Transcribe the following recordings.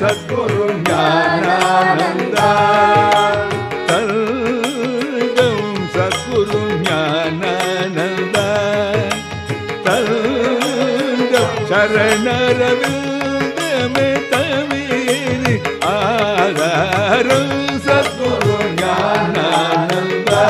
சத்குரு ஞானானந்தா தல்கம் சத்குரு ஞானானந்தா தல்கம் சரணரவிந்தமே தவீரி ஆதாரம் சத்குரு ஞானானந்தா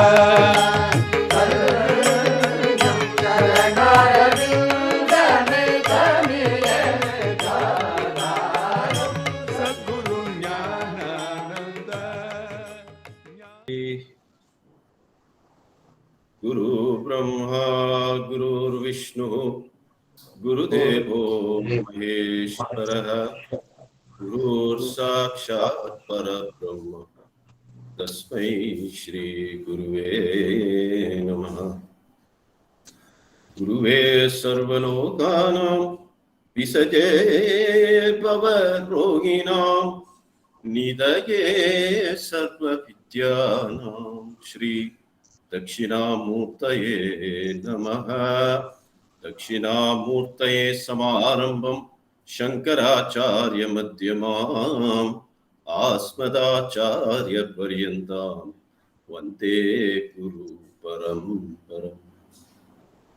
गुरु ब्रह्मा गुरुर्विष्णु गुरुदेवो महेश्वरः गुरुर्साक्षात् परब्रह्म तस्मै श्री गुरुवे नमः। गुरुवे सर्वलोकानां विसजे भवरोगिणां निधये सर्वविद्यानां श्री दक्षिणामूर्तये नमः। दक्षिणामूर्तये समारंभं शंकराचार्य मध्यमाम् आस्मदाचार्यपर्यन्तां वन्दे गुरु परम्पराम्।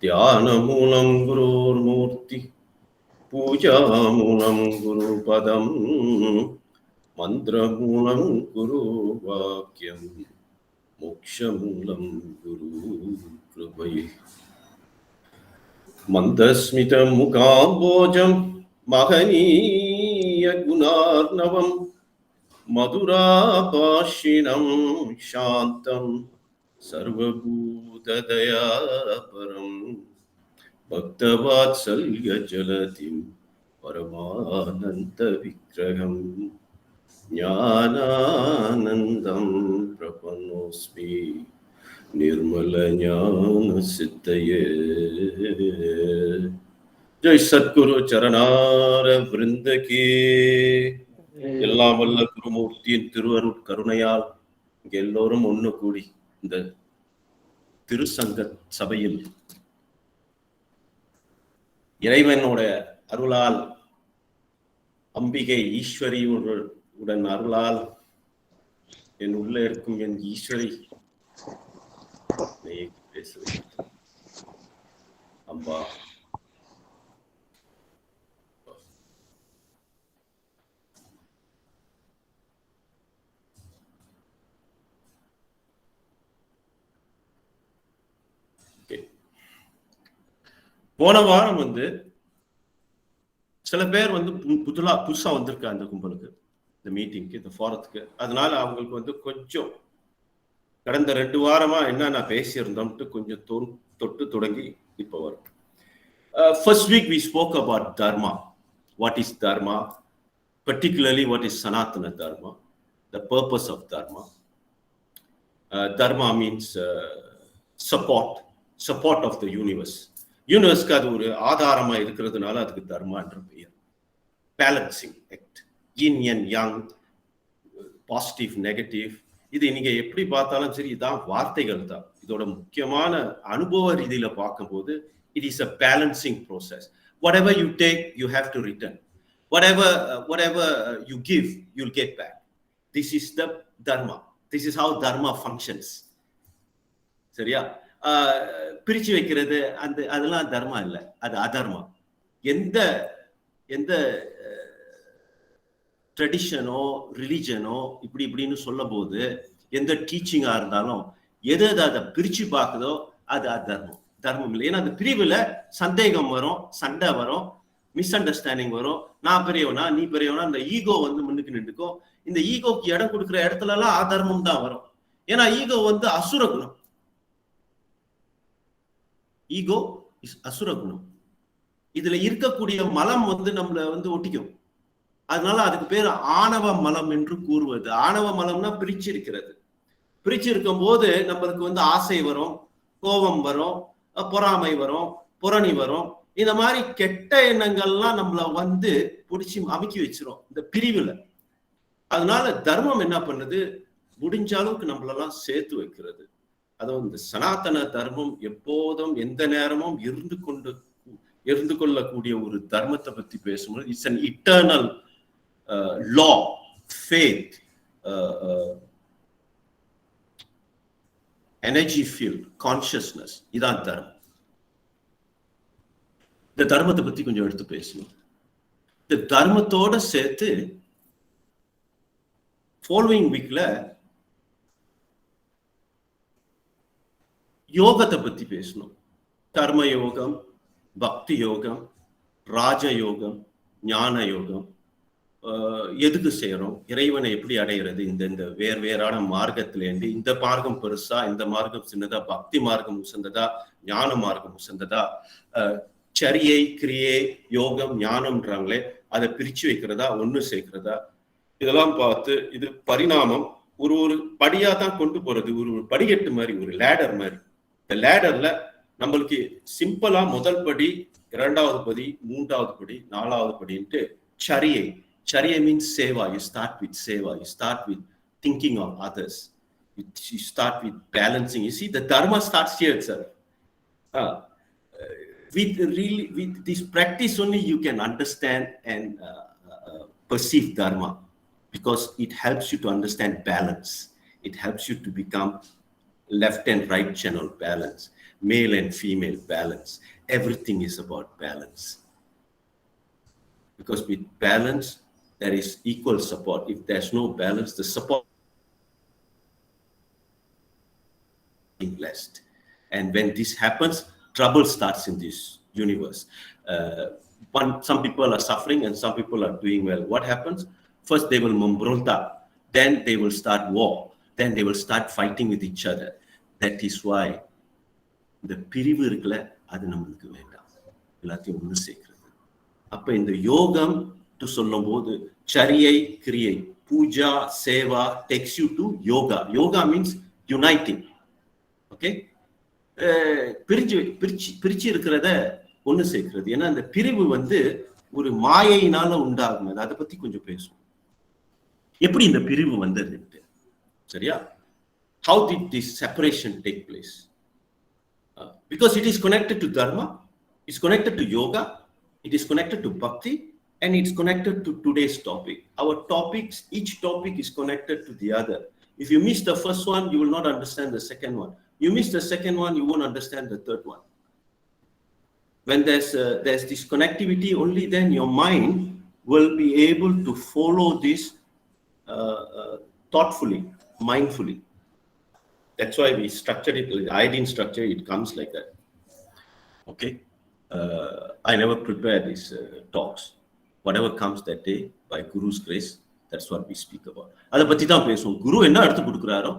ध्यानमूलं गुरुर्मूर्ति पूजामूलं गुरुपदं मन्त्रमूलं गुरुवाक्यम् मोक्षमूलं गुरु कृपये। मन्दस्मितमुखाम्बोजं महनीय गुणार्णवं मधुराभाषिणं शान्तं सर्वभूतदयापरं भक्तवात्सल्यजलधिं परमानन्दविग्रहं ज्ञानानन्दं प्रपन्नोऽस्मि निर्मलज्ञानसिद्धये। जय सद्गुरु चरणार वृंद की। எல்லாம் வல்ல குருமூர்த்தியின் திருவருட் கருணையால் இங்க எல்லோரும் ஒண்ணு கூடி இந்த திருசங்க சபையில் இறைவனோட அருளால் அம்பிகை ஈஸ்வரி உடன் அருளால் என் உள்ள இருக்கும் என் ஈஸ்வரி பேசுகிறேன். அம்பா போன வாரம் சில பேர் புதுசா வந்திருக்க அந்த கும்பலுக்கு, இந்த மீட்டிங்க்கு, இந்த ஃபாரத்துக்கு. அதனால அவங்களுக்கு கொஞ்சம் கடந்த 2 வாரமா என்ன நான் பேசியிருந்தோம்ட்டு கொஞ்சம் தொட்டு தொடங்கி இப்போ வரும். First week we spoke about dharma. What is dharma? Particularly what is Sanatana dharma? The purpose of dharma. Dharma means support of the universe. யூனிவர்ஸ்க்கு அது ஒரு ஆதாரமா இருக்கிறதுனால அதுக்கு தர்மா என்ற பெயர். Balancing act, yin and yang, positive negative, இது நீங்க எப்படி பார்த்தாலும் சரி இதான் வார்த்தைகள் தான். இதோட முக்கியமான அனுபவ ரீதியில பார்க்கும்போது it is a balancing process. Whatever you take, you have to return. Whatever you give, you'll get back. This is the dharma. This is how dharma functions. சரியா? பிரிச்சு வைக்கிறது அதெல்லாம் தர்மா இல்லை, அது அதர்மா. எந்த ட்ரெடிஷனோ ரிலிஜனோ இப்படின்னு சொல்லும் போது எந்த டீச்சிங்கா இருந்தாலும் எது அதை பிரிச்சு பார்க்குதோ அது அதர்மம், தர்மம் இல்லை. ஏன்னா அந்த பிரிவுல சந்தேகம் வரும், சண்டை வரும், மிஸ் அண்டர்ஸ்டாண்டிங் வரும். நான் பெரியவனா நீ பெரியவனா, அந்த ஈகோ முன்னுக்கு நின்றுக்கும். இந்த ஈகோக்கு இடம் கொடுக்குற இடத்துல எல்லாம் அதர்மம் தான் வரும். ஏன்னா ஈகோ அசுர குணம். ஈகோ இஸ் அசுர குணம். இதுல இருக்கக்கூடிய மலம் நம்மள ஒட்டிக்கும். அதனால அதுக்கு பேர் ஆணவ மலம் என்று கூறுவது. ஆணவ மலம்னா பிரிச்சு இருக்கிறது. பிரிச்சு இருக்கும் போது நம்மளுக்கு ஆசை வரும், கோபம் வரும், பொறாமை வரும், புரணி வரும். இந்த மாதிரி கெட்ட எண்ணங்கள்லாம் நம்மள பிடிச்சி அமுக்கி வச்சிரும் இந்த பிரிவுல. அதனால தர்மம் என்ன பண்ணுது, முடிஞ்ச அளவுக்கு நம்மளெல்லாம் சேர்த்து வைக்கிறது. அதுவும் இந்த சனாதன தர்மம் எப்போதும் எந்த நேரமும் இருந்து கொள்ளக்கூடிய ஒரு தர்மத்தை பத்தி பேசும்போது it's an eternal law, faith, energy field, consciousness. இதான் தர்மம். இந்த தர்மத்தை பத்தி கொஞ்சம் எடுத்து பேசணும். இந்த தர்மத்தோட சேர்த்து ஃபாலோயிங் வீக்ல யோகத்தை பத்தி பேசணும். கர்ம யோகம், பக்தி யோகம், ராஜ யோகம், ஞான யோகம். எதுக்கு செய்யறோம், இறைவனை எப்படி அடைகிறது, இந்த வேறான மார்க்கத்திலேருந்து இந்த மார்க்கம் பெருசா, இந்த மார்க்கம் சின்னதா, பக்தி மார்க்கம் உசந்ததா, ஞான மார்க்கம் உசந்ததா, சரியை கிரியை யோகம் ஞானம்ன்றாங்களே அதை பிரிச்சு வைக்கிறதா ஒண்ணு சேர்க்கிறதா, இதெல்லாம் பார்த்து இது பரிணாமம் ஒரு படியா தான் கொண்டு போறது, ஒரு படிக்கட்டு மாதிரி, ஒரு லேடர் மாதிரி. இந்த லேடர்ல நம்மளுக்கு சிம்பிளா முதல் படி, இரண்டாவது படி, மூன்றாவது படி, நாலாவது படின்ட்டு சரியை. Charya means seva. You start with seva. You start with thinking of others. You start with balancing. You see, the dharma starts here itself. With this practice only you can understand and perceive dharma, because it helps you to understand balance. It helps you to become left and right channel balance, male and female balance. Everything is about balance. Because with balance, there is equal support. If there's no balance, the support is blessed. And when this happens, trouble starts in this universe. Some people are suffering and some people are doing well. What happens? First they will mambrolta, then they will start war, then they will start fighting with each other. That is why the pirivu irukla adu namakku vendam, ellathiyum onnu seekradhu. அப்ப இந்த யோகம் சொல்லும் போது சரியை கிரியை, puja seva takes you to yoga. Yoga means uniting. Okay, பிரிச்சு இருக்கிறத ஒண்ணு சேர்க்கிறது. ஏன்னா அந்த பிரிவு ஒரு மாயையினால உண்டாகும். அதை பத்தி கொஞ்சம் பேசுவோம், எப்படி இந்த பிரிவு வந்தது. சரியா? How did this separation take place? Because it is connected to dharma, it's connected to yoga, it is connected to bhakti, and it's connected to today's topic. Our topics, each topic is connected to the other. If you miss the first one, you will not understand the second one. You miss the second one, you won't understand the third one. When there's this connectivity, only then your mind will be able to follow this thoughtfully, mindfully. That's why we structured it, the iodine structure, it comes like that. Okay? I never prepare these talks. Whatever comes that day, by Guru's grace, that's what we speak about. அதை பத்தி தான் பேசுவோம். குரு என்ன எடுத்து கொடுக்குறாரோ,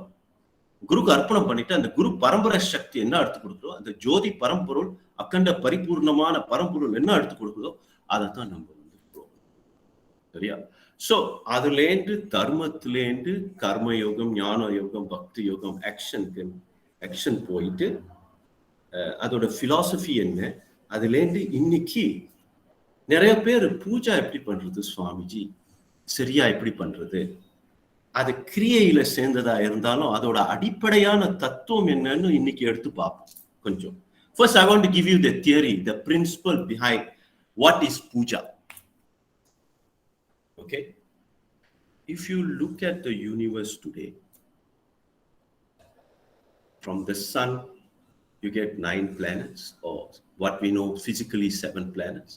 குருக்கு அர்ப்பணம் பண்ணிட்டு அந்த குரு பரம்பரை சக்தி என்ன எடுத்து கொடுக்குறோம், அந்த ஜோதி பரம்பொருள் அக்கண்ட பரிபூர்ணமான பரம்பொருள் என்ன எடுத்து கொடுக்குதோ அதைத்தான் நம்ம சரியா? சோ அதுலேருந்து தர்மத்திலேருந்து கர்ம யோகம், ஞான யோகம், பக்தி யோகம், ஆக்ஷன் போயிட்டு அதோட பிலாசபி என்ன, அதுலேருந்து இன்னைக்கு நிறைய பேர் பூஜா எப்படி பண்றது சுவாமிஜி, சரியா எப்படி பண்றது, அது கிரியையில சேர்ந்ததா இருந்தாலும் அதோட அடிப்படையான தத்துவம் என்னன்னு இன்னைக்கு எடுத்து பார்ப்போம் கொஞ்சம். First, I want to give you the theory, the principle behind what is puja. Okay? If you look at the universe today, from the sun, you get 9 planets, or what we know physically 7 planets.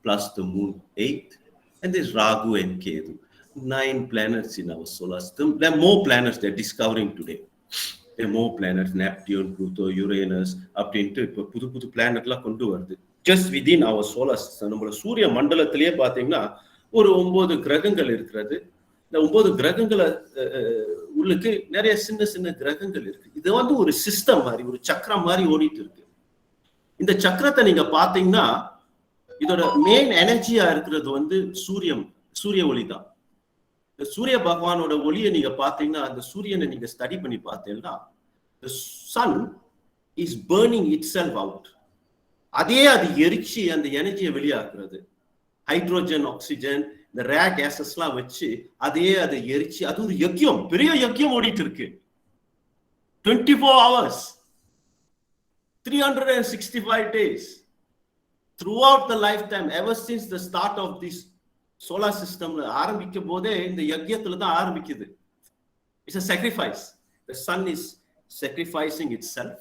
Plus the moon 8, and there's Rahu and Ketu. 9 planets in our solar system. There are more planets they're discovering today. There are more planets, Neptune, Pluto, Uranus, up into புது பிளானட்லாம் கொண்டு வருது. Just within our solar system, நம்மளோட சூரிய மண்டலத்திலேயே பார்த்தீங்கன்னா ஒரு 9 கிரகங்கள் இருக்கிறது. இந்த 9 கிரகங்களை உள்ளுக்கு நிறைய சின்ன சின்ன கிரகங்கள் இருக்கு. இது ஒரு சிஸ்டம் மாதிரி, ஒரு சக்கரம் மாதிரி ஓடிட்டு இருக்கு. இந்த சக்கரத்தை நீங்க பார்த்தீங்கன்னா இதோட மெயின் எனர்ஜியா இருக்கிறது சூரிய ஒளி தான். சூரிய பகவானோட ஒளியை நீங்க பாத்தீங்கன்னா, அந்த சூரியனை நீங்க ஸ்டடி பண்ணி பார்த்தீங்கன்னா, the sun is burning itself out. அது எரிச்சு அந்த எனர்ஜியை வெளியாக்குறது. ஹைட்ரோஜன், ஆக்சிஜன், இந்த ரே கேசஸ் எல்லாம் வச்சு அது எரிச்சு, அது ஒரு யஜ்யம், பெரிய யஜ்யம் ஓடிட்டு இருக்கு. 24 hours, 365 days. Throughout the lifetime, ever since the start of this solar சிஸ்டம்ல ஆரம்பிக்கும் போதே இந்த யஜ்யத்துல தான் ஆரம்பிக்குது. It's a sacrifice. The sun is sacrificing itself.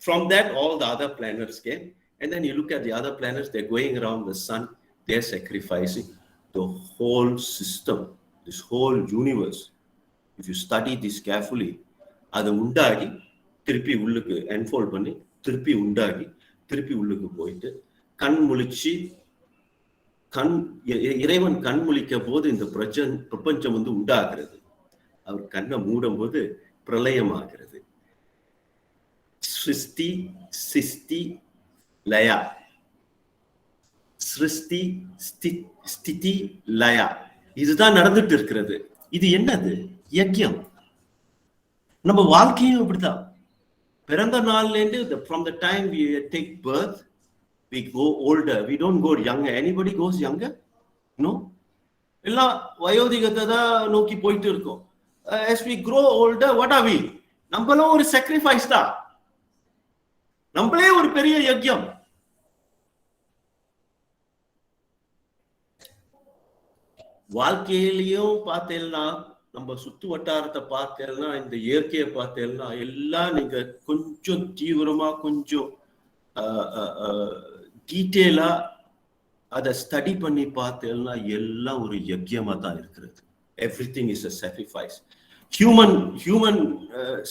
From that, all the other planets came. And then you look at the other planets, they're going around the sun, they're sacrificing the whole system, this whole universe. If you study this carefully, அது உண்டாகி திருப்பி உள்ளுக்கு என்ஃபோல்ட் பண்ணி திருப்பி உண்டாகி திருப்பி உள்ளுக்கு போயிட்டு கண் முழிச்சு இறைவன் கண் முழிக்க போது இந்த பிரபஞ்சம் வந்து உண்டாகிறது. அவர் கண்ணை மூடும் போது பிரளயமாகிறது. சிருஷ்டி சிஸ்தி லயா, சிருஷ்டி ஸ்திதி லயா, இதுதான் நடந்துட்டு இருக்கிறது. இது என்னது? யஜ்யம். நம்ம வாழ்க்கையும் அப்படிதான். பிறந்த நாள்ல இருந்து from the time we take birth, we go older, we don't go younger. Anybody goes younger? No. எல்லாம் வயோதிகத்தை தான் நோக்கி போயிட்டு இருக்கோம். As we grow older, what are we? நம்மளும் ஒரு sacrifice தான். நம்மளே ஒரு பெரிய யஜ்யம். வாழ்க்கையிலையும் பார்த்தேன்னா, நம்ம சுத்து வட்டாரத்தை பார்த்தேன்னா, இந்த இயற்கையை பார்த்தேன்னா, எல்லாம் நீங்க கொஞ்சம் தீவிரமா கொஞ்சம் டீட்டெயிலா அதை ஸ்டடி பண்ணி பார்த்தேன்னா எல்லாம் ஒரு யஜ்யமா தான் இருக்கிறது. Everything is a sacrifice. Human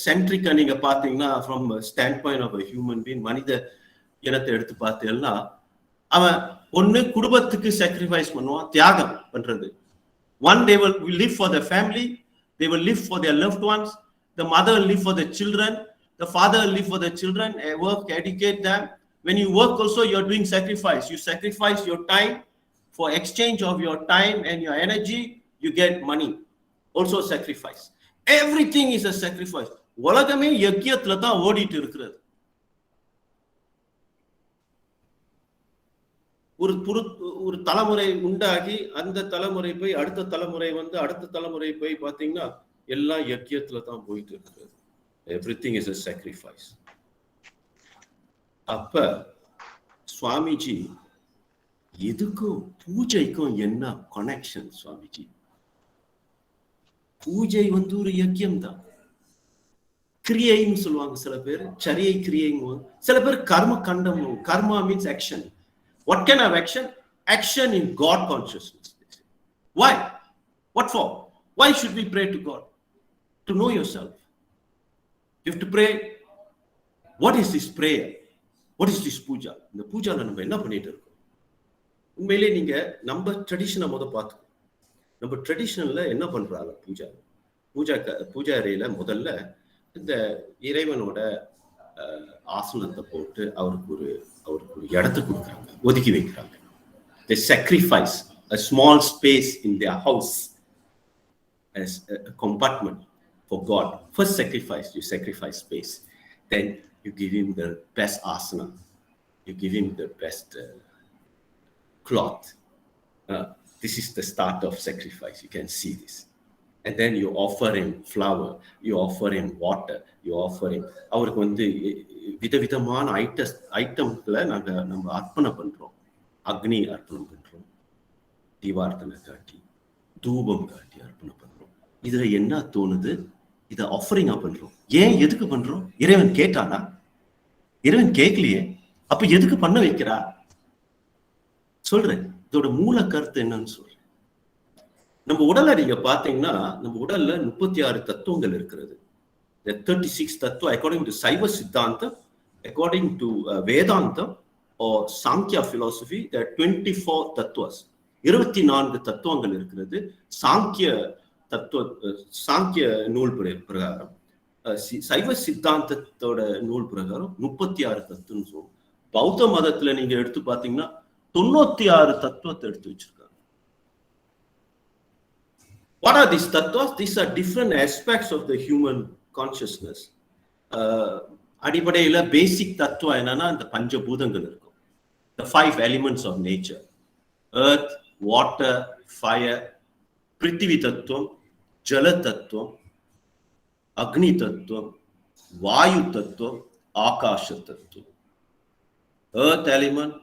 centric நீங்க பாத்தீங்கன்னா, from a standpoint of a human being, மனித இனத்தை எடுத்து பார்த்தேன்னா, அவன் ஒண்ணு குடும்பத்துக்கு sacrifice பண்ணுவான், தியாகம் பண்றது. One, they will live for their family, they will live for their loved ones, the mother will live for the children, the father will live for the children, work, educate them. When you work also, you're doing sacrifice. You sacrifice your time. For exchange of your time and your energy, you get money. Also sacrifice. Everything is a sacrifice. உலகமே யஜ்யத்துல தான் ஓடிட்டு இருக்கிறது. ஒரு தலைமுறை உண்டாகி அந்த தலைமுறை போய் அடுத்த தலைமுறை வந்து அடுத்த தலைமுறை போய் பாத்தீங்கன்னா எல்லாம் யஜ்யத்துல தான் போயிட்டு இருக்கிறது. Everything is a sacrifice. அப்ப சுவாமிஜி எதுக்கும் பூஜைக்கும் என்ன கனெக்ஷன்? சுவாமிஜி, பூஜை வந்து ஒரு யஜ்யம் தான். கிரியைன்னு சொல்லுவாங்க சில பேர், சரியை கிரியைங்க, சில பேர் கர்ம கண்டம். Karma means action. What kind of action? Action in God consciousness. Why? What for? Why should we pray to God? To know yourself. You have to pray. What is this prayer? What is this puja? இந்த பூஜால நம்ம என்ன பண்ணிட்டு இருக்கோம்? உண்மையிலே நீங்க நம்ம ட்ரெடிஷனை பார்த்துக்கோ. நம்ம ட்ரெடிஷனல்ல என்ன பண்றாங்க? பூஜா அறையில முதல்ல இந்த இறைவனோட ஆசனத்தை போட்டு அவருக்கு ஒரு இடத்தை கொடுக்குறாங்க, ஒதுக்கி வைக்கிறாங்க. They sacrifice a small space in their house as a compartment for God. First sacrifice, you sacrifice space. Then you give him the best asana. You give him the best cloth. This is the start of sacrifice. You can see this. And then you offer him flower, you offer him water, you offer him. அவருக்கு வந்து விதவிதமான ஐட்டம்களை நம்ம அர்ப்பணம் பண்றோம். அக்னி அர்ப்பணம் பண்றோம், தீபார்த்தனை காட்டி, தூபம் காட்டி அர்ப்பணம் பண்றோம். இதுல என்ன தோணுது? இதை ஆஃபரிங்கா பண்றோம். ஏன், எதுக்கு பண்றோம்? இறைவன் கேட்டானா? இறைவன் கேட்கலையே, அப்ப எதுக்கு பண்ண வைக்கிறா? சொல்றேன், இதோட மூல கருத்து என்னன்னு சொல்றேன். நம்ம உடலை நீங்க பாத்தீங்கன்னா, நம்ம உடல்ல 36 தத்துவங்கள் இருக்கிறது. 36 தத்துவம் அக்கார்டிங் டு சைவ சித்தாந்தம், according to Vedantam or Sankhya philosophy, there are 24 tattvas. 24 தத்துவங்கள் இருக்கிறது. சாங்கிய நூல் பிரகாரம், சைவ சித்தாந்தத்தோட நூல் பிரகாரம் 36 தத்துவம் சொல்லுவோம். பௌத்த மதத்துல நீங்க எடுத்து பாத்தீங்கன்னா 96 தத்துவத்தை எடுத்து வச்சிருக்காங்க. What are these tattvas? These are different aspects of the human consciousness. அடிப்படையில பேசிக் தத்துவம் என்னன்னா, இந்த பஞ்சபூதங்கள் இருக்கும். The 5 elements of nature: earth, water, fire, பிருத்திவி தத்துவம், ஜல தத்துவம், அக்னி தத்துவம், வாயு தத்துவம், ஆகாஷ தத்துவம். Earth element,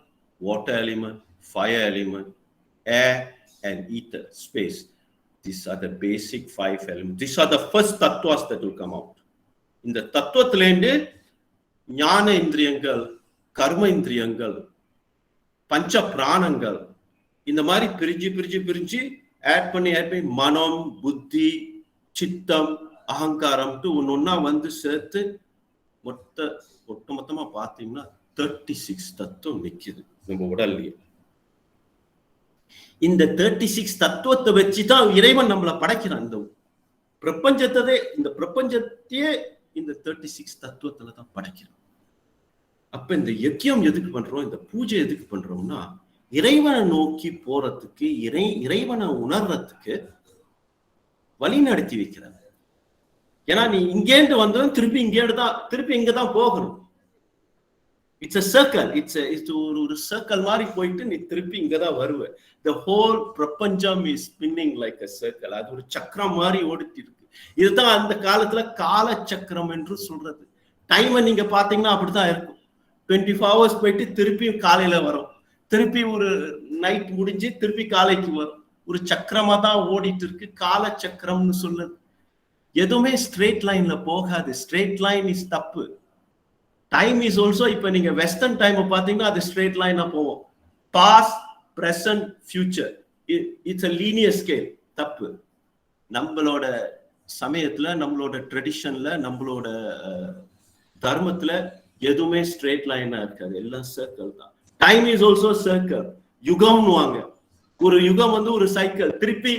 water element, fire element, air and ether, space. These are the basic 5 elements. These are the first tattvas that will come out. இந்த தத்துவத்திலேருந்து ஞான இந்திரியங்கள், கர்ம இந்திரியங்கள், பஞ்ச பிராணங்கள், இந்த மாதிரி பிரிஞ்சு ஆட் பண்ணி மனம், புத்தி, சித்தம், அகங்காரம் ஒன்னொன்னா வந்து சேர்த்து மொத்தமா பார்த்தீங்கன்னா 36 தத்துவம் நிக்குது நம்ம உடல்லையே. இந்த 36 தத்துவத்தை வச்சுதான் இறைவன் நம்மளை படைக்கிறான். இந்த பிரபஞ்சத்தையே இந்த 36 தத்துவத்துல தான் படைக்கிறான். அப்ப இந்த யஜ்யம் எதுக்கு பண்றோம், இந்த பூஜை எதுக்கு பண்றோம்னா, இறைவனை நோக்கி போறதுக்கு, இறைவனை உணர்றதுக்கு வழி நடத்தி வைக்கிறாங்க. ஏன்னா நீ இங்கேந்து வந்ததும் திருப்பி இங்கதான் போகணும். It's a circle. இட்ஸ் ஒரு சர்க்கிள் மாதிரி போயிட்டு நீ திருப்பி இங்கதான் வருவ. The whole பிரபஞ்சம் is spinning like a circle. அது ஒரு சக்கரம் மாதிரி ஓடிட்டு இருக்கு. இதுதான் அந்த காலத்துல கால சக்கரம் என்று சொல்றது. டைமை நீங்க பாத்தீங்கன்னா அப்படித்தான் இருக்கும். 24 hours போயிட்டு திருப்பி காலையில வரும், திருப்பி ஒரு நைட் முடிஞ்சு திருப்பி காலைக்கு வரும். ஒரு சக்கரமா தான் ஓடிட்டு இருக்கு. கால சக்கரம்னு சொல்லுது. எதுவுமே ஸ்ட்ரெயிட் லைன்ல போகாது. ஸ்ட்ரெயிட் லைன் இஸ் தப்பு. டைம் இஸ் ஆல்சோ, இப்ப நீங்க வெஸ்டர்ன் டைம் பாத்தீங்கன்னா அது ஸ்ட்ரெயிட் லைனா போவோம். Past, present, future, it's a linear scale. தப்பு. நம்மளோட சமயத்துல, நம்மளோட ட்ரெடிஷன்ல, நம்மளோட தர்மத்துல எதுவுமே ஸ்ட்ரெயிட் லைனா இருக்காது. எல்லாம் சர்க்கிள் தான். Time is also circle. யுகம்னு வாங்க, ஒரு யுகம் வந்து ஒரு சைக்கிள். திருப்பி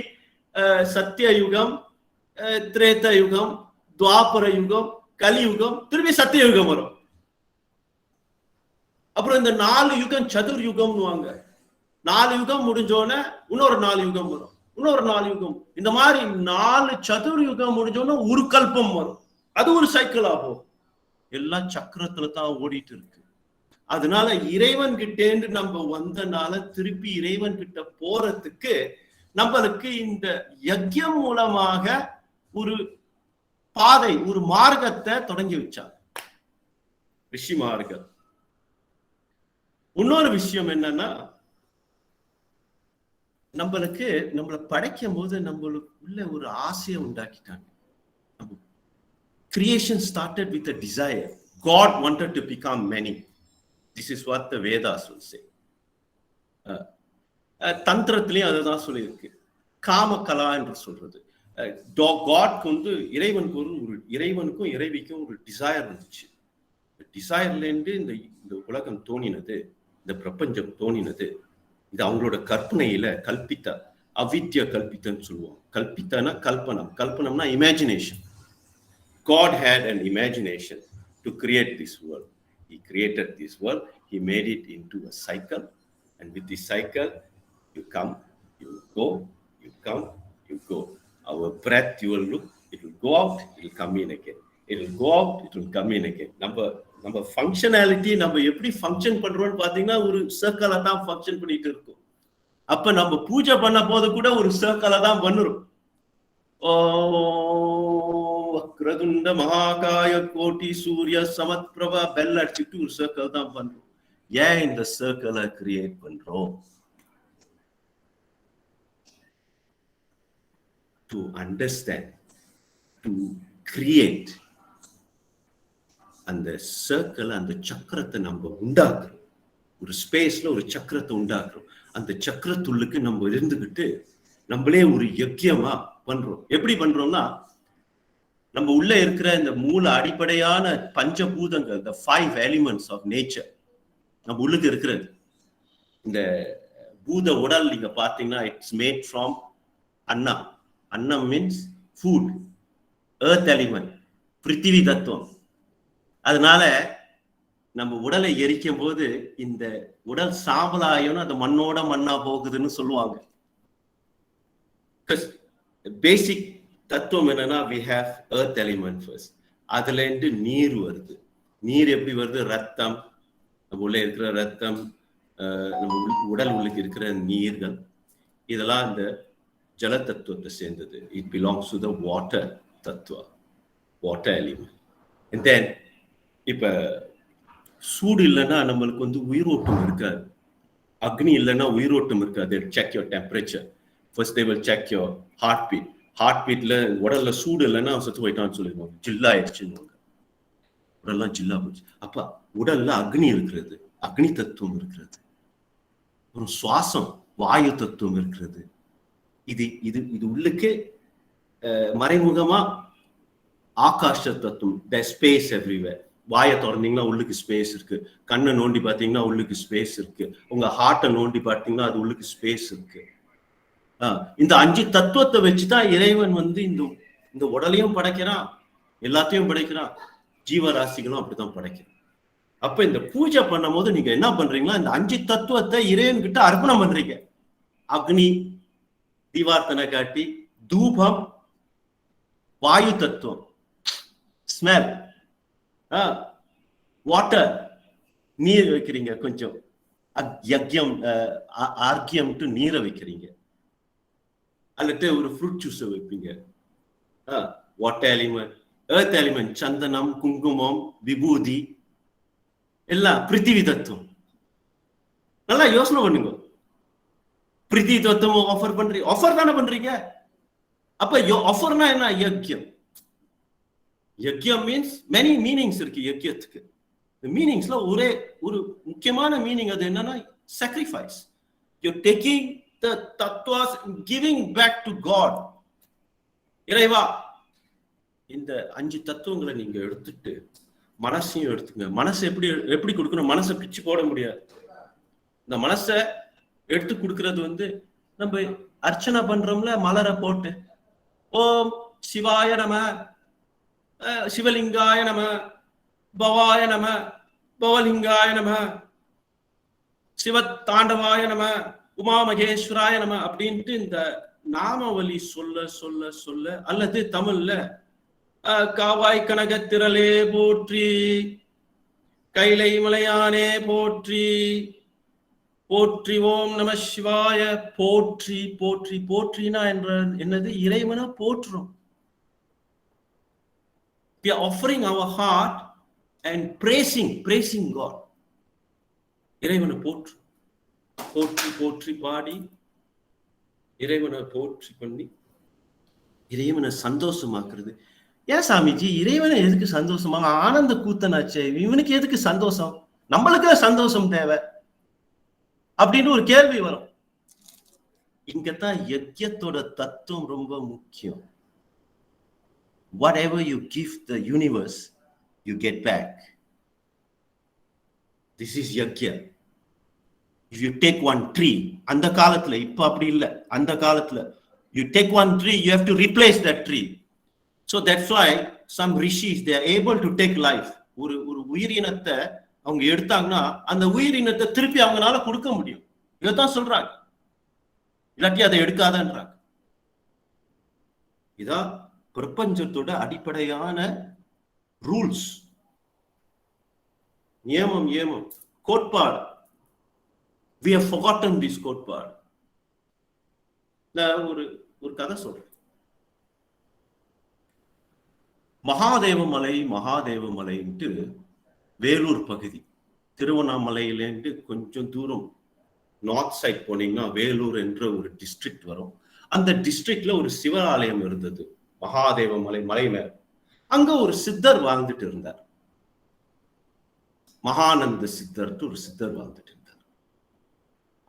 சத்திய யுகம், திரேத யுகம், துவாபர யுகம், கலியுகம், திருப்பி சத்திய யுகம் வரும். அப்புறம் இந்த 4 யுகம் சதுர் யுகம்னு வாங்க. 4 யுகம் முடிஞ்சோடனே இன்னொரு 4 யுகம் வரும், இன்னொரு 4 யுகம். இந்த மாதிரி 4 சதுர் யுகம் முடிஞ்சோடனே ஒரு கல்பம் வரும். அது ஒரு சைக்கிள் ஆகும். எல்லாம் சக்கரத்துல தான் ஓடிட்டு இருக்கு. அதனால இறைவன் கிட்டேந்து நம்ம வந்தனால திருப்பி இறைவன் கிட்ட போறதுக்கு நம்மளுக்கு இந்த யஜ்யம் மூலமாக ஒரு பாதை, ஒரு மார்க்கத்தை தொடங்கி வச்சாங்க, ரிஷி மார்க்கம். இன்னொரு விஷயம் என்னன்னா, நம்மளை படைக்கும் போது நம்மளுக்குள்ள ஒரு ஆசையை உண்டாக்கிட்டாங்க. Creation started with a desire. God wanted to become many. This is what the Vedas will say. தந்திரத்திலையும் அதுதான் சொல்லியிருக்கு. காமகலா என்று சொல்றது. காட்க்கு வந்து இறைவனுக்கும் இறைவிக்கும் ஒரு டிசைர் இருந்துச்சு. டிசைர்லேருந்து இந்த உலகம் தோணினது, இந்த பிரபஞ்சம் தோணினது. இது அவங்களோட கற்பனையில கல்பித்த, அவித்யா கல்பித்தன்னு சொல்லுவோம். கல்பித்தனா கல்பனம், கல்பனம்னா imagination. God had an imagination to create this world. He created this world. He made it into a cycle. And with this cycle, you come, you go, you come, you go. Our breath, you will look, it will go out, it will come in again. It will go out, it will come in again. நம்ம functionality, நம்ம எப்படி function பண்றோம்னு பாத்தீங்கன்னா ஒரு சர்க்கிளா தான் function பண்ணிட்டு இருக்கும். அப்ப நம்ம பூஜை பண்ண போது கூட ஒரு சர்க்கிளா தான் பண்ணுறோம். வக்ரதுண்ட மகாகாய கோட்டி சூரிய சமத்பிரபா பெல் அடிச்சுட்டு ஒரு சர்க்கிள் தான் பண்றோம். ஏன் இந்த சர்க்கிளை கிரியேட் பண்றோம்? To understand, to create. அந்த சர்க்கிள், அந்த சக்கரத்தை நம்ம உண்டாக்குறோம். ஒரு ஸ்பேஸ்ல ஒரு சக்கரத்தை உண்டாக்குறோம். அந்த சக்கரத்துள்ளுக்கு நம்ம இருந்துகிட்டு நம்மளே ஒரு யஜ்யமா பண்றோம். எப்படி பண்றோம்னா, நம்ம உள்ள இருக்கிற இந்த மூல அடிப்படையான பஞ்சபூதங்கள், the 5 elements of nature, நம்ம உள்ளுக்கு இருக்கிறது. இந்த பூத உடல் நீங்க பாத்தீங்கன்னா இட்ஸ் மேட் ஃப்ரம் அன்னம். அன்னம் மீன்ஸ் ஃபுட், எர்த் எலிமெண்ட், பிருத்திவி தத்துவம். அதனால நம்ம உடலை எரிக்கும் போது இந்த உடல் சாம்பலாயும் அது மண்ணோட மண்ணா போகுதுன்னு சொல்லுவாங்க. பேசிக் தத்துவம் என்னன்னா, we have earth element first. அதுல இருந்து நீர் வருது. நீர் எப்படி வருது? ரத்தம், நம்ம உள்ள இருக்கிற ரத்தம், நம்ம உடல் உள்ளுக்கு இருக்கிற நீர்கள், இதெல்லாம் இந்த ஜல தத்துவத்தை சேர்ந்தது. It belongs to the water Tattva, water element. And then இப்ப சூடு இல்லைன்னா நம்மளுக்கு வந்து உயிரோட்டம் இருக்காது. அக்னி இல்லைன்னா உயிரோட்டம் இருக்காது. Check your temperature first, they will check your heart beat. Heart பீட்ல உடல்ல சூடு இல்லைன்னா செத்து போயிட்டான்னு சொல்லிடுவாங்க, ஜில்லாயிடுச்சுன்னு. உடல்லாம் ஜில்லா போச்சு. அப்ப உடல்ல அக்னி இருக்கிறது, அக்னி தத்துவம் இருக்கிறது. ஒரு சுவாசம் வாயு தத்துவம் இருக்கிறது. இது இது இது உள்ளுக்கு மறைமுகமா ஆகாஷ தத்துவம், ஸ்பேஸ் எவ்ரிவேர். வாயை திறந்தீங்கன்னா உள்ளுக்கு ஸ்பேஸ் இருக்கு, கண்ணை நோண்டி பார்த்தீங்கன்னா உள்ளுக்கு ஸ்பேஸ் இருக்கு, உங்க ஹார்ட்டை நோண்டி பார்த்தீங்கன்னா அது உள்ளுக்கு ஸ்பேஸ் இருக்கு. இந்த 5 தத்துவத்தை வச்சுதான் இறைவன் வந்து இந்த உடலையும் படைக்கிறான், எல்லாத்தையும் படைக்கிறான், ஜீவராசிகளும் அப்படித்தான் படைக்கிறான். அப்ப இந்த பூஜை பண்ணும் போது நீங்க என்ன பண்றீங்களா, இந்த 5 தத்துவத்தை இறைவன் கிட்ட அர்ப்பணம் பண்றீங்க. அக்னி தீவார்த்தனை காட்டி, தூபம் வாயு தத்துவம், ஸ்மெல், வாட்டர் நீர் வைக்கிறீங்க, கொஞ்சம் யக்யம் ஆர்கியம் நீரை வைக்கிறீங்க, அல்லது ஒரு ஃப்ரூட் ஜூஸ் வைப்பீங்க. வாட்டர் எலிமெண்ட், எர்த் எலிமெண்ட், சந்தனம், குங்குமம், விபூதி எல்லாம் பிருத்திவி தத்துவம். நல்லா யோசனை பண்ணுங்க. பிருத்திவி தத்துவம் ஆஃபர் பண்றீங்க, ஆஃபர் தானே பண்றீங்க. அப்ப ஆஃபர்னா என்ன? யக்யம். யக்யம் மீன்ஸ் மெனி மீனிங்ஸ் இருக்கு யக்யத்துக்கு. மீனிங்ஸ்ல ஒரு முக்கியமான மீனிங் அது என்னன்னா sacrifice. You're taking the tattvas, giving back to God. இறைவா, இந்த 5 தத்துவங்களை நீங்க எடுத்துட்டு மனசையும் எடுத்துங்க. மனசை எப்படி கொடுக்கணும்? மனசை பிச்சு போட முடியாது. இந்த மனசை எடுத்து கொடுக்கறது வந்து நம்ம அர்ச்சனை பண்றோம்ல, மலரை போட்டு ஓம் சிவாய நம, சிவலிங்காய நம, பவாய நம, பவலிங்காய நம, சிவத்தாண்டவாய நம, உமா மகேஸ்வராய நம அப்படின்ட்டு இந்த நாமவலி சொல்ல சொல்ல சொல்ல, அல்லது தமிழ்ல காவாய் கனகத்திரளே போற்றி, கைலை மலையானே போற்றி, போற்றி ஓம் நம சிவாய போற்றி. போற்றி போற்றினா என்னது? இறைவனை போற்றுறோம். We are offering our heart and praising God. இறைவனை போற்று, போற்றி போற்றி பாடி இறைவனை போற்றி பண்ணி இறைவனை சந்தோஷமாக்குறது. ஏன் சாமிஜி இறைவனை எதுக்கு சந்தோஷமாக? ஆனந்த கூத்தனாச்சே, இவனுக்கு எதுக்கு சந்தோஷம்? நம்மளுக்கு சந்தோஷம் தேவை அப்படின்னு ஒரு கேள்வி வரும். இங்கதான் யஜ்யத்தோட தத்துவம் ரொம்ப முக்கியம். Whatever you give the universe, you get back. This is yajna. If you take one tree, அந்த காலத்துல, இப்ப அப்படி இல்ல, அந்த காலத்துல you take one tree, you have to replace that tree. So that's why some rishis, they are able to take life. ஒரு உயிரினத்தை அவங்க எடுத்தாங்கன்னா அந்த உயிரினத்தை திருப்பி அவங்களால கொடுக்க முடியும். இதைத்தான் சொல்றாங்க. இல்லாட்டி அதை எடுக்காதன்றாங்க. இதான் பிரபஞ்சத்தோட அடிப்படையான ரூல்ஸ், நியமம், கோட்பாடு. We have forgotten this கோட்பாடு. நான் ஒரு கதை சொல்றேன். மகாதேவ மலைன்ட்டு வேலூர் பகுதி, திருவண்ணாமலையிலேருந்து கொஞ்சம் தூரம் நார்த் சைட் போனீங்கன்னா வேலூர் என்ற ஒரு டிஸ்ட்ரிக்ட் வரும். அந்த டிஸ்ட்ரிக்ட்ல ஒரு சிவாலயம் இருந்தது, மகாதேவ மலை மேல. அங்க ஒரு சித்தர் வாழ்ந்துட்டு இருந்தார், மகானந்த சித்தர்ட்டு ஒரு சித்தர் வாழ்ந்துட்டு இருந்தார்.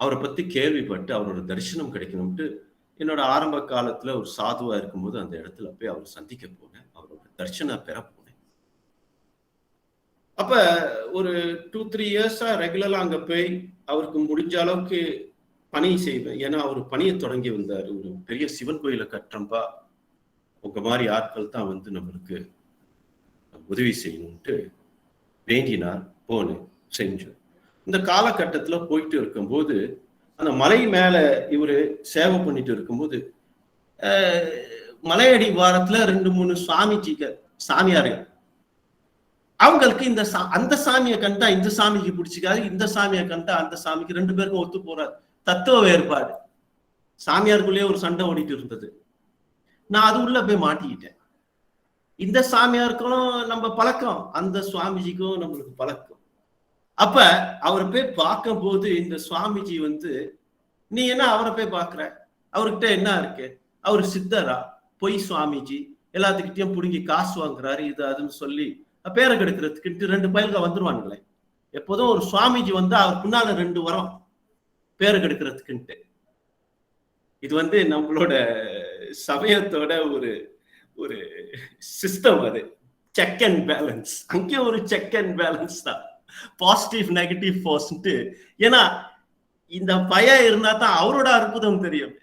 அவரை பத்தி கேள்விப்பட்டு அவரோட தரிசனம் கிடைக்கணும்ட்டு என்னோட ஆரம்ப காலத்துல ஒரு சாதுவா இருக்கும்போது அந்த இடத்துல போய் அவர் சந்திக்க போனேன், அவரோட தரிசனம் பெற போனேன். அப்ப ஒரு 2-3 இயர்ஸா ரெகுலரா அங்க போய் அவருக்கு முடிஞ்ச அளவுக்கு பணி செய்வேன். ஏன்னா அவர் பணியை தொடங்கி வந்தார். ஒரு பெரிய சிவன் கோயிலை கட்டுறப்பா, உங்க மாதிரி ஆட்கள் தான் வந்து நம்மளுக்கு உதவி செய்யணும்ட்டு வேண்டினார். போனேன், செஞ்சோம். இந்த காலகட்டத்துல போயிட்டு இருக்கும்போது அந்த மலை மேல இவரு சேவை பண்ணிட்டு இருக்கும்போது மலையடி வாரத்துல 2-3 சாமியார்கள், அவங்களுக்கு அந்த சாமியை கண்டா இந்த சாமிக்கு பிடிச்சிக்காது, இந்த சாமியை கண்டா அந்த சாமிக்கு, 2 பேருக்கும் ஒத்து போறாது. தத்துவ வேறுபாடு. சாமியாருக்குள்ளேயே ஒரு சண்டை ஓடிட்டு இருந்தது. நான் அது உள்ள போய் மாட்டிக்கிட்டேன். இந்த சாமியாருக்கும் நம்ம பழக்கம், அந்த சுவாமிஜிக்கும் நம்மளுக்கு பழக்கம். அப்ப அவரை போய் பார்க்கும் போது இந்த சுவாமிஜி வந்து, நீ என்ன அவரை போய் பார்க்கிற, அவர்கிட்ட என்ன இருக்கு, அவர் சித்தரா, பொய் சுவாமிஜி, எல்லாத்துக்கிட்டையும் புடுங்கி காசு வாங்குறாரு, இது அதுன்னு சொல்லி பேரை கெடுக்கிறதுக்கு 2 பயல்கள் வந்துருவானுங்களே. எப்போதும் ஒரு சுவாமிஜி வந்து அவர் பின்னால 2 வரும் பேரை கெடுக்கிறதுக்குன்ட்டு. இது வந்து நம்மளோட சமயத்தோட ஒரு ஒரு சிஸ்டம். அது செக் அண்ட் பேலன்ஸ். அங்கே ஒரு செக் அண்ட் பேலன்ஸ் தான், பாசிட்டிவ் நெகட்டிவ் ஃபோர்ஸ்ன்ட்டு. ஏன்னா இந்த பயம் இருந்தா தான் அவரோட அற்புதம் தெரியும்.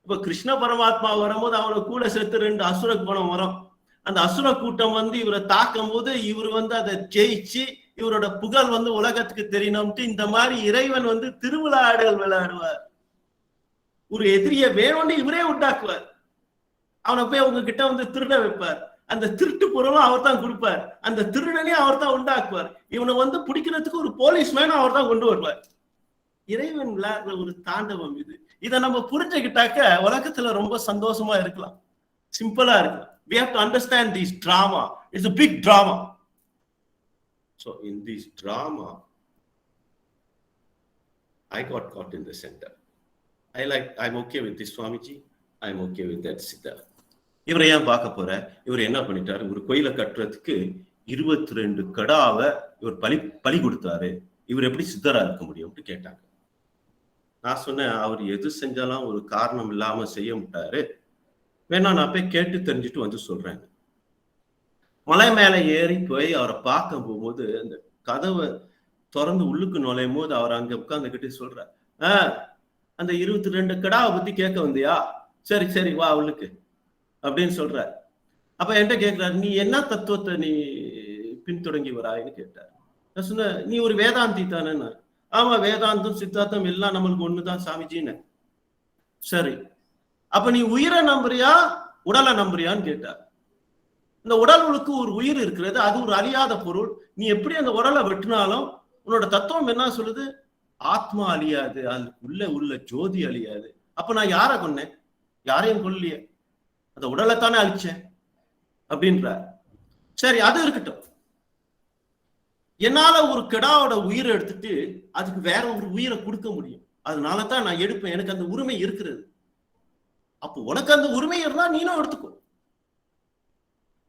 இப்ப கிருஷ்ண பரமாத்மா வரும்போது அவரை கூட சேர்த்து 2 அசுர குணம் வரும். அந்த அசுர கூட்டம் வந்து இவரை தாக்கும் போது இவர் வந்து அதை ஜெயிச்சு இவரோட புகழ் வந்து உலகத்துக்கு தெரியணும்ட்டு இந்த மாதிரி இறைவன் வந்து திருவிழாடல் விளையாடுவார். ஒரு எதிரிய வேணும்னு இவரே உண்டாக்குவார். அவனை போய் உங்ககிட்ட வந்து திருட வைப்பார். அந்த திருட்டு பொருளும் அவர் தான் கொடுப்பார். அந்த திருடனையும் அவர் தான் உண்டாக்குவார். இவனை வந்து பிடிக்கிறதுக்கு ஒரு போலீஸ்மேனும் அவர் தான் கொண்டு வருவார். இறைவன் விளையாடுற ஒரு தாண்டவம் இது. இதை நம்ம புரிஞ்சுக்கிட்டாக்க உலகத்துல ரொம்ப சந்தோஷமா இருக்கலாம், சிம்பிளா இருக்கலாம். We have to understand this drama. It's a big drama. So in this drama, I got caught in the center. I'm okay with this Swamiji. I'm okay with that Siddha. இவரை ஏன் பார்க்க போற, இவர் என்ன பண்ணிட்டாரு, ஒரு கோயிலை கட்டுறதுக்கு 22 கடாவை இவர் பலி கொடுத்தாரு, இவர் எப்படி சித்தரா இருக்க முடியும்னு கேட்டாங்க. நான் சொன்னேன், அவர் எது செஞ்சாலும் ஒரு காரணம் இல்லாம செய்ய மாட்டாரு, வேணா நான் போய் கேட்டு தெரிஞ்சுட்டு வந்து சொல்றேன். மலை மேல ஏறி போய் அவரை பார்க்க போகும்போது அந்த கதவை திறந்து உள்ளுக்கு நுழையும் போது அவர் அங்க உட்கார்ந்துகிட்டு சொல்றார், அந்த 22 கடாவை பத்தி கேட்க வந்தியா, சரி சரி வா உள்ளுக்கு அப்படின்னு சொல்றார். அப்ப என்கிட்ட கேட்கிறாரு, நீ என்ன தத்துவத்தை நீ பின்தொடங்கி வராயின்னு கேட்டார். நான் சொன்ன, நீ ஒரு வேதாந்தி தானே. ஆமா, வேதாந்தம் சித்தாந்தம் எல்லாம் நம்மளுக்கு ஒண்ணுதான் சாமிஜின்னு. சரி, அப்ப நீ உயிரை நம்புறியா உடலை நம்புறியான்னு கேட்டார். இந்த உடலுக்கு ஒரு உயிர் இருக்கிறது, அது ஒரு அழியாத பொருள். நீ எப்படி அந்த உடலை வெட்டினாலும் உன்னோட தத்துவம் என்ன சொல்லுது, ஆத்மா அழியாது, அது உள்ள ஜோதி அழியாது. அப்ப நான் யாரை கொன்னேன், யாரையும் கொல்லையே, அந்த உடலைத்தானே அழிச்சேன் அப்படின்றார். சரி, அது இருக்கட்டும். என்னால ஒரு கிடாவோட உயிரை எடுத்துட்டு அதுக்கு வேற ஒரு உயிரை கொடுக்க முடியும், அதனாலதான் நான் எடுப்பேன், எனக்கு அந்த உரிமை இருக்கிறது. அப்போ உனக்கு அந்த உரிமை இருந்தா நீனும் எடுத்துக்கோ.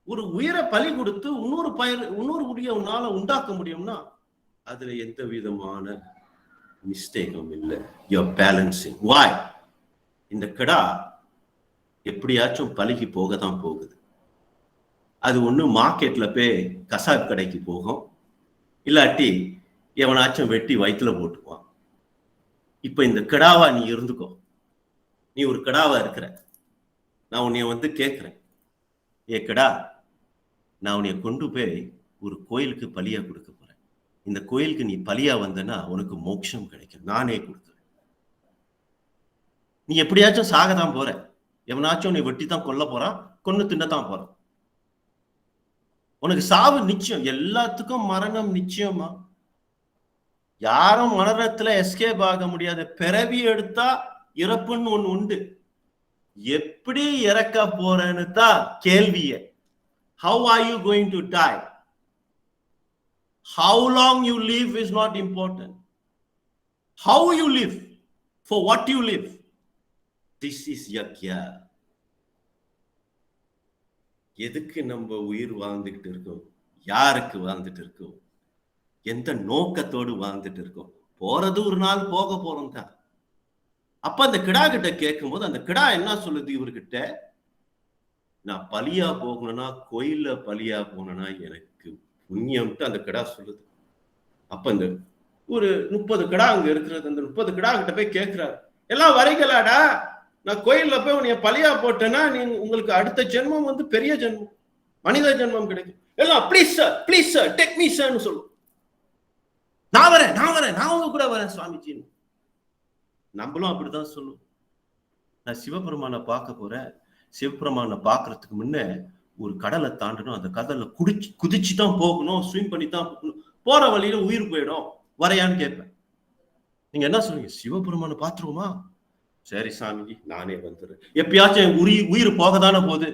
ஒரு உயிரை பலி கொடுத்து இன்னொரு உரிய உன்னால உண்டாக்க முடியும்னா அதுல எந்த விதமான மிஸ்டேக்கும் இல்லை. You are balancing. வாய், இந்த கிடா எப்படியாச்சும் பலிக்கு போக தான் போகுது. அது ஒண்ணு மார்க்கெட்ல போய் கசாப் கடைக்கு போகும், இல்லாட்டி எவனாச்சும் வெட்டி வயிற்றுல போட்டுக்குவான். இப்ப இந்த கிடாவா நீ இருந்துக்கோ, நீ ஒரு கிடாவா இருக்கிற. நான் உன்னைய வந்து கேட்கிறேன், ஏ கிடா, நான் உன்னைய கொண்டு போய் ஒரு கோயிலுக்கு பலியா கொடுக்க போறேன். இந்த கோயிலுக்கு நீ பலியா வந்தனா உனக்கு மோட்சம் கிடைக்கும், நானே கொடுக்குறேன். நீ எப்படியாச்சும் சாகத்தான் போற, எவனாச்சும் நீ வெட்டி தான் கொல்ல போறான், கொன்னு தின்னதான் போறான். உனக்கு சாவு நிச்சயம், எல்லாத்துக்கும் மரணம் நிச்சயமா. யாரும் மரணத்துல எஸ்கேப் ஆக முடியாது. பிறவி எடுத்தா இறப்புன்னு ஒண்ணு உண்டு. எப்படி இறக்க போறேன்னு தான் கேள்வியே. How are you going to die? How long you live is not important. How you live, for what you live, this is yagya. எதுக்கு நம்ம உயிர் வாழ்ந்துகிட்டு இருக்கோம், யாருக்கு வாழ்ந்துட்டு இருக்கோம், எந்த நோக்கத்தோடு வாழ்ந்துட்டு இருக்கோம். போறது ஒரு நாள் போக போறோம் தான். அப்ப அந்த கிடா கிட்ட கேட்கும் போது அந்த கிடா என்ன சொல்லுது இவர்கிட்ட, நான் பலியா போகணும்னா, கோயில்ல பலியா போனா எனக்கு புண்ணியம்ட்டு அந்த கிடா சொல்லுது. அப்ப இந்த ஒரு 30 கிடா அங்க இருக்கிறது, அந்த 30 கிடா கிட்ட போய் கேட்கிறாரு, எல்லாம் வரைகளாடா, நான் கோயில்ல போய் உன்னைய பலியா போட்டேன்னா நீங்க உங்களுக்கு அடுத்த ஜென்மம் வந்து பெரிய ஜென்மம், மனித ஜென்மம் கிடைக்கும். எல்லாம் ப்ளீஸ் சார் டேக் மீ சார்னு சொல்லும். நான் வரேன் நான் உங்க கூட வரேன் சுவாமிஜின்னு. நம்மளும் அப்படிதான் சொல்லுவோம். நான் சிவபெருமானை பார்க்க போறேன், சிவபெருமானை பார்க்கறதுக்கு முன்ன ஒரு கடலை தாண்டணும், அந்த கடலை குதிச்சு தான் போகணும், ஸ்விம் பண்ணி தான் போகணும், போற வழியில உயிர் போயிடும், வரையான்னு கேட்பேன். நீங்க என்ன சொல்லுவீங்க, சிவபெருமானை பார்த்துருவோமா, சரி சாமிஜி நானே வந்துடுறேன். எப்பயாச்சும் உயிர் போக தானே போகுது,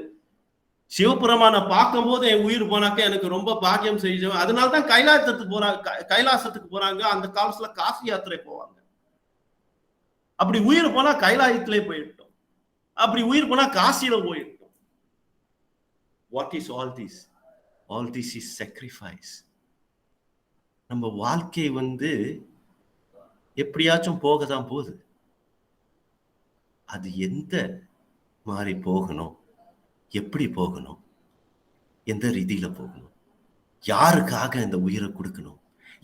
சிவபெருமான பார்க்கும் போது என் உயிர் போனாக்க எனக்கு ரொம்ப பாக்கியம் செய்யும். அதனால்தான் கைலாசத்துக்கு போறாங்க. அந்த காலத்துல காசி யாத்திரை போவாங்க. அப்படி உயிர் போனா கைலாயத்திலே போயிட்டோம். அப்படி உயிர் போனா காசியில போயிட்டோம். What is all this? All this is sacrifice. நம்ம வாழ்க்கை எப்படியாச்சும் போக தான் போகுது. அது எந்த மாதிரி போகணும், எப்படி போகணும், எந்த ரீதியில போகணும், யாருக்காக இந்த உயிரை கொடுக்கணும்,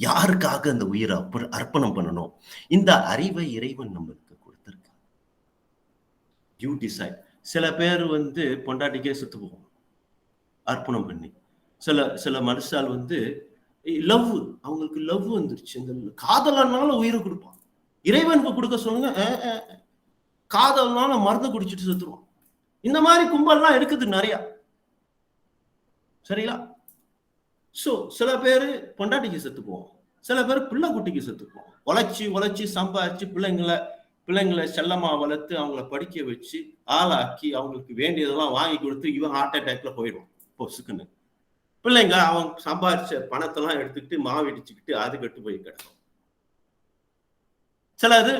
யாருக்காக இந்த உயிரை அர்ப்பணம் பண்ணணும், இந்த அறிவை இறைவன் நம்மளுக்கு கொடுத்திருக்கான். You decide. சில பேர் பொண்டாட்டிக்கே செத்து போவோம் அர்ப்பணம் பண்ணி. சில மனுஷால் லவ், அவங்களுக்கு லவ் வந்துருச்சு, இந்த காதலனால உயிரை கொடுப்பான். இறைவனுக்கு கொடுக்க சொல்லுங்க, காதல்னால மருந்து குடிச்சிட்டு செத்துருவான். இந்த மாதிரி கும்பல்லாம் இருக்குது நிறைய. சரிங்களா? சோ சில பேரு பொண்டாட்டிக்கு செத்து போவோம், சில பேர் பிள்ளை குட்டிக்கு செத்து போவோம். உழைச்சி சம்பாதிச்சு பிள்ளைங்களை செல்லமா வளர்த்து அவங்கள படிக்க வச்சு ஆளாக்கி அவங்களுக்கு வேண்டியதெல்லாம் வாங்கி கொடுத்து இவன் ஹார்ட் அட்டாக்ல போயிடுவான் பொசுக்குன்னு. பிள்ளைங்க அவங்க சம்பாதிச்ச பணத்தெல்லாம் எடுத்துக்கிட்டு மாவிடிச்சுக்கிட்டு அது கட்டு போய் கிடக்கும். சிலது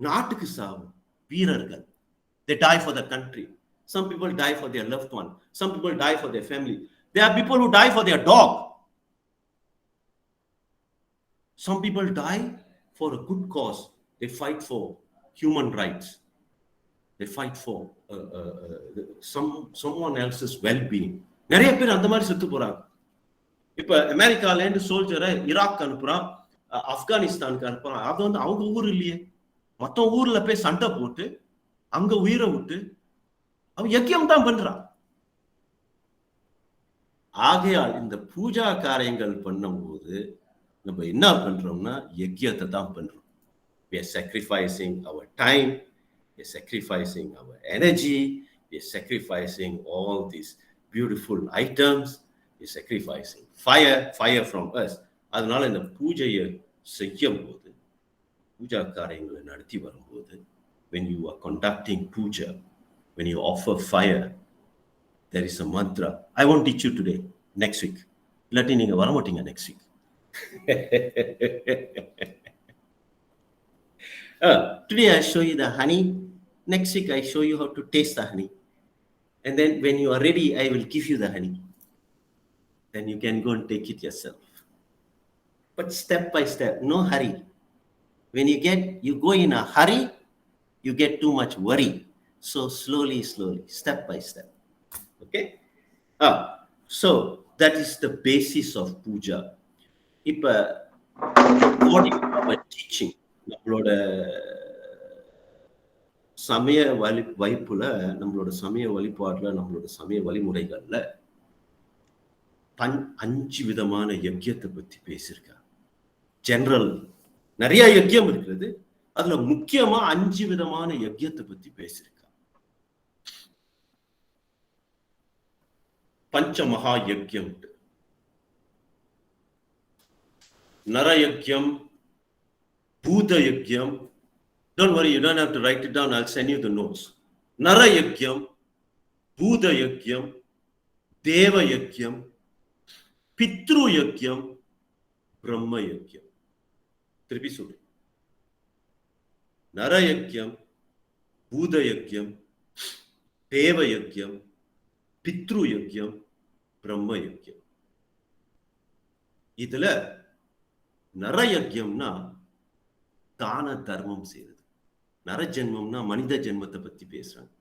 நாட்டுக்கு சாவும் வீரர்கள். They die for the country. Some people die for their loved one. Some people die for their family. There are people who die for their dog. Some people die for a good cause. They fight for human rights. They fight for someone else's well-being. நிறைய பேர் அந்த மாதிரி செத்து போறாங்க. இப்ப அமெரிக்கால இருந்து சோல்ஜரை Iraq அனுப்புறான், ஆப்கானிஸ்தானுக்கு அனுப்புறான். அது அவங்க ஊர் இல்லையே, மொத்த ஊர்ல போய் சண்டை போட்டு அங்க உயிரை விட்டு அவன் யக்கியம் தான் பண்றான். ஆகையால் இந்த பூஜா காரியங்கள் பண்ணும்போது நம்ம என்ன பண்றோம்னா யக்கியத்தை தான் பண்றோம். We are sacrificing our time, we are sacrificing our energy, we are sacrificing all these beautiful items, we are sacrificing fire from us. அதனால இந்த பூஜையை செய்யும் போது, பூஜா காரியங்களை நடத்தி வரும்போது, when you are conducting puja, when you offer fire, there is a mantra. I won't teach you today, next week. இல்லாட்டி நீங்க வர மாட்டீங்க next week. Today I show you the honey. Next week I show you how to taste the honey. And then when you are ready, I will give you the honey. Then you can go and take it yourself. But step by step, no hurry. When you go in a hurry, you get too much worry. So slowly, step by step. Okay? So that is the basis of puja. Ipa according to our teaching, நம்மளோட சமய வைப்புல, நம்மளோட சமய வழிபாடுல, நம்மளோட சமய வழிமுறைகள்ல 5 விதமான யக்கியத்தை பத்தி பேசியிருக்காங்க. General நிறைய யக்கியம் இருக்கிறது, அதுல முக்கியமா 5 விதமான யக்கியத்தை பத்தி பேசியிருக்காங்க. பஞ்ச மகா யக்கியம், நர யக்கியம், பூத யக்கியம். Don't worry, you don't have to write it down. I'll send you the notes. Nara Yagyam, Buddha Yagyam, Deva Yagyam, Pitru Yagyam, Brahma Yagyam. திருப்பி சொல்லு. Nara Yagyam, Buddha Yagyam, Deva Yagyam, Pitru Yagyam, Brahma Yagyam. இதுல நர யக்யம்னா தான தர்மம் செய்யுது. நர ஜென்மம்னா மனித ஜென்மத்தை பத்தி பேசுறாங்க.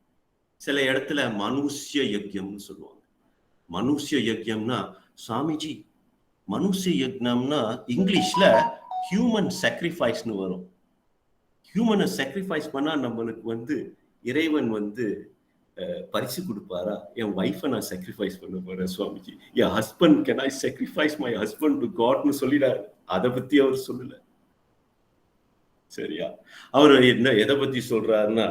சில இடத்துல மனுஷ்ய யக்யம்னு சொல்லுவாங்க. மனுஷ்ய யக்யம்னா சாமிஜி, மனுஷ்ய யக்னம்னா இங்கிலீஷ்ல ஹியூமன் சாக்ரிஃபைஸ்னு வரும். ஹியூமனை சாக்ரிஃபைஸ் பண்ணா நம்மளுக்கு இறைவன் பரிசு கொடுப்பாரா? என் வைஃபை நான் சாக்ரிஃபைஸ் பண்ண போறேன் சுவாமிஜி, என் husband can I sacrifice my husband to காட்னு சொல்லிடாரு. அதை பத்தி அவர் சொல்லல. சரியா? அவர் எதை பத்தி சொல்றாருன்னா,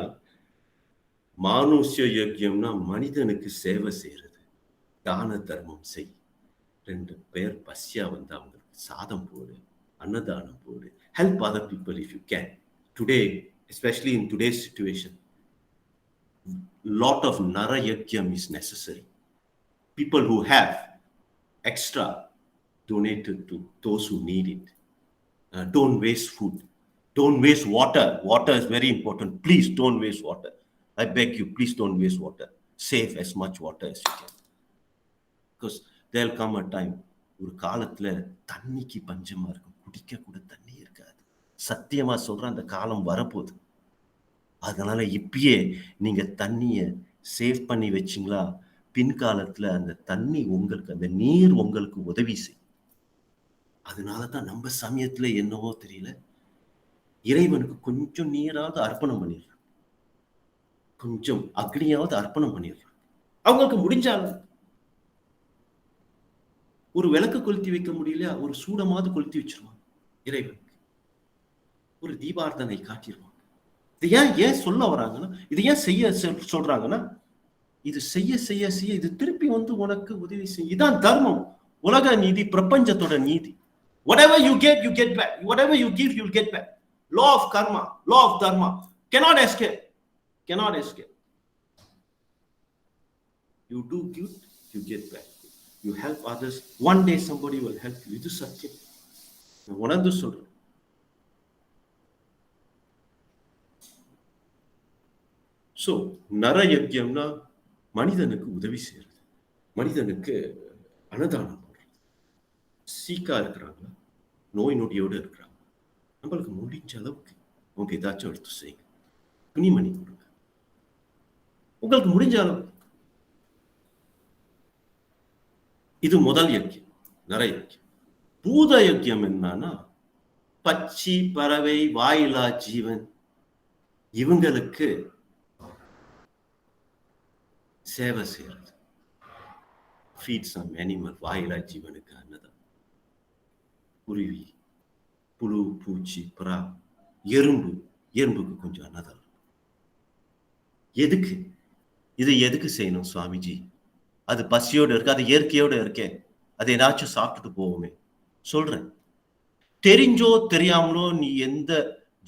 மானுஷ்ய யக்யம்னா மனிதனுக்கு சேவை செய்யறது, தான தர்மம் செய். 2 பேர் பசியா அவங்களுக்கு சாதம் போடு, அன்னதானம் போடு. Help other people if you can. Today, especially in today's situation, lot of nara yagyam is necessary. people who have extra, donate it to those who need it. Don't waste food. Don't waste water. Water is very important. Please don't waste water. I beg you, please don't waste water. Save as much water as you can. Because there'll come a time, ஒரு காலத்துல தண்ணிக்கு பஞ்சமா இருக்கும், குடிக்க கூட தண்ணி இருக்காது. சத்தியமா சொல்றேன், அந்த காலம் வரப்போகுது. அதனால இப்பயே நீங்க தண்ணிய சேவ் பண்ணி வச்சிங்களா, பின்காலத்துல அந்த தண்ணி உங்களுக்கு, அந்த நீர் உங்களுக்கு உதவி செய்யும். அதனாலதான் நம்ம சமயத்துல என்னவோ தெரியல, இறைவனுக்கு கொஞ்சம் நீராவது அர்ப்பணம் பண்ணிடுறாங்க, கொஞ்சம் அக்னியாவது அர்ப்பணம் பண்ணிடுறாங்க. அவங்களுக்கு முடிஞ்சாலும் ஒரு விளக்கு கொளுத்தி வைக்க முடியலையா, ஒரு சூடமாவது கொளுத்தி வச்சிருவாங்க இறைவனுக்கு, ஒரு தீபார்த்தனை காட்டிடுவாங்க. இது ஏன் சொல்ல வராங்கன்னா, இது ஏன் செய்ய சொல்றாங்கன்னா, இது செய்ய செய்ய செய்ய இது திருப்பி வந்து உனக்கு உதவி செய்யும். இதான் தர்மம், உலக நீதி, பிரபஞ்சத்தோட நீதி. Whatever you get back. Whatever you give, you'll get back. Law of karma, law of dharma. Cannot escape. You do good, you get back. You help others, one day somebody will help you. இது சத்தியம். நான் உணர்ந்து சொல்றேன். So நர யஜ்யம்னா மனிதனுக்கு உதவி செய்யறது, மனிதனுக்கு அன்னதானம் போடுறது. சீக்கா இருக்கிறாங்க, நோய் நொடியோடு இருக்கிறாங்க, நம்மளுக்கு முடிஞ்ச அளவுக்கு அவங்க ஏதாச்சும் எடுத்து செய்யுங்க, துணிமணி கொடுங்க, உங்களுக்கு முடிஞ்ச அளவுக்கு. இது முதல் யஜ்யம், நர யஜ்யம். பூத யஜ்யம் என்னன்னா, பச்சி, பறவை, வாயிலா ஜீவன், இவங்களுக்கு சேவை செய்யறது. ஃபீட் சம் அனிமல், வாயிலா ஜீவனுக்கு அன்னதானம். குருவி, புழு, பூச்சி, புறா, எறும்புக்கு கொஞ்சம் அன்னதானம். எதுக்கு இது எதுக்கு செய்யணும் சுவாமிஜி? அது பசியோடு இருக்கு, அது இயற்கையோடு இருக்கே, அது ஏதாச்சும் சாப்பிட்டுட்டு போவோமே. சொல்றேன், தெரிஞ்சோ தெரியாமலோ நீ எந்த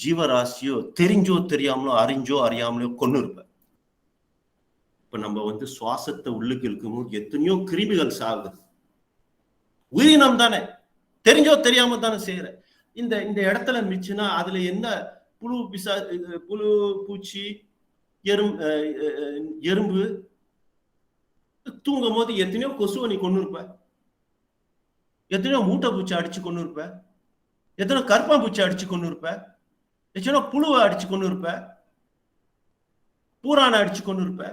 ஜீவராசியோ தெரிஞ்சோ தெரியாமலோ, அறிஞ்சோ அறியாமலோ கொண்டு இருப்ப. இப்ப நம்ம வந்து சுவாசத்தை உள்ளுக்கு இருக்கும்போது எத்தனையோ கிருமிகள் சாகுது. உயிரினம் தானே, தெரிஞ்சோ தெரியாம தானே செய்யற. இந்த இடத்துல மிச்சுனா அதுல என்ன புழு, புழு, பூச்சி, எறும்பு, தூங்கும் போது எத்தனையோ கொசுவை நீ கொண்டு இருப்ப, எத்தனையோ மூட்டை பூச்சி அடிச்சு கொண்டு இருப்ப, எத்தனையோ கற்பா பூச்சி அடிச்சு கொண்டு இருப்ப, எத்தனையோ புழுவை அடிச்சு கொண்டு இருப்ப, பூரானை அடிச்சு கொண்டு இருப்ப,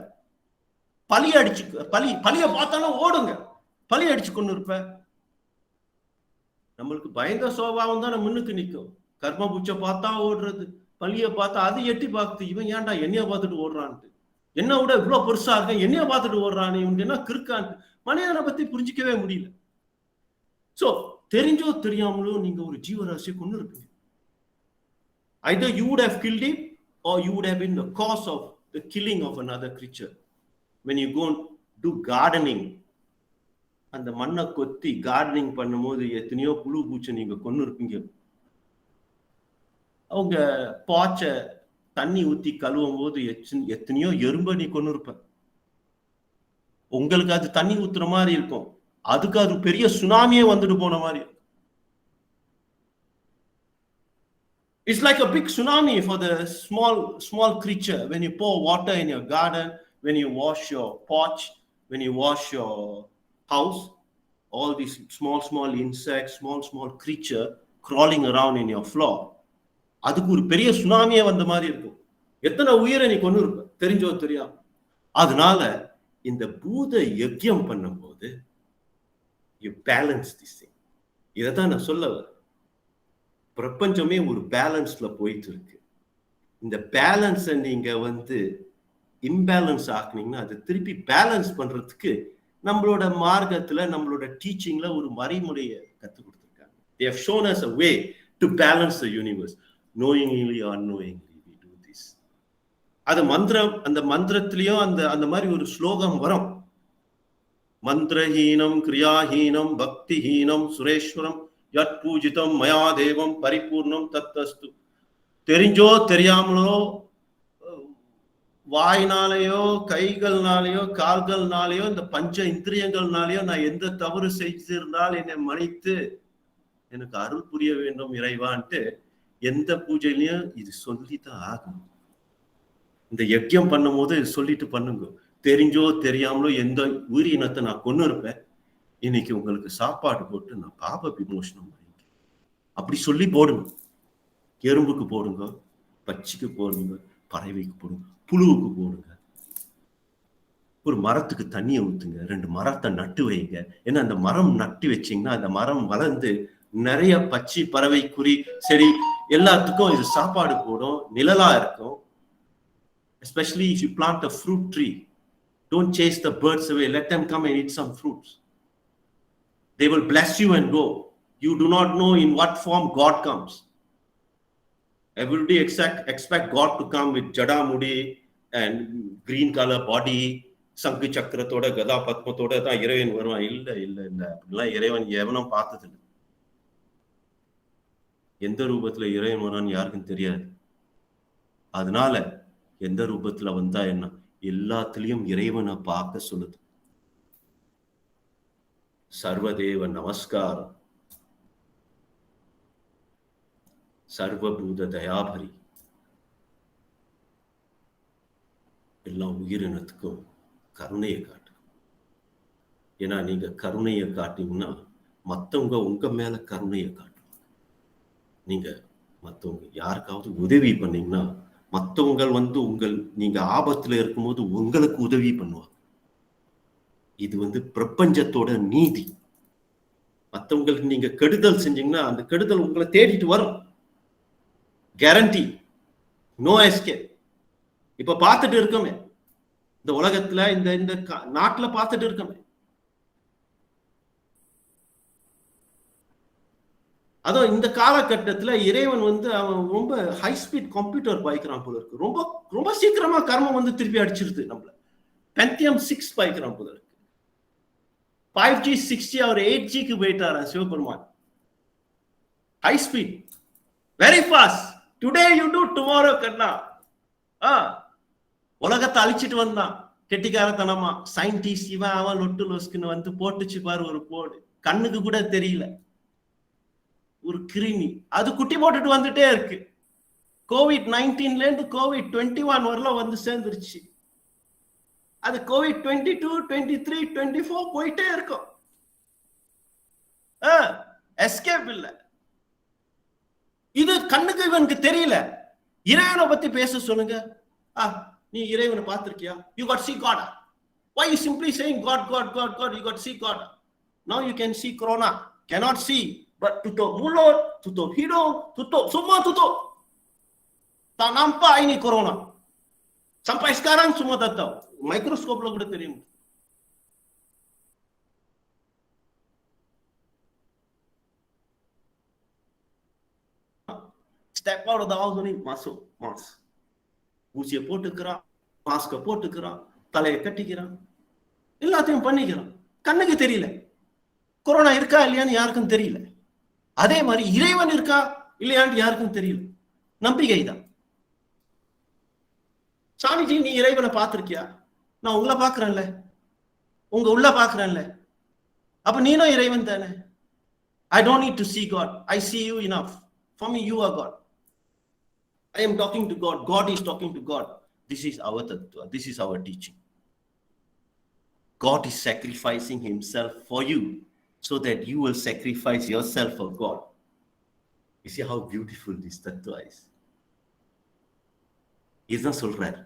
பலிய பார்த்தாலும் ஓடுங்க, பலி அடிச்சு கொண்டு இருப்ப. நம்மளுக்கு பயந்த சோபாவம் தான் முன்னுக்கு நிற்கும். கர்ம பூச்சை பார்த்தா ஓடுறது, பலிய பார்த்தா அது எட்டி பார்க்குது, இவன் ஏன்டா என்னைய பார்த்துட்டு ஓடுறான்ட்டு, என்ன விட இவ்வளவு பெருசா இருக்க என்னைய பார்த்துட்டு ஓடுறான், இவனுக்கு என்ன கிறுக்கான்ட்டு மனிதனை பத்தி புரிஞ்சிக்கவே முடியல. சோ தெரிஞ்சோ தெரியாமலோ நீங்க ஒரு ஜீவராசியை கொண்டு இருப்பீங்க. Either you would have killed him or you would have been the cause of the killing of another creature. When you go and do gardening, அந்த மண்ணை கொத்தி கார்டனிங் பண்ணும்போது எத்தனையோ புழு பூச்சி நீங்க கொண்டு இருப்பீங்க. அவங்க பாச்சை தண்ணி ஊத்தி கழுவும் போது எத்தனையோ எறும்ப நீ கொண்டு இருப்ப. உங்களுக்கு அது தண்ணி ஊத்துற மாதிரி இருக்கும், அதுக்கு அது பெரிய சுனாமியே வந்துட்டு போன மாதிரி. It's like a big tsunami for the small creature. When you pour water in your garden, when you wash your porch, when you wash your house, all these small insects, small creature crawling around in your floor, அதுக்கு ஒரு பெரிய சுனாமியே வந்த மாதிரி இருக்கும். எத்தனை உயிரை நீ கொண்டு இருப்ப தெரிஞ்சோ தெரியாம. அதனால இந்த பூத யஜ்யம் பண்ணும்போது you balance this thing. இதைதான் நான் சொல்ல வரேன். பிரபஞ்சமே ஒரு பேலன்ஸ்ல போயிட்டு இருக்கு. இந்த பேலன்ஸை நீங்க வந்து இம்பேலன்ஸ் ஆக்குனீங்கன்னா அது திருப்பி பேலன்ஸ் பண்றதுக்கு நம்மளோட மார்க்கத்துல, நம்மளோட டீச்சிங்ல ஒரு மறைமுறையை கற்றுக் கொடுத்துருக்காங்க. They have shown us a way to balance the universe. Knowingly or unknowingly we do this. அது மந்திரம், அந்த மந்திரத்திலயும் அந்த மாதிரி ஒரு ஸ்லோகம் வரும். மந்திரஹீனம் கிரியாஹீனம் பக்திஹீனம் சுரேஸ்வரம் யத் பூஜிதம் மயா தேவம் பரிபூர்ணம் தத்தஸ்து. தெரிஞ்சோ தெரியாமலோ வாயினாலேயோ கைகள்னாலேயோ கால்கள்னாலேயோ இந்த பஞ்ச இந்திரியங்கள்னாலேயோ நான் எந்த தவறு செய்திருந்தால் என்னை மன்னித்து எனக்கு அருள் புரிய வேண்டும் இறைவான்ட்டு எந்த பூஜையிலையும் இது சொல்லித்தான் ஆகும். இந்த யஜ்யம் பண்ணும் போது சொல்லிட்டு பண்ணுங்க. தெரிஞ்சோ தெரியாமலோ எந்த உயிரினத்தை நான் கொண்டு இருப்பேன், இன்னைக்கு உங்களுக்கு சாப்பாடு போட்டு நான் பாப விமோசனம் பண்ணிக்கிறேன் அப்படி சொல்லி போடுங்க. எறும்புக்கு போடுங்க, பச்சிக்கு போடுங்க, பறவைக்கு போடுங்க, புழுவுக்கு போடுங்க. ஒரு மரத்துக்கு தண்ணியை ஊத்துங்க, 2 மரத்தை நட்டு வைங்க. ஏன்னா அந்த மரம் நட்டு வச்சீங்கன்னா அந்த மரம் வளர்ந்து நிறைய பச்சி பறவை குறி செடி எல்லாத்துக்கும் இது சாப்பாடு போடும், நிழலா இருக்கும். Especially if you plant a fruit tree, don't chase the birds away, let them come and eat some fruits. They will bless you and go. You do not know in what form God comes. Everybody expect God to come with jada mudi and green color body, சங்கு சக்கரத்தோட கதா பத்மத்தோட தான் இறைவன் வருவான். இல்ல இல்ல இல்ல, அப்படிலாம் இறைவன் எவனும் பார்த்தது இல்லை. எந்த ரூபத்துல இறைவன் வரான்னு யாருக்கும் தெரியாது. அதனால எந்த ரூபத்துல வந்தா என்ன, எல்லாத்துலயும் இறைவனை பார்க்க சொல்லுது. சர்வதேவ நமஸ்காரம், சர்வபூத தயாபரி. எல்லா உயிரினத்துக்கும் கருணையை காட்டு. ஏன்னா நீங்க கருணையை காட்டீங்கன்னா மத்தவங்க உங்க மேல கருணையை காட்டுவாங்க. நீங்க மத்தவங்க யாருக்காவது உதவி பண்ணீங்கன்னா மத்தவங்க நீங்க ஆபத்துல இருக்கும்போது உங்களுக்கு உதவி பண்ணுவாங்க. இது பிரபஞ்சத்தோட நீதி. மத்தவங்களுக்கு நீங்க கெடுதல் செஞ்சீங்கன்னா அந்த கெடுதல் உங்களை தேடிட்டு வரும். Guarantee, no escape. இப்ப பார்த்துட்டு இருக்கோமே இந்த உலகத்துல, இந்த நாட்டுல பார்த்துட்டு இருக்கோமே. அதோ இந்த காலகட்டத்துல இறைவன் அவன் ரொம்ப ஹை ஸ்பீட் கம்ப்யூட்டர் பாய்க்கிறான் போல இருக்கு. ரொம்ப ரொம்ப சீக்கிரமா கர்மம் திருப்பி அடிச்சிருது நம்மள. Pentium 6 பாய்க்கிறான் போல இருக்கு. 5G 60 or 8Gக்கு போயிட்டாரா Sivaperuman. High speed, very fast. Today you to tomorrow கண்ணா. உலகத்தை அழிச்சிட்டு வந்தான் கெட்டிக்காரத்தனமா. சயின்டிஸ்ட் இவன் அவன் லொட்டு லொஸ்குன்னு போட்டுச்சு பாரு ஒரு போடு. கண்ணுக்கு கூட தெரியல. ஒரு கிருமி அது குட்டி போட்டுட்டு வந்துட்டே இருக்கு. COVID-19 இருந்து COVID-21 வரல சேர்ந்துருச்சு. அது COVID-22, 23, 24 போயிட்டே இருக்கும். எஸ்கேப் இல்ல. இது கண்ணுக்கு இவனுக்கு தெரியல. இறைவனை பத்தி பேச சொல்லுங்க. நீ இறைவனை பார்த்திருக்கியா? You got see God. Why you simply saying God, God, God, God? You got see God. Now you can see Corona. Cannot see. But tutup mulut, tutup hidung, tutup semua tutup. Tak nampak ini corona. Sampai sekarang semua tak tahu. Mikroskop lo udah terima. Step out of the house ni masuk mask. ஊசியை போட்டுக்கிறான், மாஸ்க போட்டுக்கிறான், தலையை கட்டிக்கிறான், எல்லாத்தையும் பண்ணிக்கிறான். கண்ணுக்கு தெரியல. Corona இருக்கா இல்லையான்னு யாருக்கும் தெரியல. அதே மாதிரி இறைவன் இருக்கா இல்லையான்னு யாருக்கும் தெரியல. நம்பிக்கை தான். சாமிஜி நீ இறைவனை பார்த்திருக்கியா? நான் உங்களை பார்க்கிறேன்ல, உங்க உள்ள பார்க்கிறேன்ல, அப்ப நீனும் இறைவன் தானே. I don't need to see God. I see you enough. For me, you are God. I am talking to God. God is talking to God. This is our tattva. This is our teaching. God is sacrificing himself for you so that you will sacrifice yourself for God. You see how beautiful this tattva is. இதுதான் சொல்றார்.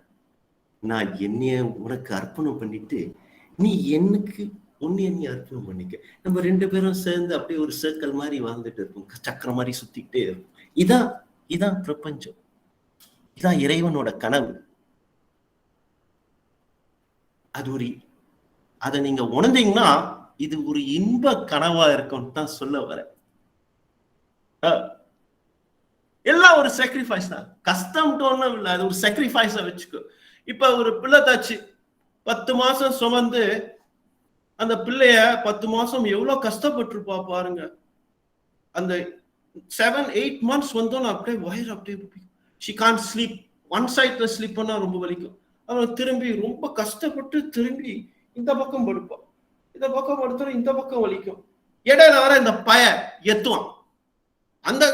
நான் என்னைய உனக்கு அர்ப்பணம் பண்ணிட்டு நீ எனக்கு உன்னைய நீ அர்ப்பணம் பண்ணிக்க. நம்ம 2 பேரும் சேர்ந்து அப்படியே ஒரு சர்க்கிள் மாதிரி வாழ்ந்துட்டு இருப்போம். சக்கரம் மாதிரி சுத்திக்கிட்டே இருக்கும். இதான் பிரபஞ்சம். இதான் இறைவனோட கனவு. அதை நீங்க உணர்ந்தீங்கன்னா இது ஒரு இன்ப கனவா இருக்கும்னு தான் சொல்ல வர. எல்லாம் ஒரு சாக்ரிஃபைஸ் தான். கஷ்டம் ஒண்ணும் இல்லை. அது ஒரு சாக்ரிஃபைஸா வச்சுக்கோ. இப்ப ஒரு பிள்ளை தாச்சு 10 மாசம் சுமந்து அந்த பிள்ளைய 10 மாசம் எவ்வளவு கஷ்டப்பட்டிருப்பா பாருங்க. அந்த 7-8 months வந்தோம் அப்படியே வயிறு அப்படியே she can't sleep. ஒன் சைட்ல ஸ்லீப் பண்ணா ரொம்ப வலிக்கும். அவன் திரும்பி ரொம்ப கஷ்டப்பட்டு திரும்பி இந்த பக்கம் படுப்பான். இந்த பக்கம் படுத்துற இந்த பக்கம் வலிக்கும். இடையில வர இந்த பய எத்துவான். அந்த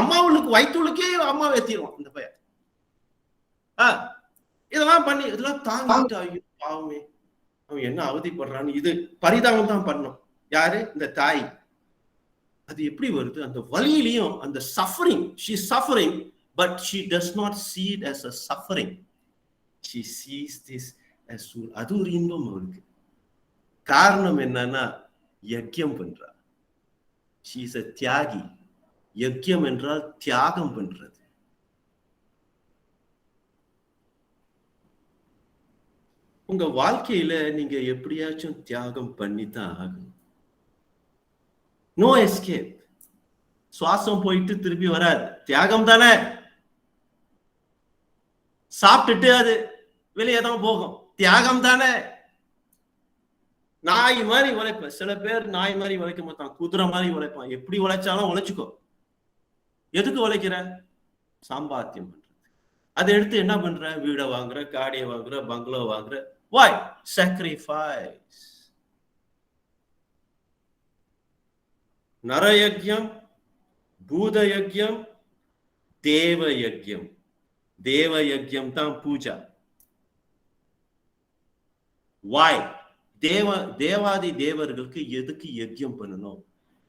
அம்மாவுக்கு வயிற்றுக்கே அம்மா ஏத்திடுவான் இந்த பையன். இதெல்லாம் பண்ணி இதெல்லாம் தாங்கிட்டு ஐயோ பாவமே அவன் என்ன அவதிப்படுறான்னு இது பரிதாபம் தான் பண்ணும். யாரு? இந்த தாய். அது எப்படி வருது? அந்த வலியிலையும் அந்த suffering, she is suffering but she does not see it as a suffering, she sees this as அது ஒரு இன்பம் அவளுக்கு. காரணம் என்னன்னா யஜ்யம் பண்றா. she is a தியாகி. யஜ்யம் என்றால் தியாகம் பண்றது. உங்க வாழ்க்கையில நீங்க எப்படியாச்சும் தியாகம் பண்ணித்தான் ஆகணும். No escape. சுவாசம் போயிட்டு திருப்பி வராது, தியாகம் தானே. சாப்பிட்டுட்டு அது வெளியே தான் போகும், தியாகம் தானே. நாய் மாதிரி உழைப்ப. சில பேர் நாய் மாதிரி உழைக்க மாட்டான், குதிரை மாதிரி உழைப்பான். எப்படி உழைச்சாலும் உழைச்சுக்கோ. எதுக்கு உழைக்கிற? சாம்பாத்தியம் பண்றது. அதை எடுத்து என்ன பண்ற? வீடை வாங்குற, காடியை வாங்குற, பங்களோ வாங்குற. Why? Sacrifice. நரயஜ்யம், பூத யஜ்யம், தேவ யஜ்யம். தேவ யஜ்யம் தான் பூஜா. Why? தேவாதி தேவர்களுக்கு எதுக்கு யஜ்யம் பண்ணணும்?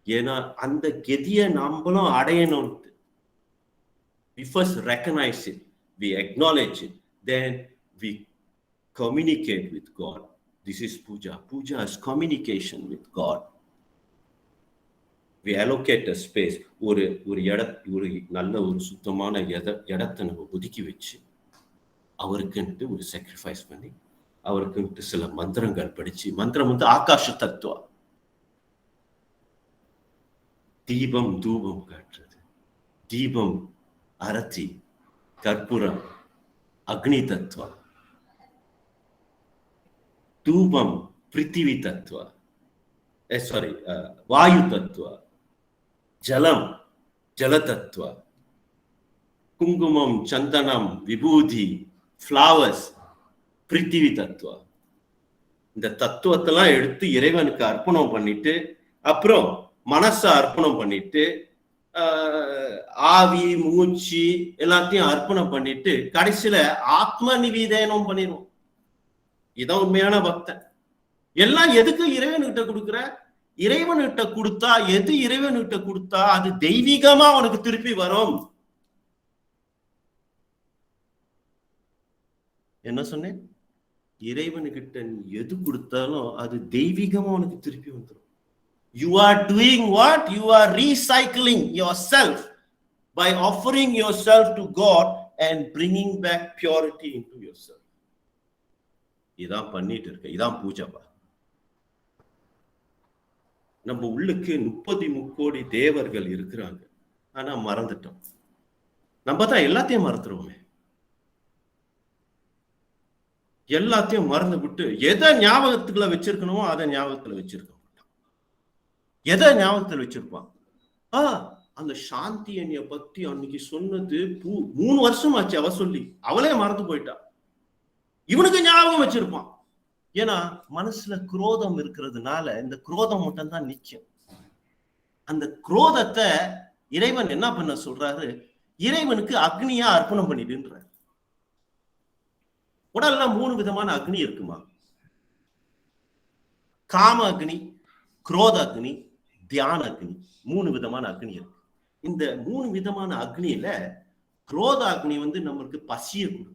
ஏன்னா அந்த கதியை நம்மளும் அடையணும். We first recognize it, we acknowledge it, then we communicate with God. This is puja. Puja is communication with God. We allocate a space. ஒரு நல்ல ஒரு சுத்தமான இடத்தை நம்ம ஒதுக்கி வச்சு அவருக்குன்ட்டு ஒரு sacrifice பண்ணி அவருக்குன்ட்டு சில மந்திரங்கள் படிச்சு. மந்திரம் வந்து ஆகாஷ தத்துவம். தீபம் தூபம் காட்டுறது. தீபம் அரத்தி, கற்பூரம் அக்னி தத்துவம். தூபம் பிருத்திவி தத்துவ, வாயு தத்துவ. ஜலம் ஜல தத்துவ. குங்குமம், சந்தனம், விபூதி, ஃப்ளவர்ஸ் பிருத்திவி தத்துவ. இந்த தத்துவத்தெல்லாம் எடுத்து இறைவனுக்கு அர்ப்பணம் பண்ணிட்டு அப்புறம் மனசை அர்ப்பணம் பண்ணிட்டு ஆவி மூச்சு எல்லாத்தையும் அர்ப்பணம் பண்ணிட்டு கடைசியில ஆத்ம நிவேதனம் பண்ணிடுவோம். இதான் உண்மையான பக்தன். எல்லாம் எதுக்கு? இறைவன்கிட்ட கொடுக்குற. இறைவன்கிட்ட கொடுத்தா எது இறைவன்கிட்ட கொடுத்தா அது தெய்வீகமா உனக்கு திருப்பி வரும். என்ன சொன்னேன்? இறைவன்கிட்ட நீ எது கொடுத்தாலும் அது தெய்வீகமா உனக்கு திருப்பி வந்துடும். You are doing what? You are recycling yourself by offering yourself to God and bringing back purity into yourself. இதான் பண்ணிட்டு இருக்க. இதான் பூஜைப்பா. நம்ம உள்ளுக்கு 30 கோடி தேவர்கள் இருக்கிறாங்க. ஆனா மறந்துட்டோம். நம்ம தான் எல்லாத்தையும் மறந்துடுவோமே. எல்லாத்தையும் மறந்து விட்டு எதை ஞாபகத்துக்குள்ள வச்சிருக்கணுமோ அதை ஞாபகத்துல வச்சிருக்க மாட்டான். எதை ஞாபகத்துல வச்சிருப்பான்? அந்த சாந்தி என்னைய பத்தி அன்னைக்கு சொன்னது 3 வருஷம் ஆச்சு அவ சொல்லி, அவளே மறந்து போயிட்டா. இவனுக்கு ஞாபகம் வச்சிருப்பான். ஏன்னா மனசுல குரோதம் இருக்கிறதுனால இந்த குரோதம் மட்டும் தான் நிச்சயம். அந்த குரோதத்தை இறைவன் என்ன பண்ண சொல்றாரு? இறைவனுக்கு அக்னியா அர்ப்பணம் பண்ணிடுன்றார். உடல்ல 3 விதமான அக்னி இருக்குமா? காம அக்னி, குரோத அக்னி, தியான அக்னி. 3 விதமான அக்னி இருக்கு. இந்த 3 விதமான அக்னியில குரோத அக்னி வந்து நம்மளுக்கு பசியை கொடுக்கும்.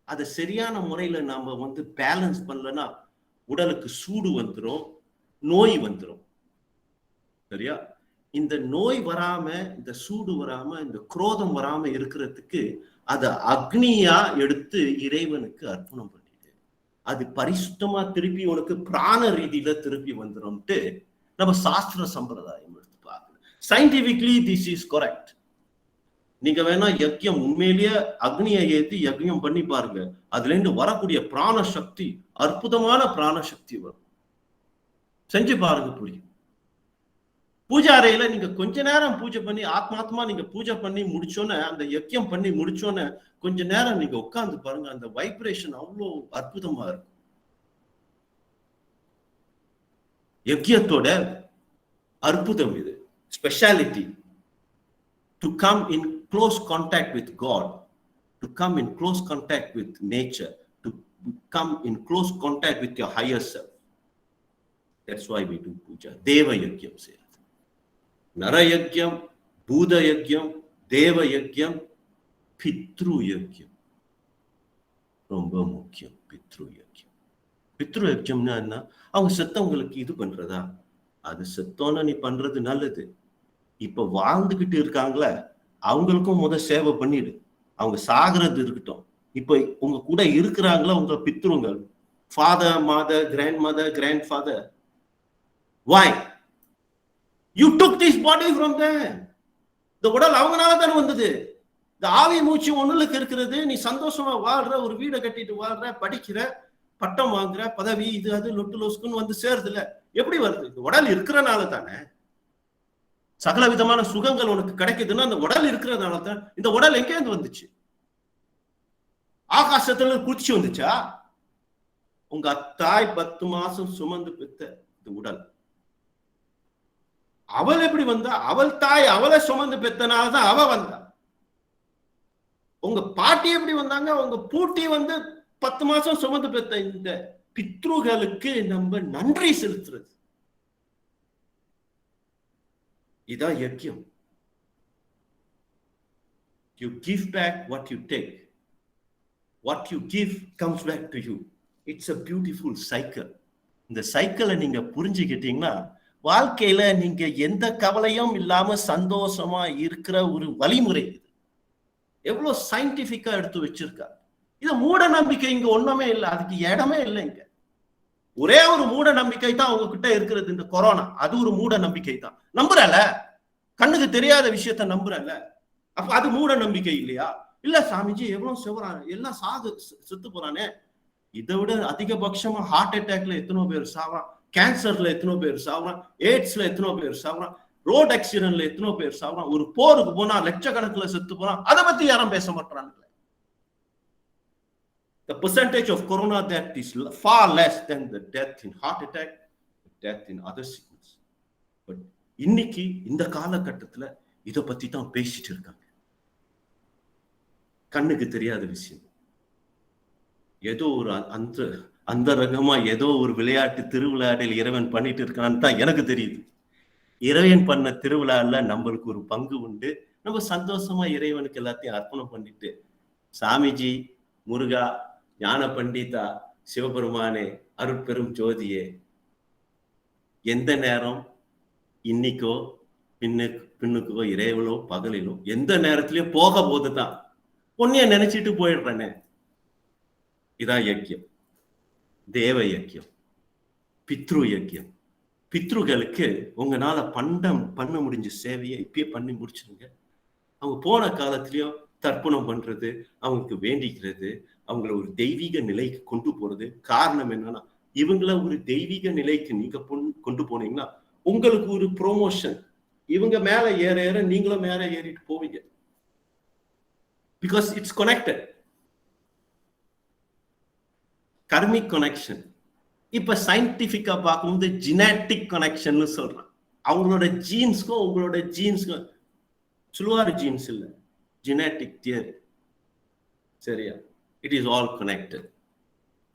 அதை சரியான முறையில நாம வந்து பேலன்ஸ் பண்ணலன்னா உடலுக்கு சூடு வந்துடும், நோய் வந்துடும். சரியா? இந்த நோய் வராம, இந்த சூடு வராம, இந்த குரோதம் வராம இருக்கிறதுக்கு அதை அக்னியா எடுத்து இறைவனுக்கு அர்ப்பணம் பண்ணிட்டு அது பரிசுத்தமா திருப்பி உனக்கு பிராண ரீதியில திருப்பி வந்துடும்ட்டு நம்ம சாஸ்திர சம்பிரதாயம் எடுத்து பார்க்கணும். Scientifically this is correct. நீங்க வேணா யஜ்யம் உண்மையிலேயே அக்னியை ஏற்றி யஜ்யம் பண்ணி பாருங்க. அதுல இருந்து வரக்கூடிய பிராண சக்தி அற்புதமான பிராண சக்தி வரும். செஞ்சு பாருங்க, புரியும். பூஜை அறையில நீங்க கொஞ்ச நேரம் பூஜை பண்ணி ஆத்மாத்மா நீங்க பூஜை பண்ணி முடிச்சோன்னு, அந்த யக்கியம் பண்ணி முடிச்சோன்னு கொஞ்ச நேரம் நீங்க உட்கார்ந்து பாருங்க, அந்த வைப்ரேஷன் அவ்வளோ அற்புதமா இருக்கும். யக்கியத்தோட அற்புதம் இது, speciality. To come in close contact with God, to come in close contact with nature, to come in close contact with your higher self. That's why we do puja. தேவ யக்கியம் செய்யறது. நரயக்கியம், பூத யக்கியம், தேவ யக்கியம், பித்ரு யக்கியம் ரொம்ப முக்கியம். பித்ரு யக்கியம். பித்ரு யக்கியம்னா என்ன? அவங்க செத்தவங்களுக்கு இது பண்றதா? அது செத்தோன்னு நீ பண்றது நல்லது. இப்ப வாழ்ந்துகிட்டு இருக்காங்களே அவங்களுக்கும் சேவை பண்ணிடு. அவங்க சாகிறது இருக்கட்டும். இப்ப உங்க கூட இருக்கிறாங்களா உங்க பித்ருங்கள், father, mother, grand mother, grand father. Why? You took this body from them. இந்த உடல் அவங்கனால தானே வந்தது. இந்த ஆவி மூச்சு ஒண்ணுக்கு இருக்கிறது. நீ சந்தோஷமா வாழ்ற, ஒரு வீடை கட்டிட்டு வாழ்ற, படிக்கிற, பட்டம் வாங்குற, பதவி இது அது லொட்டு லொசுக்குன்னு வந்து சேருது இல்ல. எப்படி வருது? இந்த உடல் இருக்கிறனால தானே. சகல விதமான சுகங்கள் உனக்கு கிடைக்குதுன்னா அந்த உடல் இருக்கிறதுனால தான். இந்த உடல் எங்கே இருந்து வந்துச்சு? ஆகாசத்துல குதிச்சு வந்துச்சா? உங்க தாய் 10 மாசம் சுமந்து பெத்த இந்த உடல், அவள் எப்படி வந்தா? அவள் தாய் அவளை சுமந்து பெத்தனால்தான் அவ வந்தா. உங்க பாட்டி எப்படி வந்தாங்க? உங்க பூட்டி 10 மாசம் சுமந்து பெத்த. இந்த பித்ருகளுக்கு நம்ம நன்றி செலுத்துறது இதான் யக்கியம். You give back what you take. What you give comes back to you. It's a beautiful cycle. இந்த சைக்கிளை நீங்க புரிஞ்சுக்கிட்டீங்கன்னா வாழ்க்கையில நீங்க எந்த கவலையும் இல்லாம சந்தோஷமா இருக்கிற ஒரு வழிமுறை இது. எவ்வளவு சயின்டிபிக்கா எடுத்து வச்சிருக்கா. இது மூட நம்பிக்கை இங்க ஒண்ணுமே இல்லை, அதுக்கு இடமே இல்லை. இங்க ஒரே ஒரு மூட நம்பிக்கை தான் உங்ககிட்ட இருக்கிறது, இந்த கொரோனா. அது ஒரு மூட நம்பிக்கை தான். நம்புறல, கண்ணுக்கு தெரியாத விஷயத்த நம்புறல, அப்ப அது மூட நம்பிக்கை இல்லையா? இல்ல சாமிஜி எவ்வளவு செவறான், எல்லாம் செத்து போறானே. இதை விட அதிகபட்சமா ஹார்ட் அட்டாக்ல எத்தனோ பேர் சாவறான், கேன்சர்ல எத்தனோ பேர் சாவறான், எய்ட்ஸ்ல எத்தனோ பேர் சாவறான், ரோட் ஆக்சிடென்ட்ல எத்தனோ பேர் சாவறான், ஒரு போருக்கு போனா லட்சக்கணக்கில் செத்து போறான். அதை பத்தி யாரும் பேச மாட்டாங்க. The percentage of corona death is far less than the death in heart attack, death in other sickness. But இன்னைக்கு இந்த காலகட்டத்துல இதை பத்தி தான் பேசிட்டு இருக்காங்க. கண்ணுக்கு தெரியாத விஷயம், ஏதோ ஒரு அந்த ரகமா ஏதோ ஒரு விளையாட்டு திருவிழாவில் இறைவன் பண்ணிட்டு இருக்கான்னு தான் எனக்கு தெரியுது. இறைவன் பண்ண திருவிழால நம்மளுக்கு ஒரு பங்கு உண்டு. நம்ம சந்தோஷமா இறைவனுக்கு எல்லாத்தையும் அர்ப்பணம் பண்ணிட்டு, சாமிஜி, முருகா, ஞான பண்டிதா, சிவபெருமானே, அருட்பெரும் ஜோதியே, எந்த நேரம் இன்னைக்கோ பின்னுக்கோ இரவுலோ பகலிலோ எந்த நேரத்திலயும் போக போதுதான் பொன்னிய நினைச்சிட்டு போயிடுறேனே. இதான் யக்கியம், தேவ யக்கியம், பித்ரு யக்கியம். பித்ருகளுக்கு உங்களால பண்ண முடிஞ்ச சேவையை இப்பயே பண்ணி முடிச்சிருங்க. அவங்க போன காலத்திலயும் தர்ப்பணம் பண்றது, அவங்களுக்கு வேண்டிக்கிறது, அவங்கள ஒரு தெய்வீக நிலைக்கு கொண்டு போறது. காரணம் என்னன்னா, இவங்கள ஒரு தெய்வீக நிலைக்கு நீங்க கொண்டு போனீங்கன்னா உங்களுக்கு ஒரு ப்ரொமோஷன். இவங்க மேல ஏற ஏற நீங்களும் மேல ஏறிட்டு போவீங்க. Because it's connected, karmic connection. இப்ப சயின்டிபிக்கா பார்க்கும்போது ஜெனட்டிக் கனெக்ஷன் சொல்றான். அவங்களோட ஜீன்ஸ்க்கும் உங்களோட ஜீன்ஸ்க்கும் சுழுவாறு ஜீன்ஸ் இல்ல, ஜெனட்டிக் தியரி. சரியா? It is all connected.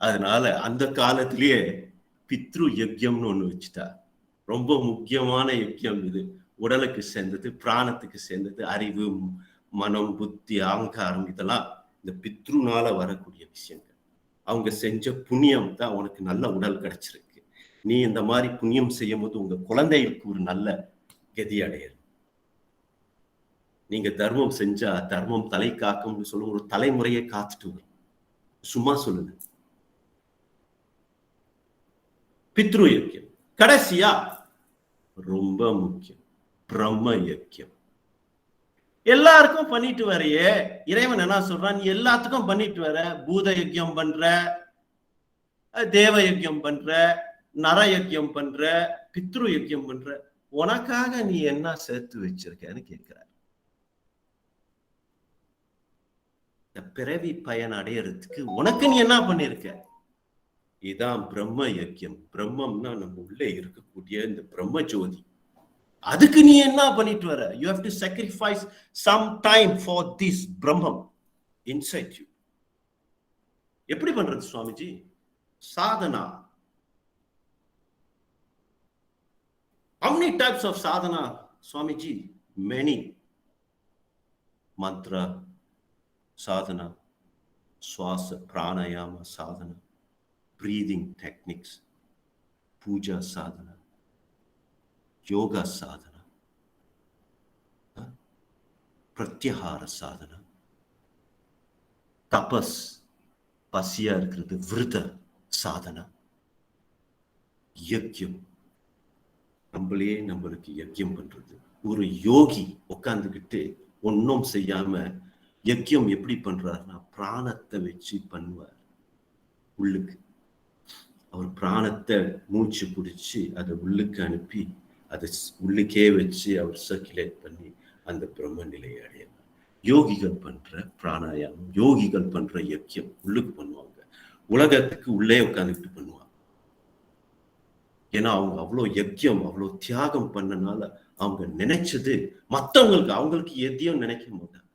அதனால அந்த காலத்திலேயே பித்ரு யஜ்யம்னு ஒண்ணு வச்சுட்டா. ரொம்ப முக்கியமான யஜ்யம் இது. உடலுக்கு சேர்ந்தது, பிராணத்துக்கு சேர்ந்தது, அறிவு, மனம், புத்தி, அகங்காரம், இதெல்லாம் இந்த பித்ருனால வரக்கூடிய விஷயங்கள். அவங்க செஞ்ச புண்ணியம் தான் உனக்கு நல்ல உடல் கிடைச்சிருக்கு. நீ இந்த மாதிரி புண்ணியம் செய்யும் போது உங்க குழந்தைகளுக்கு ஒரு நல்ல கதி அடையணும். நீங்க தர்மம் செஞ்சா தர்மம் தலை காக்கும்னு சொல்லுங்க. ஒரு தலைமுறையை காத்துட்டு வரும். சும்மா சொல்லுங்க. பித்ரு யக்கியம். கடைசியா ரொம்ப முக்கியம், பிரம்ம யக்கியம். எல்லாருக்கும் பண்ணிட்டு வரையே. இறைவன் என்ன சொல்றான்? நீ எல்லாத்துக்கும் பண்ணிட்டு வர. பூத யஜ்யம் பண்ற, தேவ யஜ்யம் பண்ற, நர யஜ்யம் பண்ற, பித்ரு யஜ்யம் பண்ற. உனக்காக நீ என்ன சேர்த்து வச்சிருக்கன்னு கேட்கிறார். இந்த பிறவி பயன் அடையறதுக்கு உனக்கு நீ என்ன பண்ணிருக்க? இதான் பிரம்ம யஜ்யம். பிரம்மம்னா நம்ம உள்ளே இருக்கக்கூடிய இந்த பிரம்ம ஜோதி. அதுக்கு நீ என்ன பண்ணிட்டு வர? You have to sacrifice some time for this Brahman inside you. எப்படி பண்றது Swamiji? Sadhana. How many types of sadhana, Swamiji? Many. Mantra sadhana, swasa pranayama sadhana, breathing techniques, puja sadhana, yoga sadhana, pratyahara sadhana, tapas, pasiya irukkirathu, vrita sadhana, yagyam. நம்மளே நம்மளுக்கு யஜ்யம் பண்றது. ஒரு யோகி உட்கார்ந்துகிட்டு ஒன்னும் செய்யாம யஜ்யம் எப்படி பண்றாருன்னா பிராணத்தை வச்சு பண்ணுவார். உள்ளுக்கு அவர் பிராணத்தை மூச்சு பிடிச்சி அதை உள்ளுக்கு அனுப்பி அதை உள்ளுக்கே வச்சு அவர் சர்க்குலேட் பண்ணி அந்த பிரம்ம நிலையை அடையலாம். யோகிகள் பண்ற பிராணாயாமம், யோகிகள் பண்ற யஜ்யம் உள்ளுக்கு பண்ணுவாங்க. உலகத்துக்கு உள்ளே உட்கார்ந்துக்கிட்டு பண்ணுவாங்க. ஏன்னா அவங்க அவ்வளோ யஜ்யம், அவ்வளோ தியாகம் பண்ணனால அவங்க நினைச்சது மற்றவங்களுக்கு, அவங்களுக்கு எதையும் நினைக்க மாட்டாங்க.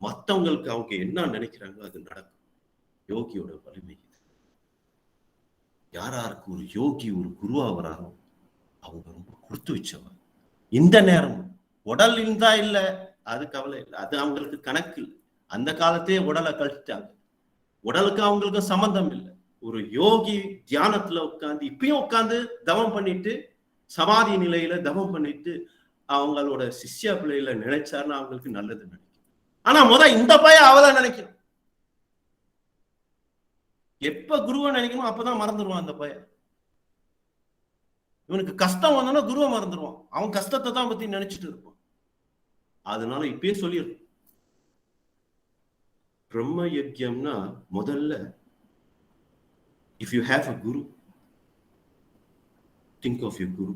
மற்றவங்களுக்கு அவங்க என்ன நினைக்கிறாங்களோ அது நடக்கும். யோகியோட வலிமை இது. யாராருக்கு ஒரு யோகி ஒரு குருவா வராரோ அவங்க ரொம்ப கொடுத்து வச்சவங்க. இந்த நேரம் உடல் இருந்தா இல்ல அது கவலை இல்லை, அது அவங்களுக்கு கணக்கு இல்லை. அந்த காலத்தையே உடலை கழிச்சிட்டாங்க. உடலுக்கு அவங்களுக்கு சம்பந்தம் இல்லை. ஒரு யோகி தியானத்துல உட்காந்து இப்பயும் உட்காந்து தவம் பண்ணிட்டு சமாதி நிலையில தவம் பண்ணிட்டு அவங்களோட சிஷ்ய பிள்ளையில நினைச்சாருன்னா அவங்களுக்கு நல்லது நினைக்கும். ஆனா இந்த பையன் அவதான் நினைக்கணும். எப்ப குருவை நினைக்கணும் அப்பதான் மறந்துடுவான் அந்த பையன். இவனுக்கு கஷ்டம் வந்தோன்னா குருவை மறந்துடுவான். அவன் கஷ்டத்தை தான் பத்தி நினைச்சிட்டு இருப்பான். அதனால இப்பயே சொல்லிடும், பிரம்ம யஜ்யம்னா முதல்ல if you have a guru, think of your guru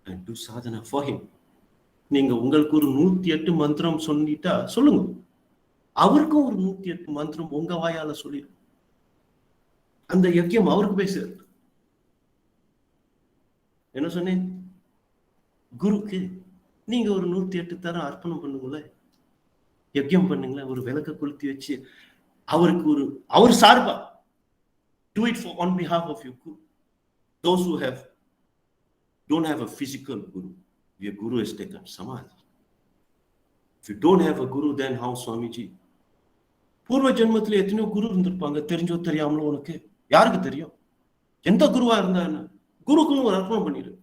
and do sadhana for him. நீங்க உங்களுக்கு ஒரு 108 மந்திரம் சொல்லிட்டா சொல்லுங்க, அவருக்கும் ஒரு 108 மந்திரம் உங்க வாயால சொல்லிடும். அந்த யஜ்யம் அவருக்கு போய் சேரும். என்ன சொன்னேன்? குருக்கு நீங்க ஒரு 108 தரம் அர்ப்பணம் பண்ணுங்களேன், யஜ்யம் பண்ணுங்களேன், ஒரு விளக்க கொளுத்தி வச்சு அவருக்கு ஒரு அவர் சார்பா do it on behalf of your guru. Those who don't have a physical guru, your guru has taken samadhi. If you don't have a guru, then how, Swamiji? பூர்வ ஜென்மத்துல எத்தனையோ குரு இருந்திருப்பாங்க, தெரிஞ்சோ தெரியாமலோ. உனக்கு யாருக்கு தெரியும்? எந்த குருவா இருந்தா என்ன? குருக்குன்னு ஒரு அர்ப்பணம் பண்ணிடு.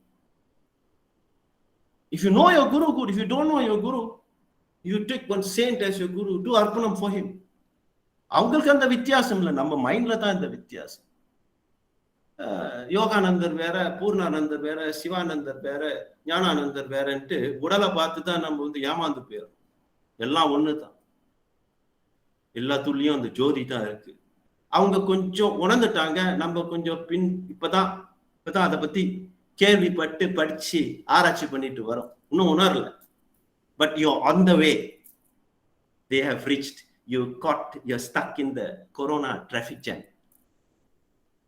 If you know your guru, good. If you don't know your guru, you take one saint as your guru, do arpanam for him. அவங்களுக்கு அந்த வித்தியாசம் இல்லை, நம்ம மைண்ட்ல தான் இந்த வித்தியாசம். யோகானந்தர் வேற, பூர்ணானந்தர் வேற, சிவானந்தர் வேற, ஞானானந்தர் வேறன்ட்டு உடலை பார்த்து தான் நம்ம ஏமாந்து போயிடும். எல்லாம் ஒண்ணுதான், எல்லாத்துலயும் அந்த ஜோதி தான் இருக்கு. அவங்க கொஞ்சம் உணர்ந்துட்டாங்க, நம்ம கொஞ்சம் இப்பதான் அதை பத்தி கேள்விப்பட்டு படிச்சு ஆராய்ச்சி பண்ணிட்டு வரோம், இன்னும் உணரல. But you on the way, they have reached. You're stuck in the corona traffic jam.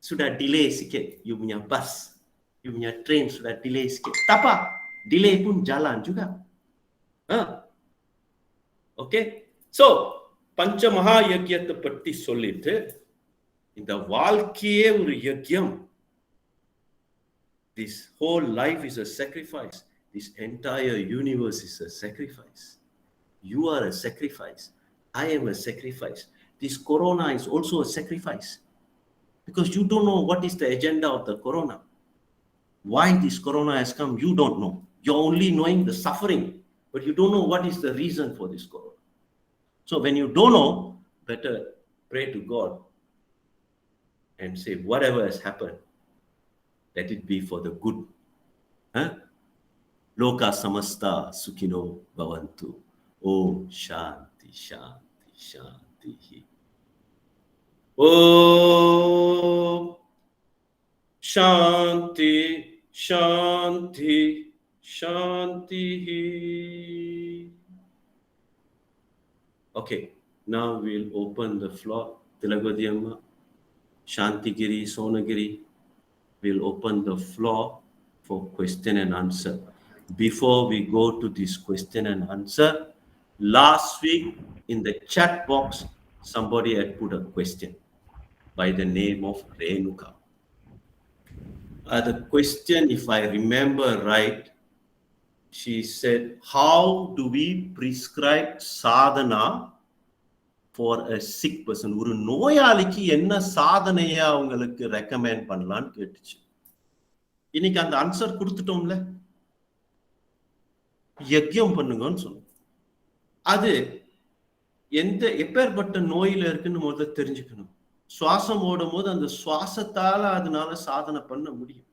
Sudah delay sikit you punya bus, you punya train sudah delay sikit. Tak apa, delay pun jalan juga. Okay, so பஞ்ச மகா யஜ்யத்தை பத்தி சொல்லிட்டு இந்த வாழ்க்கையே ஒரு யஜ்யம். This whole life is a sacrifice. This entire universe is a sacrifice. You are a sacrifice. I am a sacrifice. This corona is also a sacrifice. Because you don't know what is the agenda of the corona. Why this corona has come, you don't know. You're only knowing the suffering, but you don't know what is the reason for this corona. So when you don't know, better pray to God and say, whatever has happened, let it be for the good. Loka samasta sukhino bhavantu. Om Shanti Shanti Shanti. Om Shanti Shanti Shanti. Okay, now we'll open the floor. Tilagvadi Amma, Shantigiri, Sonagiri, we'll open the floor for question and answer. Before we go to this question and answer, last week in the chat box, somebody had put a question by the name of Renuka. The question, if I remember right, she said, how do we prescribe sadhana for a sick person? ஒரு நோயாளிக்கு என்ன சாதனையை அவங்களுக்கு recommend பண்ணலான்னு கேட்டுச்சு. இன்னைக்கு அந்த answer கொடுத்துட்டோம்ல, யஜ்யம் பண்ணுங்கன்னு சொன்னோம். அது எப்பேற்பட்ட நோயில இருக்குன்னு முதல்ல தெரிஞ்சுக்கணும். சுவாசம் ஓடும் போது அந்த சுவாசத்தால அதனால சாதனை பண்ண முடியும்.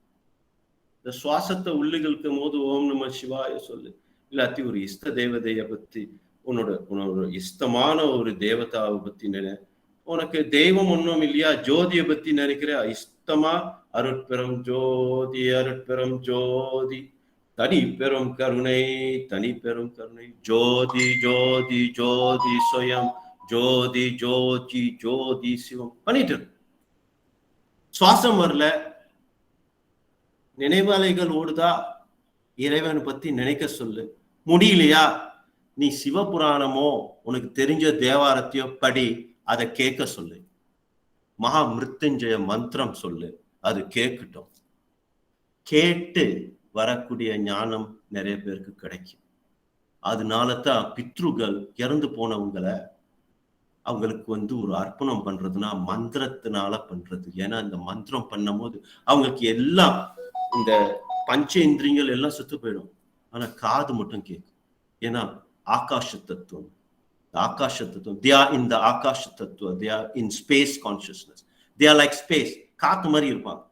இந்த சுவாசத்தை உள்ளுகளுக்கும் போது ஓம் நம சிவாய சொல்லு, இல்லாட்டி ஒரு இஷ்ட தேவதைய பத்தி, உன்னோட இஷ்டமான ஒரு தேவதாவை பத்தி நினை. உனக்கு தெய்வம் ஒன்றும் இல்லையா, ஜோதியை பத்தி நினைக்கிற, இஷ்டமா அருட்பெரும் ஜோதி அருட்பெரும் ஜோதி தனி பெரும் கருணை தனி பெரும் கருணை ஜோதி ஜோதி ஜோதி சுயம் ஜோதி ஜோதி ஜோதி சிவம் பண்ணிட்டு சுவாசம் வரல, நினைவாலைகள் ஓடுதா, இறைவனை பத்தி நினைக்க சொல்லு. முடியலையா, நீ சிவபுராணமோ உனக்கு தெரிஞ்ச தேவாரத்தையோ படி, அதை கேட்க சொல்லு. மகா மிருத்யுஞ்சய மந்திரம் சொல்லு, அது கேட்கட்டும். கேட்டு வரக்கூடிய ஞானம் நிறைய பேருக்கு கிடைக்கும். அதனாலதான் பித்ருகள் இறந்து போனவங்களை அவங்களுக்கு ஒரு அர்ப்பணம் பண்றதுன்னா மந்திரத்தினால பண்றது. ஏன்னா இந்த மந்திரம் பண்ணும் போது அவங்களுக்கு எல்லாம் இந்த பஞ்சேந்திரியங்கள் எல்லாம் செத்து போயிடும், ஆனா காது மட்டும் கேட்கும். ஏன்னா ஆகாஷ தத்துவம், ஆகாஷ தத்துவம், they are in the Akash தத்துவம், they are in space consciousness, they are like space. காத்து மாதிரி இருப்பாங்க.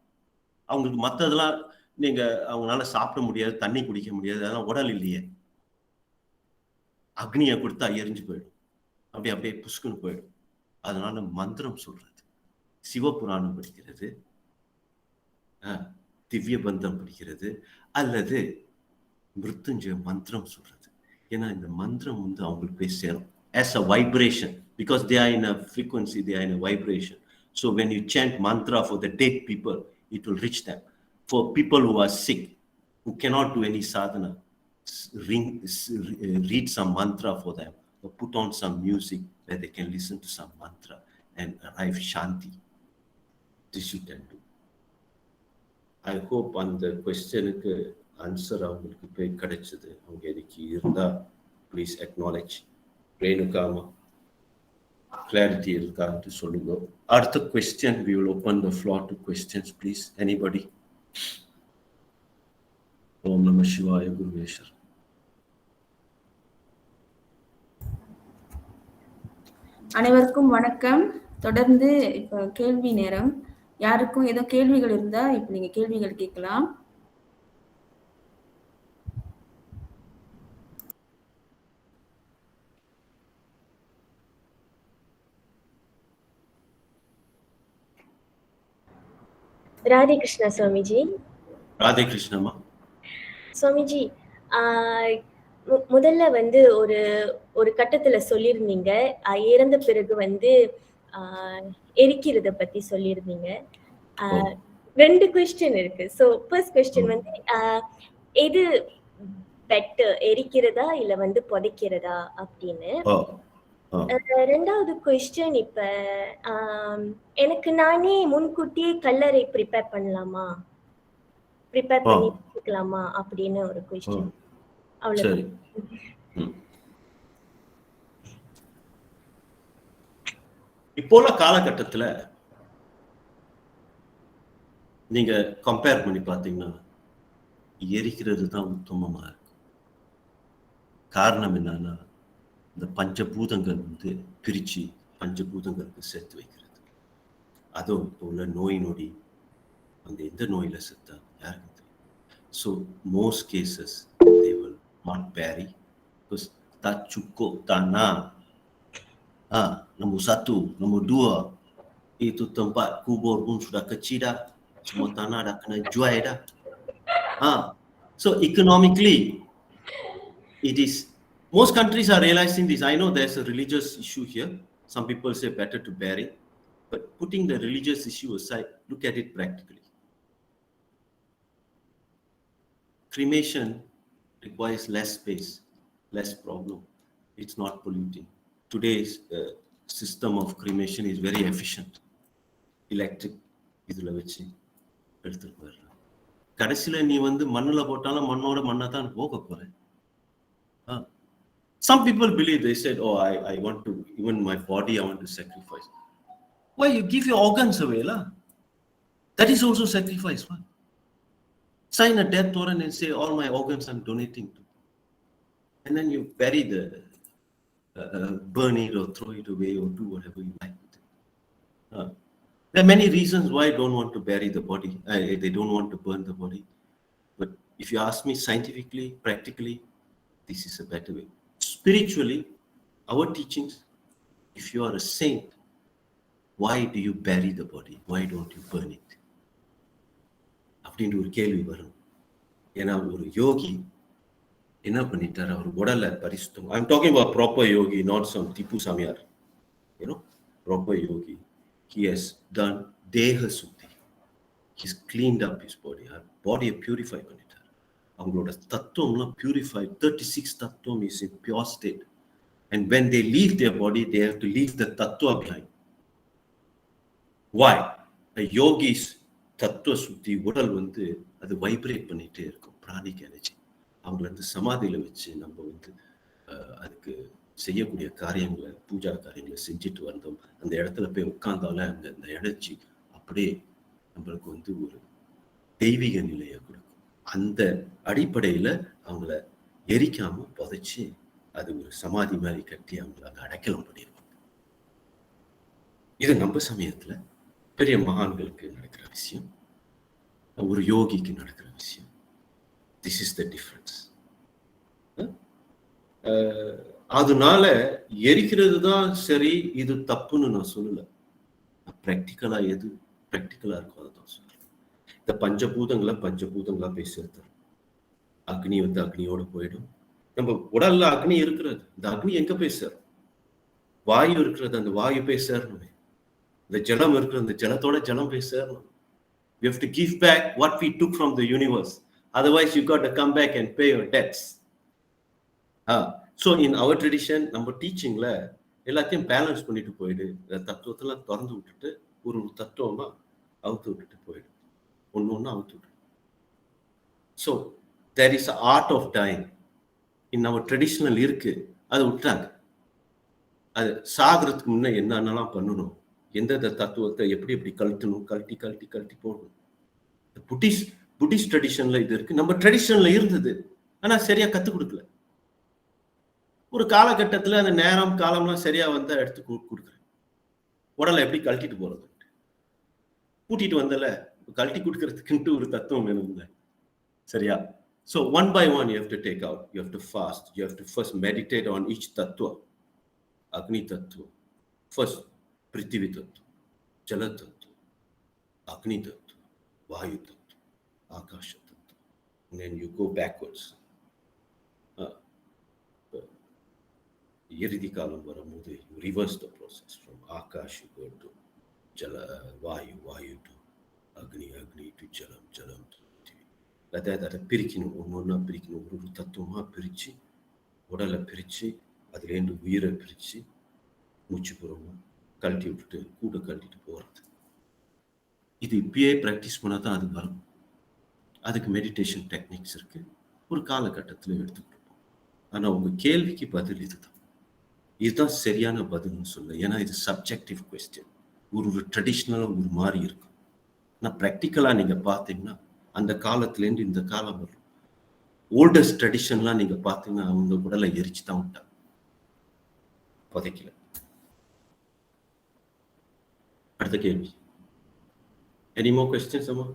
அவங்களுக்கு மற்றதெல்லாம் நீங்க அவங்களால சாப்பிட முடியாது, தண்ணி குடிக்க முடியாது, அதெல்லாம் உடல் இல்லையே. அக்னியை கொடுத்தா எரிஞ்சு போயிடும், அப்படியே புஷ்குன்னு போயிடும். அதனால மந்திரம் சொல்றது, சிவபுராணம் படிக்கிறது, திவ்ய பந்தம் படிக்கிறது, அல்லது மிருத்யுஞ்சய மந்திரம் சொல்றது. ஏன்னா இந்த மந்திரம் அவங்களுக்கு போய் சேரும் as a vibration, because they are in a frequency, they are in a vibration. So when you chant mantra for the dead people, it will reach them. For people who are sick, who cannot do any sadhana, read some mantra for them, or put on some music where they can listen to some mantra and arrive shanti. This you can do. I hope அந்த கொஸ்டனுக்கு answer அவங்களுக்கு போய் கிடைச்சது. அவங்க எதுக்கு இருந்தா please acknowledge. ரேணுகாமா clarity இருக்கான்னு சொல்லுங்க. அடுத்த question, we will open the floor to questions, please. Anybody? ஓம் நம சிவாய குருவேஸ்வர். அனைவருக்கும் வணக்கம். தொடர்ந்து இப்ப கேள்வி நேரம். யாருக்கும் ஏதோ கேள்விகள் இருந்தா இப்ப நீங்க கேள்விகள் கேட்கலாம். ராதே கிருஷ்ணா சுவாமிஜி. ராதே கிருஷ்ணமா. சுவாமிஜி, முதல்ல ஒரு கட்டத்துல சொல்லியிருந்தீங்க, இறந்த பிறகு எரிக்கிறத பத்தி சொல்லியிருந்தீங்க. 2 கொஸ்டின் இருக்கு. சோ ஃபர்ஸ்ட் கொஸ்டின் எது பெட்டர், எரிக்கிறதா இல்ல புதைக்கிறதா அப்படின்னு. ரெண்டாவது கொஸ்டின், இப்ப எனக்கு நானே முன்கூட்டியே கல்லறை ப்ரிப்பேர் பண்ணலாமா, ப்ரிப்பேர் பண்ணி வச்சுக்கலாமா அப்படின்னு ஒரு கொஸ்டின். அவ்வளவு. இப்போல காலகட்டத்துல நீங்க கம்பேர் பண்ணி பாத்தீங்கன்னா எரிக்கிறது தான் உத்தமமா இருக்கும். காரணம் என்னன்னா, இந்த பஞ்சபூதங்கள் பிரிச்சு பஞ்சபூதங்களுக்கு சேர்த்து வைக்கிறது. அதுவும் இப்போ உள்ள நோய் நொடி, அந்த எந்த நோயில செத்தா யாருக்கும் தெரியும். So most cases they will not bury, because tak cukup tanah, nombor 1, nombor 2 itu tempat kubur pun sudah kecil dah, semua tanah dah kena jual dah. So economically, it is, most countries are realizing this. I know there's a religious issue here. Some people say better to bury, but putting the religious issue aside, look at it practically. Cremation requires less space, less problem. It's not polluting. Today's system of cremation is very efficient. Electric இதுல வச்சு எடுத்துட்டு போயிடலாம். கடைசியில நீ வந்து மண்ணுல போட்டாலும் மண்ணோட மண்ணா தான் போக போற. Some people believe, they said, oh, I want to, even my body I want to sacrifice. Why you give your organs away, lah? That is also sacrifice. What? Sign a death warrant and say, all my organs I'm donating to. And then you bury the, burn it or throw it away or do whatever you like with it. There are many reasons why I don't want to bury the body. They don't want to burn the body. But if you ask me scientifically, practically, this is a better way. Spiritually, our teachings, if you are a saint, why do you bury the body? Why don't you burn it? அப்படின்ற ஒரு கேள்வி வரும். ஏன்னா ஒரு யோகி என்ன பண்ணிட்டார், அவர் உடலை பரிசுத்தம். I'm talking about proper yogi, not some Tipu Samyar. You know, proper yogi. He has done deha suddhi. He's cleaned up his body. Body purify பண்ணிட்டார். அவங்களோட தத்துவம்லாம் purify. 36 தத்துவம் is in pure state. And when they leave their body, they have to leave the tattva behind. Why? A yogi's தத்துவ சுத்தி உடல் வந்து அது vibrate பண்ணிட்டே இருக்கும், பிராணிக் எனர்ஜி. அவங்கள வந்து சமாதியில வச்சு நம்ம வந்து அதுக்கு செய்யக்கூடிய காரியங்களை, பூஜா காரியங்களை செஞ்சுட்டு வந்தோம். அந்த இடத்துல போய் உட்கார்ந்தால அந்த எனர்ஜி அப்படியே நம்மளுக்கு வந்து ஒரு தெய்வீக நிலையை கொடுக்கும். அந்த அடிப்படையில அவங்கள எரிக்காம புதைச்சு அது ஒரு சமாதி மாதிரி கட்டி அவங்களை அங்கே அடைக்கலம் பண்ணிடுவாங்க. இது நம்ம சமயத்துல பெரிய மகான்களுக்கு நடக்கிற விஷயம், ஒரு யோகிக்கு நடக்கிற விஷயம். This is the difference. அதனால எரிக்கிறது தான் சரி, இது தப்புன்னு நான் சொல்லல. பிராக்டிக்கலா எது பிராக்டிக்கலா இருக்கும் அதை தான் சொல்றேன். இந்த பஞ்சபூதங்களா பேசுறது, அக்னி வந்து அக்னியோட போயிடும். நம்ம உடல்ல அக்னி இருக்கிறது, இந்த அக்னி எங்க பேசுறோம்? வாயு இருக்கிறது, அந்த வாயு பேசுறோம். இந்த ஜலம் இருக்கிற, அந்த ஜலத்தோட ஜலம் பேசுறோம். We have to give back what we took from the universe. Otherwise, you got to come back and pay your debts. So in our tradition, நம்ம டீச்சிங்ல எல்லாத்தையும் பேலன்ஸ் பண்ணிட்டு போயிடு. தத்துவத்தெல்லாம் திறந்து விட்டுட்டு ஒரு தத்துவமா அவுத்து விட்டுட்டு போயிடு. ஒன்னு அவுத்து விட்டு. So there is an art of dying. In our traditional இருக்கு, அதை விட்டாங்க. அது சாகிறதுக்கு முன்ன என்னென்னலாம் பண்ணணும், எந்தெந்த தத்துவத்தை எப்படி எப்படி கழட்டணும், கழட்டி போடணும். புத்திஸ்ட் ட்ரெடிஷன்ல இது இருக்கு, நம்ம ட்ரெடிஷன்ல இருந்தது. ஆனா சரியா கத்து கொடுக்கல. ஒரு காலகட்டத்துல அந்த நேரம் காலம்லாம் சரியா வந்தா எடுத்து கொடுக்குறேன். உடலை எப்படி கழட்டிட்டு போறது, கூட்டிட்டு வந்தல கழட்டி கொடுக்கறதுக்குன்ட்டு ஒரு தத்துவம் வேணும் சரியா. So one by one you have to take out, you have to fast, you have to first meditate on each tattva. Agni tattva first, prithvi tattva, jala tattva, agni tattva, vayu tattva, akasha tattva, and then you go backwards. இறுதி காலம் வரும்போது you reverse the process from akash you go to jala, vayu to agni to jalam to prithvi. அதை பிரிக்கணும், ஒன்னொன்னா பிரிக்கணும். ஒரு தத்துவமா பிரிச்சு, உடலை பிரிச்சு, அதுலேருந்து உயிரை பிரிச்சு, மூச்சு புறமா கழட்டி விட்டுட்டு கூட கழட்டிட்டு போறது. இது இப்பயே ப்ராக்டிஸ் பண்ணா தான் அது வரும். அதுக்கு மெடிடேஷன் டெக்னிக்ஸ் இருக்கு, ஒரு காலகட்டத்தில் எடுத்துக்கிட்டு இருப்போம். ஆனா உங்க கேள்விக்கு பதில் இதுதான். இதுதான் சரியான பதில்னு சொல்ல. ஏன்னா இது சப்ஜெக்டிவ் கொஸ்டின். ஒரு ட்ரெடிஷ்னலாக ஒரு மாதிரி இருக்கும். ஆனால் ப்ராக்டிக்கலா நீங்க பார்த்தீங்கன்னா அந்த காலத்துலேருந்து இந்த காலம் வரும். ஓல்டஸ்ட் ட்ரெடிஷன்லாம் நீங்க பார்த்தீங்கன்னா அவங்க உடலை எரிச்சு தான் விட்டாங்க, புதைக்கல. அடுத்த கேள்வி. எனி மோர் क्वेश्चंस அம்மா?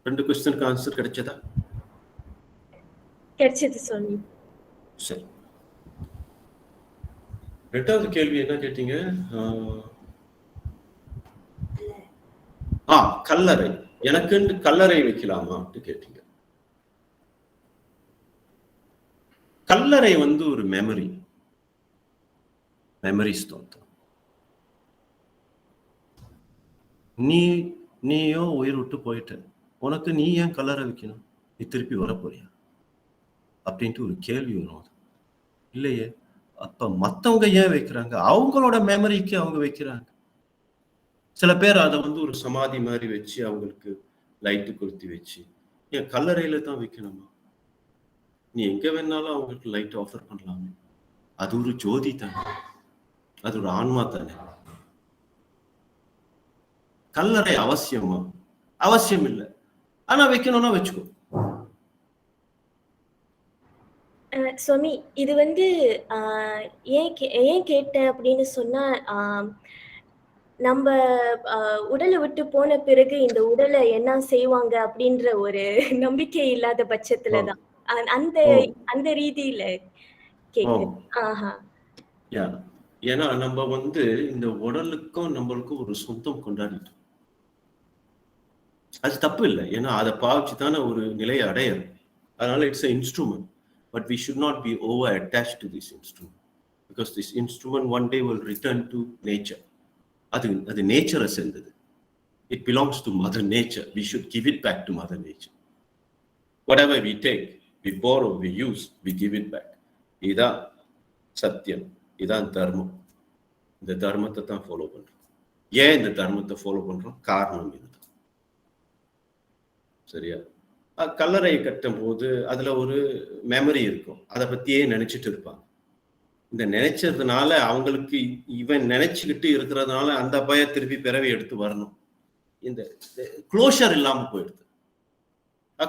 2 क्वेश्चनக்கு ஆன்சர் கிடைச்சதா? கிடைச்சது சுவாமி. சரி, ரெண்டாவது கேள்வி என்ன கேட்டீங்க? கல்லறை, எனக்கு கல்லறை வைக்கலாமா கேட்டீங்க. கல்லறை வந்து ஒரு மெமரி ஸ்டோன். நீயோ உயிர் விட்டு போயிட்ட, உனக்கு நீ ஏன் கல்லறை வைக்கணும்? நீ திருப்பி வரப்போறியா அப்படின்ட்டு ஒரு கேள்வி வரும். இல்லையே, அப்ப மத்தவங்க ஏன் வைக்கிறாங்க? அவங்களோட மெமரிக்கு அவங்க வைக்கிறாங்க. சில பேர் அதை வந்து ஒரு சமாதி மாதிரி வச்சு அவங்களுக்கு லைட்டு கொளுத்தி வச்சு, ஏன் கல்லறையில தான் வைக்கணுமா? நீ எங்க வேணாலும் அவங்களுக்கு லைட் ஆஃபர் பண்ணலாமே. அது ஒரு ஜோதி தானே, அது ஒரு ஆன்மா தானே. கல்லறை அவசியமா? அவசியம் இல்லை. ஆனா வைக்கணும்னா வச்சுக்கோ. சுவாமி, இது வந்து ஏன் கேட்டேன் அப்படின்னு சொன்னா, நம்ம உடலை விட்டு போன பிறகு இந்த உடலை என்ன செய்வாங்க அப்படின்ற ஒரு நம்பிக்கை இல்லாத பட்சத்துலதான் அந்த ரீதியில கேக்குறேன். ஏன்னா நம்ம வந்து இந்த உடலுக்கும் நம்மளுக்கும் ஒரு சொந்தம் கொண்டாடிட்டோம். அது தப்பு இல்லை, ஏன்னா அதை பாவிச்சு தானே ஒரு நிலையை அடையணும். அதனால it's an instrument, but we should not be over attached to this instrument, because this instrument one day will return to nature. அது நேச்சரை சேர்ந்தது. It belongs to mother nature. We should give it back to mother nature. Whatever we take, we borrow, we use, we give it back. இதான் சத்தியம், இதான் தர்மம். இந்த தர்மத்தை தான் ஃபாலோ பண்றோம். ஏன் இந்த தர்மத்தை ஃபாலோ பண்றோம்? காரணம் இதுதான். சரியா? கல்லறை கட்டும் போது அதுல ஒரு மெமரி இருக்கும், அதை பத்தியே நினைச்சிட்டு இருப்பாங்க. இந்த நினைச்சதுனால அவங்களுக்கு இவன் நினைச்சுக்கிட்டு இருக்கிறதுனால அந்த பய திருப்பி பிறவி எடுத்து வரணும். இந்த க்ளோஷர் இல்லாம போயிடுது.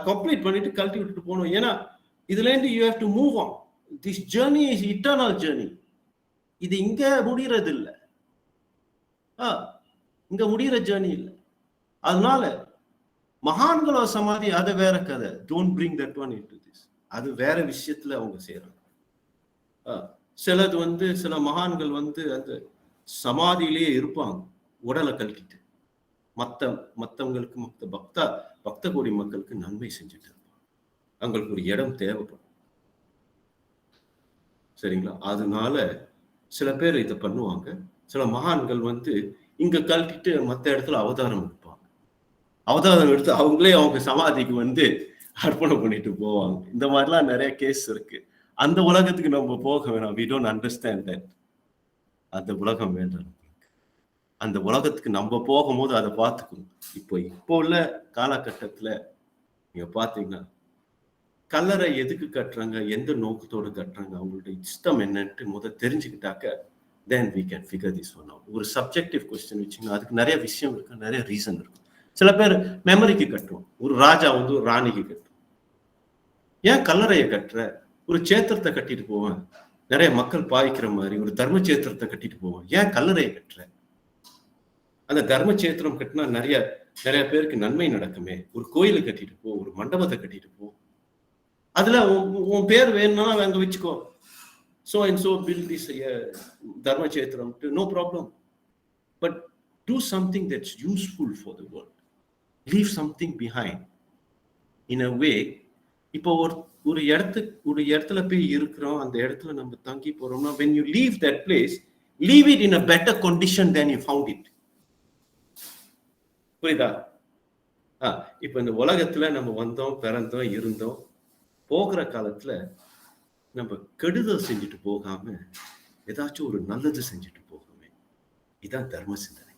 கம்ப்ளீட் பண்ணிட்டு கழட்டி விட்டுட்டு போகணும். ஏன்னா இதுல இருந்து you have to move on. This journey is eternal journey. இது இங்க முடியறது இல்லை, இங்க முடிகிற ஜர்னி இல்லை. அதனால மகான்களோட சமாதி அது வேற கதை. Don't bring that one into this. அது வேற விஷயத்துல அவங்க செய்யறாங்க. சிலது வந்து சில மகான்கள் வந்து அந்த சமாதியிலேயே இருப்பாங்க, உடலை கழட்டிட்டு மற்றவங்களுக்கு பக்த கோடி மக்களுக்கு நன்மை செஞ்சுட்டு இருப்பாங்க. அவங்களுக்கு ஒரு இடம் தேவைப்படும். சரிங்களா? அதனால சில பேர் இதை பண்ணுவாங்க. சில மகான்கள் வந்து இங்க கழட்டிட்டு மற்ற இடத்துல அவதாரம் எடுப்பாங்க. அவதாரம் எடுத்து அவங்களே அவங்க சமாதிக்கு வந்து அர்ப்பணம் பண்ணிட்டு போவாங்க. இந்த மாதிரிலாம் நிறைய கேஸ் இருக்கு. அந்த உலகத்துக்கு நம்ம போக வேணாம். we don't understand that. அந்த உலகம் வேண்டாம். அந்த உலகத்துக்கு நம்ம போகும்போது அதை பார்த்துக்கணும். இப்போ உள்ள காலகட்டத்துல நீங்க பாத்தீங்கன்னா கல்லறை எதுக்கு கட்டுறாங்க, எந்த நோக்கத்தோடு கட்டுறாங்க, அவங்களோட இஷ்டம் என்னன்ட்டு முதல் தெரிஞ்சுக்கிட்டாக்க then we can figure this one out. ஒரு சப்ஜெக்டிவ் கொஸ்டின் வச்சுங்கன்னா அதுக்கு நிறைய விஷயம் இருக்கு, நிறைய ரீசன் இருக்கு. சில பேர் மெமரிக்கு கட்டுவோம். ஒரு ராஜா வந்து ஒரு ராணிக்கு கட்டுவோம். ஏன் கல்லறையை கட்டுற? ஒரு சேத்திரத்தை கட்டிட்டு போவேன், நிறைய மக்கள் பாய்க்கிற மாதிரி ஒரு தர்ம சேத்திரத்தை கட்டிட்டு போவேன். ஏன் கல்லறையை கட்டுற? அந்த தர்ம சேத்திரம் கட்டினா நிறைய பேருக்கு நன்மை நடக்குமே. ஒரு கோயிலை கட்டிட்டு போ, ஒரு மண்டபத்தை கட்டிட்டு போ. அதுல உன் பேர் வேணும்னா அங்க வச்சுக்கோ. So and so build this dharma chetram, no problem. But do something that's useful for the world. Leave something behind. In a way, இப்போ ஒரு இடத்துல போய் இருக்கிறோம், அந்த இடத்துல நம்ம தங்கி போறோம்னா when you leave that place, leave it in a better condition than you found it. புரியுதா? இப்போ இந்த உலகத்துல நம்ம வந்தோம், பிறந்தோம், இருந்தோம். போகிற காலத்துல நம்ம கெடுதல் செஞ்சுட்டு போகாம ஏதாச்சும் ஒரு நல்லது செஞ்சுட்டு போகவே. இதான் தர்ம சிந்தனை.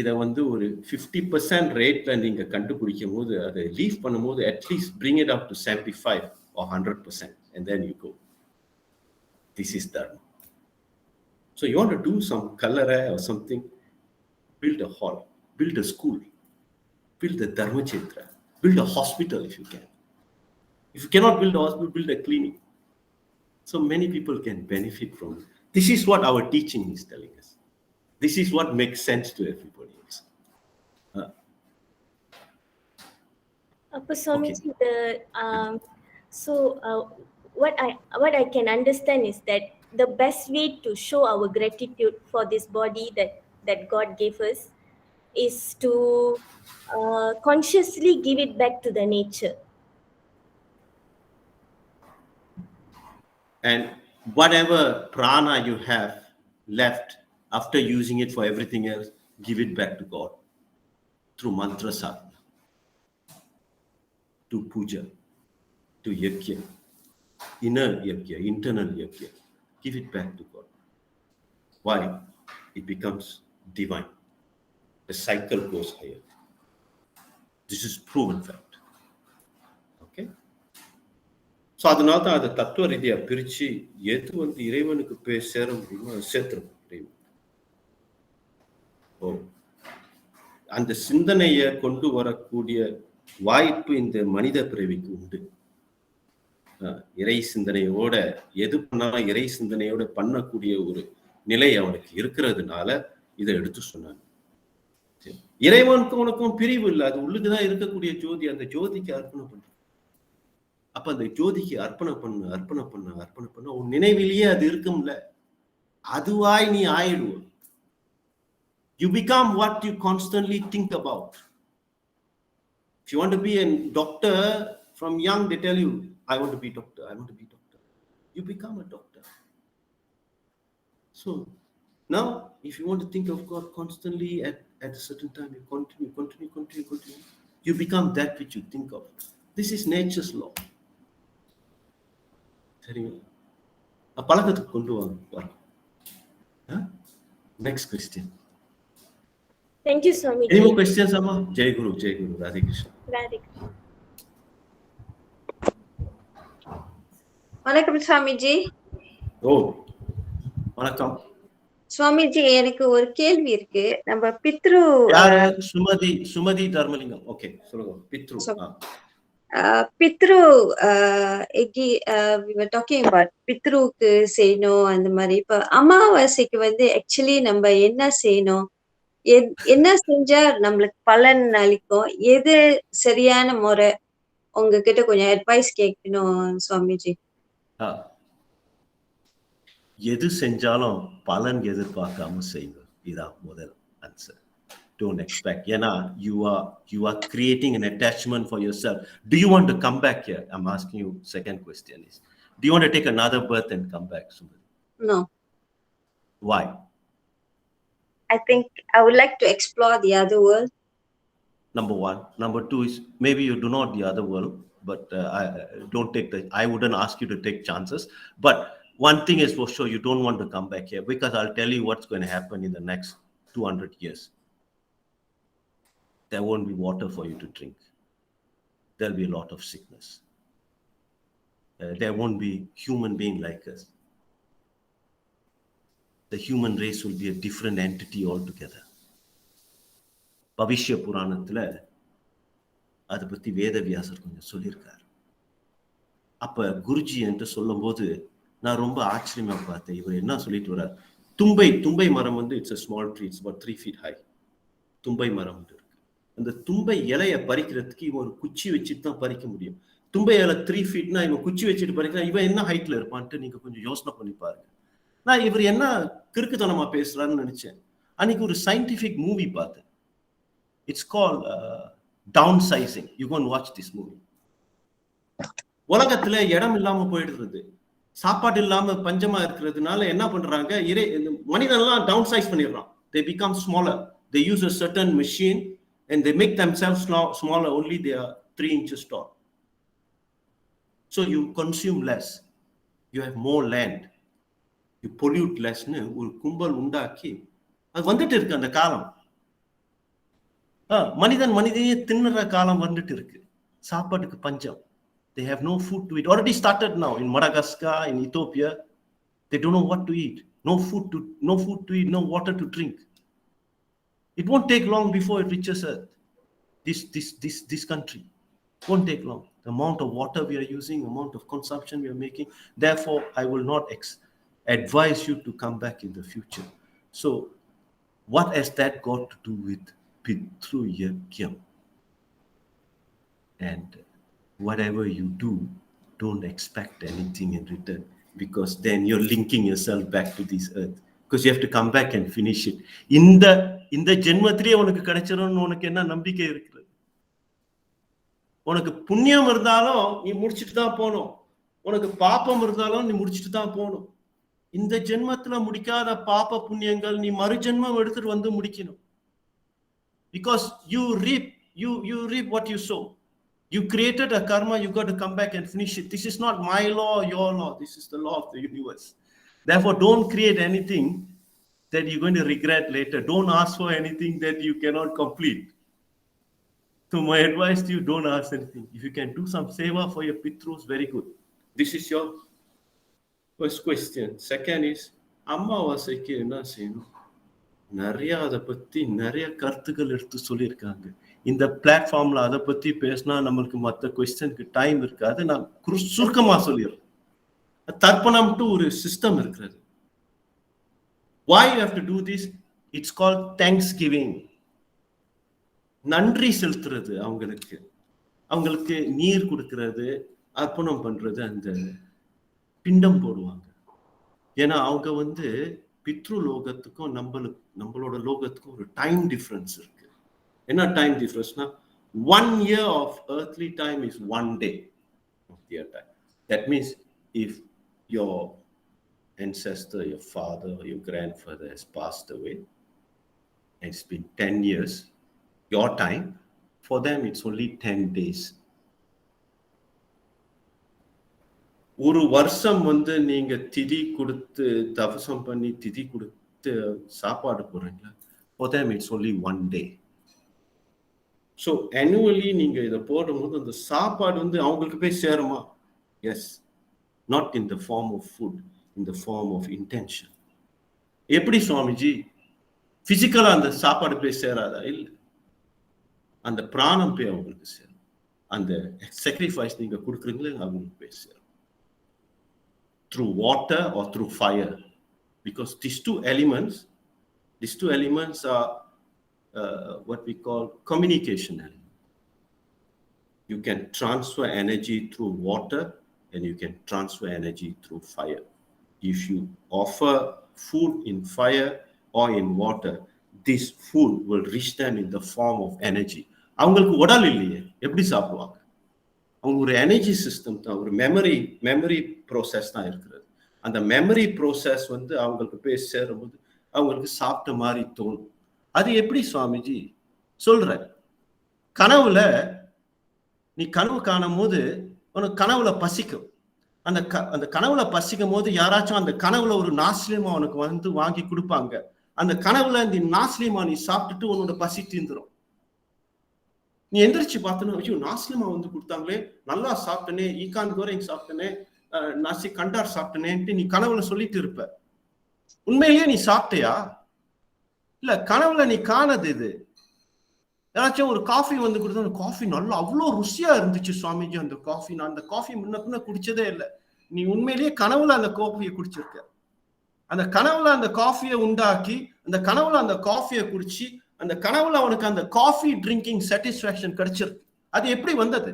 இதை வந்து ஒரு 50% ரேட்ல நீங்க கண்டுபிடிக்கும் போது, அதை லீவ் பண்ணும்போது at least bring it up to 75 or 100%, and then you go. This is dharma. So you want to do some kallare or something, build a hall, build a school, build a dharma chetra, build a hospital if you can. If you cannot build a hospital, build a clinic. So many people can benefit from it. This is what our teaching is telling us. This is what makes sense to everybody else. Swamiji, what I can understand is that the best way to show our gratitude for this body that God gave us is to consciously give it back to the nature. And whatever prana you have left after using it for everything else, give it back to God through mantra sadhana, to puja, to yajna, inner yajna, internal yajna. Give it back to God. Why? It becomes divine. The cycle goes higher. This is proven fact. Okay? So அதனால தான் அதை தத்துவ ரீதியா பிரிச்சு எது இறைவனுக்கு போய் சேர முடியுமோ அதை சேர்த்துருக்கும் இறைவன். அந்த சிந்தனையை கொண்டு வரக்கூடிய வாய்ப்பு இந்த மனித பிறவிக்கு உண்டு. இறை சிந்தனையோட எது பண்ணாலும் இறை சிந்தனையோட பண்ணக்கூடிய ஒரு நிலை அவனுக்கு இருக்கிறதுனால இதை எடுத்து சொன்னாங்க. இறைவனுக்கும் உனக்கும் பிரிவு இல்லை, அது உள்ளுக்குதான் இருக்கக்கூடிய ஜோதி. அந்த ஜோதிக்கு அர்ப்பணம் பண்ண, அப்ப அந்த ஜோதிக்கு அர்ப்பணம் பண்ண உன் நினைவிலேயே அது இருக்கும்ல, அதுவாய் நீ ஆயிடுவ. You become what you constantly think about. If you want to be a doctor, from young they tell you, I want to be doctor, I want to be doctor. You become a doctor. So now, if you want to think of God constantly at a certain time, you continue. You become that which you think of. This is nature's law. சரிங்களா? பழக்கத்துக்கு கொண்டு வாங்க. Next question. Thank you, Swami. Any more questions, Amma? Jai Guru, Radhe Krishna. Radhe Krishna. வணக்கம் சுவாமிஜி. வணக்கம் சுவாமிஜி, எனக்கு ஒரு கேள்வி இருக்கு. நம்ம பித்ரு சுமதி தர்மலிங்கம். ஓகே, சொல்லுங்க. பித்ரு we were talking about பித்ருக்கு செய்யணும் அந்த மாதிரி. இப்ப அமாவாசைக்கு ஆக்சுவலி நம்ம என்ன செய்யணும், என்ன செஞ்சா நம்மளுக்கு பலன் அளிக்கும், எது சரியான முறை, உங்ககிட்ட கொஞ்சம் அட்வைஸ் கேட்கணும் சுவாமிஜி. எது செஞ்சாலும் பலன் எதிர்பார்க்காம செய்யுங்க. இதான் முதல் ஆன்சர். Don't expect. ஏன்னா you are creating an attachment for yourself. Do you want to come back here? I'm asking you. Second question is, do you want to take another birth and come back, Sumati? No. Why? I think I would like to explore the other world. Number one. Number two is, maybe you do not the other world, but I wouldn't ask you to take chances. But one thing is for sure, you don't want to come back here, because I'll tell you what's going to happen in the next 200 years. There won't be water for you to drink. There'll be a lot of sickness. There won't be human being like us. The human race will be a different entity altogether. பவிஷ்ய புராணத்துல அதை பத்தி வேதவியாசர் கொஞ்சம் சொல்லியிருக்காரு. அப்ப குருஜி என்று சொல்லும் போது நான் ரொம்ப ஆச்சரியமா பார்த்தேன். இவர் என்ன சொல்லிட்டு வர்றார், தும்பை மரம் it's a small tree, it's about 3 feet high. தும்பை மரம் இருக்கு. அந்த தும்பை இலையை பறிக்கிறதுக்கு இவன் ஒரு குச்சி வச்சுட்டு தான் பறிக்க முடியும். தும்பை இலை 3 feetனா இவன் குச்சி வச்சுட்டு பறிக்கலாம், இவன் என்ன ஹைட்ல இருப்பான்ட்டு நீங்க கொஞ்சம் யோசனை பண்ணி பாருங்க. நான் இவர் என்ன கிறுக்குத்தனமா பேசுறான்னு நினைச்சேன். அன்னைக்கு ஒரு சயின்டிபிக் மூவி பார்த்தேன். It's call downsizing. You gonna watch this movie. உலகத்துல இடம் இல்லாம போயிடுறது, சாப்பாடு இல்லாம பஞ்சமா இருக்கிறதுனால என்ன பண்றாங்க, மனிதன்லாம் டவுன் சைஸ் பண்ணிடுறான். They become smaller. They use a certain machine and they make themselves smaller. Only they are 3 inches tall. So you consume less. You have more land. You pollute less. ஒரு கும்பல் உண்டாக்கி அது வந்துட்டு இருக்கு அந்த காலம். மனிதனையே தின்னுற காலம் வந்துட்டு இருக்கு. சாப்பாட்டுக்கு பஞ்சம். They have no food to eat. Already started now in Madagascar, in Ethiopia. They don't know what to eat. No food to eat, no water to drink. It won't take long before it reaches Earth. This country won't take long. The amount of water we are using, the amount of consumption we are making. Therefore, I will not advise you to come back in the future. So, what has that got to do with Pitru Yagyam? And whatever you do, don't expect anything in return, because then you're linking yourself back to this earth, because you have to come back and finish it. இந்த ஜென்மத்திலே உனக்கு கிடைச்சிரும்னு உனக்கு என்ன நம்பிக்கை இருக்கு? உனக்கு புண்ணியம் இருந்தாலும் நீ முடிச்சுட்டு தான் போகணும். உனக்கு பாப்பம் இருந்தாலும் நீ முடிச்சுட்டு தான் போகணும். இந்த ஜென்மத்துல முடிக்காத பாப்ப புண்ணியங்கள் நீ மறு ஜென்மம் எடுத்துட்டு வந்து முடிக்கணும். Because you reap what you sow. You created a karma, you got to come back and finish it. This is not my law or your law. This is the law of the universe. Therefore, don't create anything that you're going to regret later. Don't ask for anything that you cannot complete. So my advice to you, don't ask anything. If you can do some seva for your Pitrus, very good. This is your first question. Second is, அமாவாசைக்கு என்ன செய்யணும்? நிறைய அதை பத்தி நிறைய கருத்துக்கள் எடுத்து சொல்லியிருக்காங்க. இந்த பிளாட்ஃபார்ம்ல அதை பத்தி பேசினா நம்மளுக்கு மற்ற கொஸ்டினுக்கு டைம் இருக்காது. நான் சுருக்கமா சொல்லிடுறேன். தர்ப்பணம்ட்டு ஒரு சிஸ்டம் இருக்கிறது. Why you have to do this? It's called Thanksgiving. நன்றி செலுத்துறது, அவங்களுக்கு நீர் கொடுக்கறது, அர்ப்பணம் பண்றது, அந்த பிண்டம் போடுவாங்க. ஏன்னா அவங்க பித்ரு லோகத்துக்கும் நம்மளோட லோகத்துக்கும் ஒரு டைம் டிஃபரன்ஸ் இருக்கு. என்ன time டிஃபரன்ஸ்னா 1 year of earthly time is 1 day of their time. That means if your ancestor, your father or your grandfather has passed away, it's been 10 years, your time, for them it's only 10 days. ஒரு வருஷம் நீங்க திதி கொடுத்து தவசம் பண்ணி திதி கொடுத்து சாப்பாடு போறீங்களா, for them it's only 1 day. So annually நீங்க இதை போடும்போது அந்த சாப்பாடு அவங்களுக்கு போய் சேருமா? Yes, not in the form of food, in the form of intention. எப்படி சுவாமிஜி பிசிக்கலா அந்த சாப்பாடு போய் சேராதா? இல்லை, அந்த பிராணம் போய் அவங்களுக்கு சேரும். அந்த sacrifice நீங்க கொடுக்குறீங்களே அவங்களுக்கு போய் சேரும். Through water or through fire, because these two elements are what we call communication element. You can transfer energy through water and you can transfer energy through fire. If you offer food in fire or in water, this food will reach them in the form of energy. அவங்களுக்கு உடல் இல்லையே, எப்படி சாப்பிடுவாங்க? அவங்க ஒரு energy system தான், ஒரு memory process தான் இருக்கிறது. அந்த மெமரி ப்ரோசஸ் அவங்களுக்கு போய் சேரும்போது அவங்களுக்கு சாப்பிட்ட மாதிரி தோணும். அது எப்படி சுவாமிஜி சொல்ற? கனவுல நீ கனவு காணும் போது உனக்கு கனவுல பசிக்கும். அந்த கனவுல பசிக்கும் போது யாராச்சும் அந்த கனவுல ஒரு நாஸ்லிமா உனக்கு வாங்கி கொடுப்பாங்க. அந்த கனவுல இந்த நாஸ்லிமா நீ சாப்பிட்டுட்டு உன்னோட பசி தீந்துரும். நீ எந்திரிச்சு பார்த்தோன்னா, ஐயோ நாஸ்லிமா கொடுத்தாங்களே, நல்லா சாப்பிட்டனே, ஈகான் கோரிங் சாப்பிட்டனே, நாசி கண்டார் சாப்பிட்டனேன்ட்டு நீ கனவுல சொல்லிட்டு இருப்ப. உண்மையிலேயே நீ சாப்பிட்டியா? இல்ல, கனவுல நீ காணது இது. ஏதாச்சும் ஒரு காஃபி கொடுத்தா, காஃபி நல்லா அவ்வளோ ருசியா இருந்துச்சு சுவாமிஜி, அந்த காஃபி நான் அந்த காஃபி முன்ன குடிச்சதே இல்லை. நீ உண்மையிலேயே கனவுல அந்த காஃபியை குடிச்சிருக்க. அந்த கனவுல அந்த காஃபியை உண்டாக்கி, அந்த கனவுல அந்த காஃபியை குடிச்சு, அந்த கனவுல அவனுக்கு அந்த காஃபி ட்ரிங்கிங் சாட்டிஸ்ஃபேக்ஷன் கிடைச்சிருக்கு. அது எப்படி வந்தது?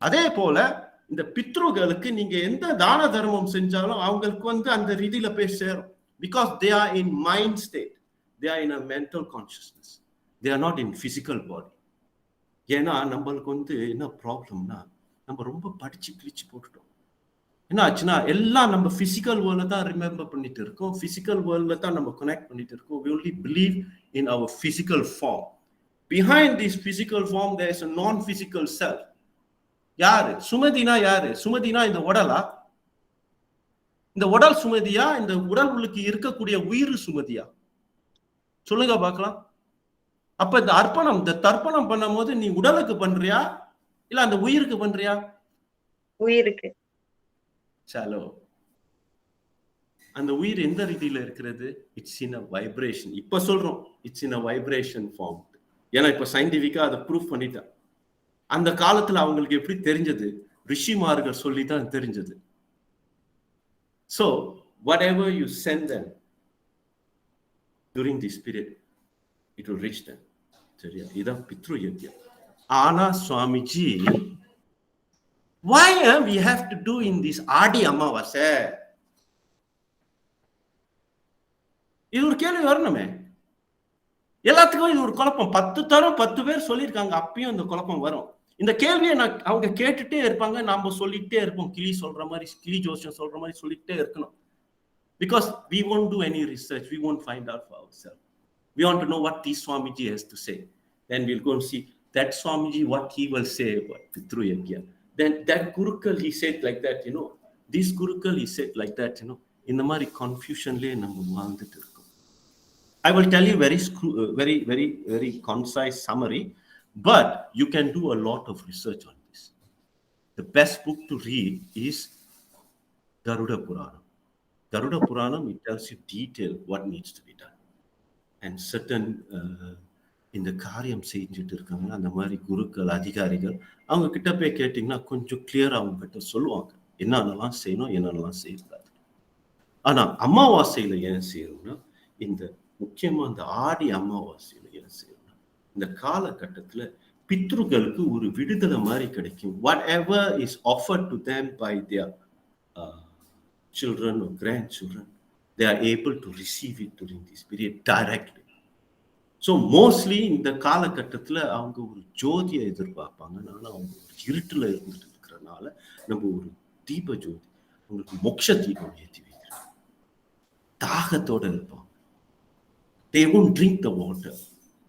அதே போல இந்த பித்ருகளுக்கு நீங்க எந்த தான தர்மம் செஞ்சாலும் அவங்களுக்கு அந்த ரீதியில போய் சேரும். Because they are in mind state, they are in a mental consciousness, they are not in physical body. ஏன்னா நம்மளுக்கு என்ன ப்ராப்ளம்னா, நம்ம ரொம்ப படிச்சு கிழிச்சு போட்டுட்டோம். என்ன ஆச்சுன்னா, எல்லாம் நம்ம பிசிக்கல் வேர்ல்ட்ல தான் ரிமெம்பர் பண்ணிட்டு இருக்கோம், பிசிக்கல் வேர்ல்ட்ல தான் நம்ம கனெக்ட் பண்ணிட்டு இருக்கோம். We only believe in our physical form. Behind this physical form there is a non-physical self. யாரு சுமதினா? யாரு சுமதினா? இந்த உடலா? இந்த உடல் சுமதியா? இந்த உடல் உள்ளுக்கு இருக்கக்கூடிய உயிர் சுமதியா? சொல்லுங்க பார்க்கலாம். அப்ப இந்த அர்ப்பணம், இந்த தர்ப்பணம் பண்ணும் போது நீ உடலுக்கு பண்றியா இல்ல அந்த உயிருக்கு பண்றியா? உயிருக்கு. சலோ, அந்த உயிர் எந்த ரீதியில இருக்கிறது? It's in a vibration. இப்ப சொல்றோம் it's in a vibration form. ஏன்னா இப்ப சயின்டிபிக்கா அதை ப்ரூஃப் பண்ணிட்டேன். அந்த காலத்துல அவங்களுக்கு எப்படி தெரிஞ்சது? ரிஷிமார்கள் சொல்லி தான் தெரிஞ்சது. So whatever you send them during this period, it will reach them. சரியா? இதான் பித்ரு யஜ்ஞம். ஆனா Swamiji, why we have to do in this Aadi Amavasai? இது ஒரு கேள்வி வரணுமே. எல்லாத்துக்கும் இது ஒரு குழப்பம். 10 தரம் 10 பேர் சொல்லியிருக்காங்க, அப்பயும் இந்த குழப்பம் வரும். இந்த கேள்வியை அவங்க கேட்டுட்டே இருப்பாங்க, நாம சொல்லிட்டே இருப்போம். கிளி சொல்ற மாதிரி, கிளி ஜோசியம் சொல்ற மாதிரி சொல்லிட்டே இருக்கணும். Because we won't do any research, we won't find out for ourselves. We want to know what this Swamiji has to say. Then we'll go and see that Swamiji, what he will say about Pitru Yajna. Then that Gurukul, he said like that, this Gurukul, he said like that, in the mari confusion le நம்ம வாழ்ந்துட்டு இருக்கோம். I will tell you very concise summary, but you can do a lot of research on this. The best book to read is Garuda Puranam. Garuda Puranam, it tells you detail what needs to be done. And certain இந்த காரியம் செஞ்சுட்டு இருக்காங்க அந்த மாதிரி குருக்கள், அதிகாரிகள், அவங்க கிட்ட போய் கேட்டிங்கன்னா கொஞ்சம் கிளியரா அவங்க கிட்ட சொல்லுவாங்க என்னென்னலாம் செய்யணும், என்னென்னலாம் செய்யக்கூடாது. ஆனா அமாவாசையில ஏன் செய்யறோம்னா, இந்த முக்கியமா இந்த ஆடி அமாவாசையில ஏன் செய்யறோம்னா, இந்த காலகட்டத்துல பித்ருக்களுக்கு ஒரு விடுதலை மாதிரி கிடைக்கும். Whatever is offered to them by their children or grandchildren, they are able to receive it during this period directly. So mostly இந்த காலகட்டத்துல அவங்க ஒரு ஜோதியை எதிர்பார்ப்பாங்க. ஆனால் அவங்க ஒரு இருட்டுல இருந்துட்டு இருக்கிறதுனால நம்ம ஒரு தீப ஜோதி, அவங்களுக்கு மோட்ச தீபம் ஏற்றி வைக்கிறோம். தாகத்தோட இருப்பாங்க. They won't drink the water.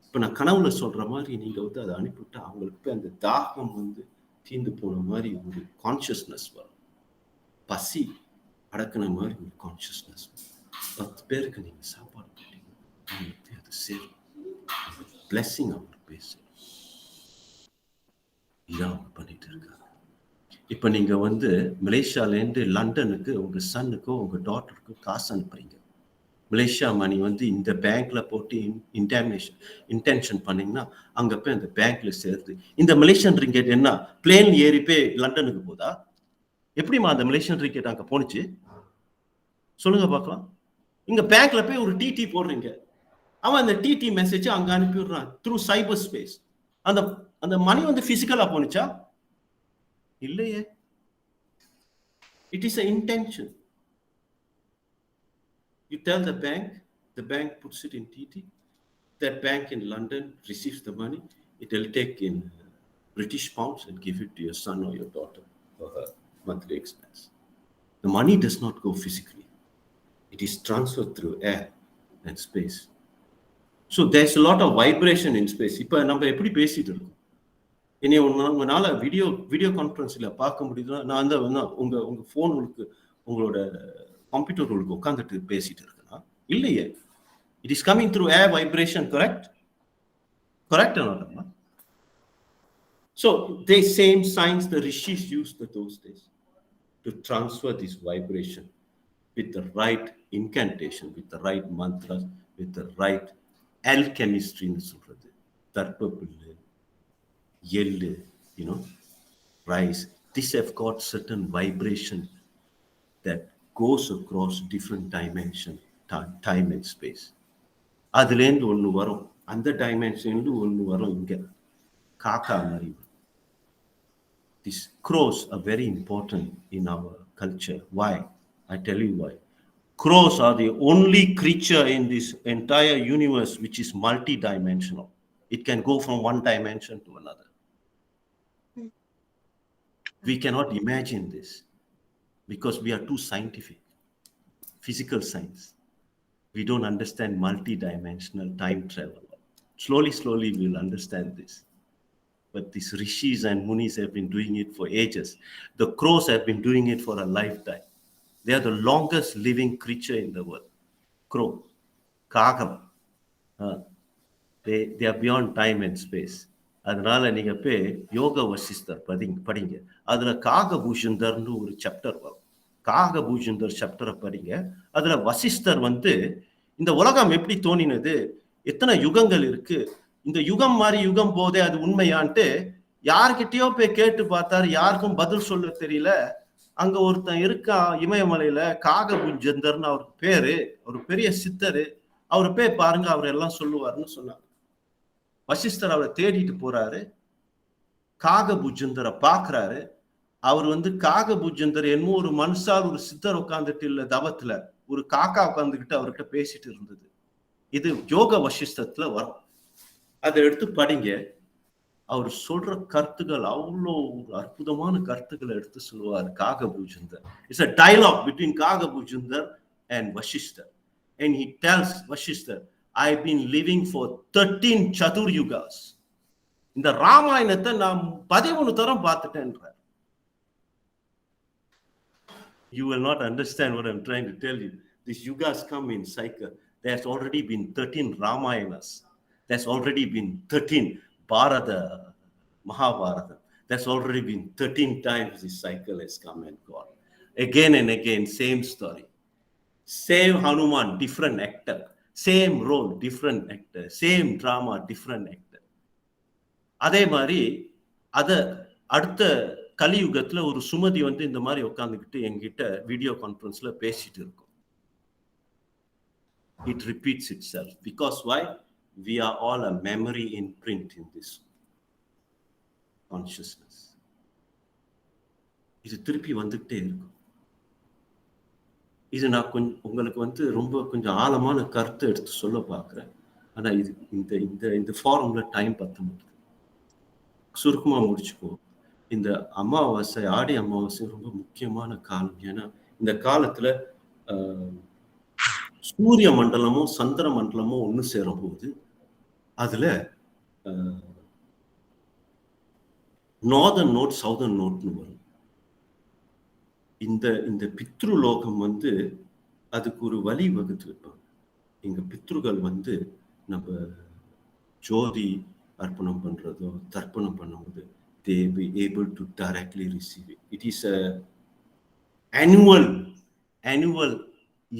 இப்ப நான் கனவுல சொல்ற மாதிரி நீங்க அதை அனுப்பிவிட்டா அவங்களுக்கு அந்த தாகம் தீர்ந்து போன மாதிரி ஒரு கான்சியஸ்னஸ் வரும். பசி அடக்கின மாதிரி ஒரு கான்சியஸ்னஸ் வரும். 10 பேருக்கு நீங்க சாப்பாடு போட்டீங்க, அவங்களுக்கு அது சேரும். பிளெஸிங் அவங்க பேசும். இதான் அவங்க பண்ணிட்டு இருக்காங்க. இப்ப நீங்க மலேசியாலேருந்து லண்டனுக்கு உங்க சன்னுக்கோ உங்க டாட்டருக்கோ காசு அனுப்புறீங்க. மலேசியா மணி இந்த பேங்க்ல போட்டு இன்டென்ஷன் பண்ணீங்கன்னா அங்க போய் அந்த பேங்க்ல சேருது. இந்த மலேசியன் ரிங்கெட் என்ன பிளேன் ஏறி போய் லண்டனுக்கு போதா? எப்படிமா அந்த மலேசியன் ரிங்கெட் அங்க போனுச்சு சொல்லுங்க பார்க்கலாம். இங்க பேங்க்ல போய் ஒரு டிடி போடுறீங்க, அவன் அந்த டிடி மெசேஜ் அங்க அனுப்பிடுறான் த்ரூ சைபர் ஸ்பேஸ். அந்த மணி பிசிக்கலா போனுச்சா? இல்லையே. It is an intention. You tell the bank puts it in TT. That bank in London receives the money. It will take in British pounds and give it to your son or your daughter for her monthly expense. The money does not go physically. It is transferred through air and space. So there's a lot of vibration in space. இப்போ நம்ம எப்படி பேசிட்டு இருக்கோம், இனி உங்களால video கான்ஃபரன்ஸ்ல பார்க்க முடியுதுன்னா நான் உங்க ஃபோன் உங்களோட கம்ப்யூட்டர் உட்காந்துட்டு பேசிட்டு இருக்குன்னா இல்லையே. It is coming through air vibration. Correct or not? So the same science the rishis used those days to transfer this vibration with the right incantation, with the right mantras, with the right alchemistry ன்னு சொல்றது. தர்ப்பப்புல்லு, எள்ளு, rice, these have got certain vibration that goes across different dimension, time and space. அதுலேருந்து ஒன்று வரும், அந்த டைமென்ஷன்லேருந்து ஒன்று வரும் இங்க காக்கா மாதிரி. These crows are very important in our culture. Why? I tell you why. Crows are the only creature in this entire universe which is multi-dimensional. It can go from one dimension to another. We cannot imagine this because we are too scientific. Physical science. We don't understand multi-dimensional time travel. Slowly we'll understand this. But these rishis and munis have been doing it for ages. The crows have been doing it for a lifetime. They are the longest living creature in the world. Crow, Kagam. They are beyond time and space. அதனால நீங்க போய் யோக வசிஷ்டர் படிங்க. அதுல காகபூஷந்தர்னு ஒரு chapter வரும். காகபூஷந்தர் சாப்டரை படிங்க. அதுல வசிஷ்டர் இந்த உலகம் எப்படி தோணினது, எத்தனை யுகங்கள் இருக்கு, இந்த யுகம் மாதிரி யுகம் போதே அது உண்மையான்ட்டு யார்கிட்டயோ போய் கேட்டு பார்த்தாரு. யாருக்கும் பதில் சொல்ல தெரியல. அங்க ஒருத்தன் இருக்கா இமயமலையில, காகபூஷந்தர்னு அவருக்கு பேரு, ஒரு பெரிய சித்தரு. அவரு போய் பாருங்க, அவர் எல்லாம் சொல்லுவாருன்னு சொன்னாங்க. வசிஷ்டர் அவரை தேடிட்டு போறாரு. காகபூஷந்தரை பாக்குறாரு. அவர் காகபூஷந்தர் என்னமோ ஒரு மனுஷால் ஒரு சித்தர் உட்காந்துட்டு இல்ல தவத்துல ஒரு காக்கா உட்காந்துக்கிட்டு அவர்கிட்ட பேசிட்டு இருந்தது. இது யோக வசிஷ்டத்துல வரும். அதை எடுத்து படிங்க. அவர் சொல்ற கருத்துக்கள் அவ்வளோ ஒரு அற்புதமான கருத்துக்களை எடுத்து சொல்லுவார். Kakabhujandar, it's a dialogue between Kakabhujandar and Vashishthar, and he tells Vashishthar, I've been living for 13 chatur yugas. இந்த ராமாயணத்தை நான் 13 தரம் பார்த்துட்டேன்றார். You will not understand what I'm trying to tell you. These yugas come in cycle. There's already been 13 Ramayanas. There's already been 13 Bharata, Mahabharata. There's already been 13 times this cycle has come and gone. Again and again, same story. Same Hanuman, different actor. Same role, different actor. Same drama, different actor. அதே மாதிரி அடுத்த கலியுகத்துல ஒரு சுமதி வந்து இந்த மாதிரி உட்காந்துக்கிட்டு என்கிட்ட வீடியோ கான்ஃபரன்ஸ்ல பேசிட்டு இருக்கும். It repeats itself. Because why? We are all a memory imprint in this consciousness. இது திருப்பி வந்துகிட்டே இருக்கும். இது நான் உங்களுக்கு வந்து ரொம்ப கொஞ்சம் ஆழமான கருத்தை எடுத்து சொல்ல பார்க்குறேன். ஆனா இது இந்த ஃபார்ம்ல டைம் பத்த முடியுது. சுருக்கமா முடிச்சுக்கோ. இந்த அமாவாசை, ஆடி அமாவாசை ரொம்ப முக்கியமான காலம். ஏன்னா இந்த காலத்துல சூரிய மண்டலமும் சந்திர மண்டலமும் ஒன்று சேரும் போது அதுல நார்தர்ன் நோட், சவுதர்ன் நோட்னு வரும். இந்த பித்ருலோகம் வந்து அதுக்கு ஒரு வழி வகுத்து வைப்பாங்க. எங்க பித்ருகள் வந்து நம்ம ஜோதி அர்ப்பணம் பண்றதோ தர்ப்பணம் பண்ணும்போது they be able to directly receive it. It is a annual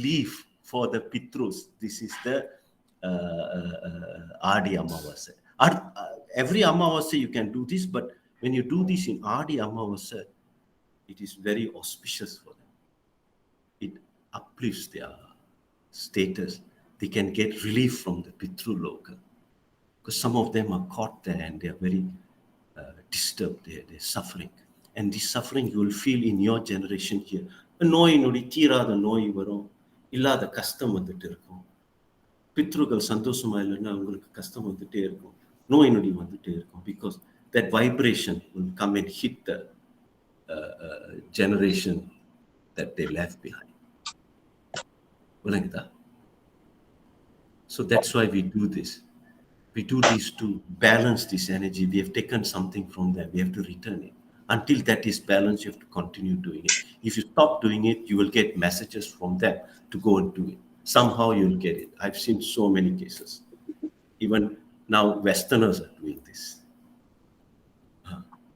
leave for the Pitrus. This is the Adi Amavasya. Every Amavasya you can do this, but when you do this in Adi Amavasya, it is very auspicious for them. It uplifts their status. They can get relief from the Pitru Loka. Because some of them are caught there and they are very disturbed, they're suffering. And this suffering you will feel in your generation here. நோய் நொடி தீராத நோய் வரும், இல்லாத கஷ்டம் வந்துட்டு இருக்கும். பித்ருக்கள் சந்தோஷமா இல்லைன்னா உங்களுக்கு கஷ்டம் வந்துட்டே இருக்கும், நோய் நொடி வந்துட்டே இருக்கும். Because that vibration will come and hit the generation that they left behind. விளங்குதா? So that's why we do this. We do this to balance this energy. We have taken something from them. We have to return it. Until that is balanced, you have to continue doing it. If you stop doing it, you will get messages from them to go and do it. Somehow you will get it. I've seen so many cases. Even now, Westerners are doing this.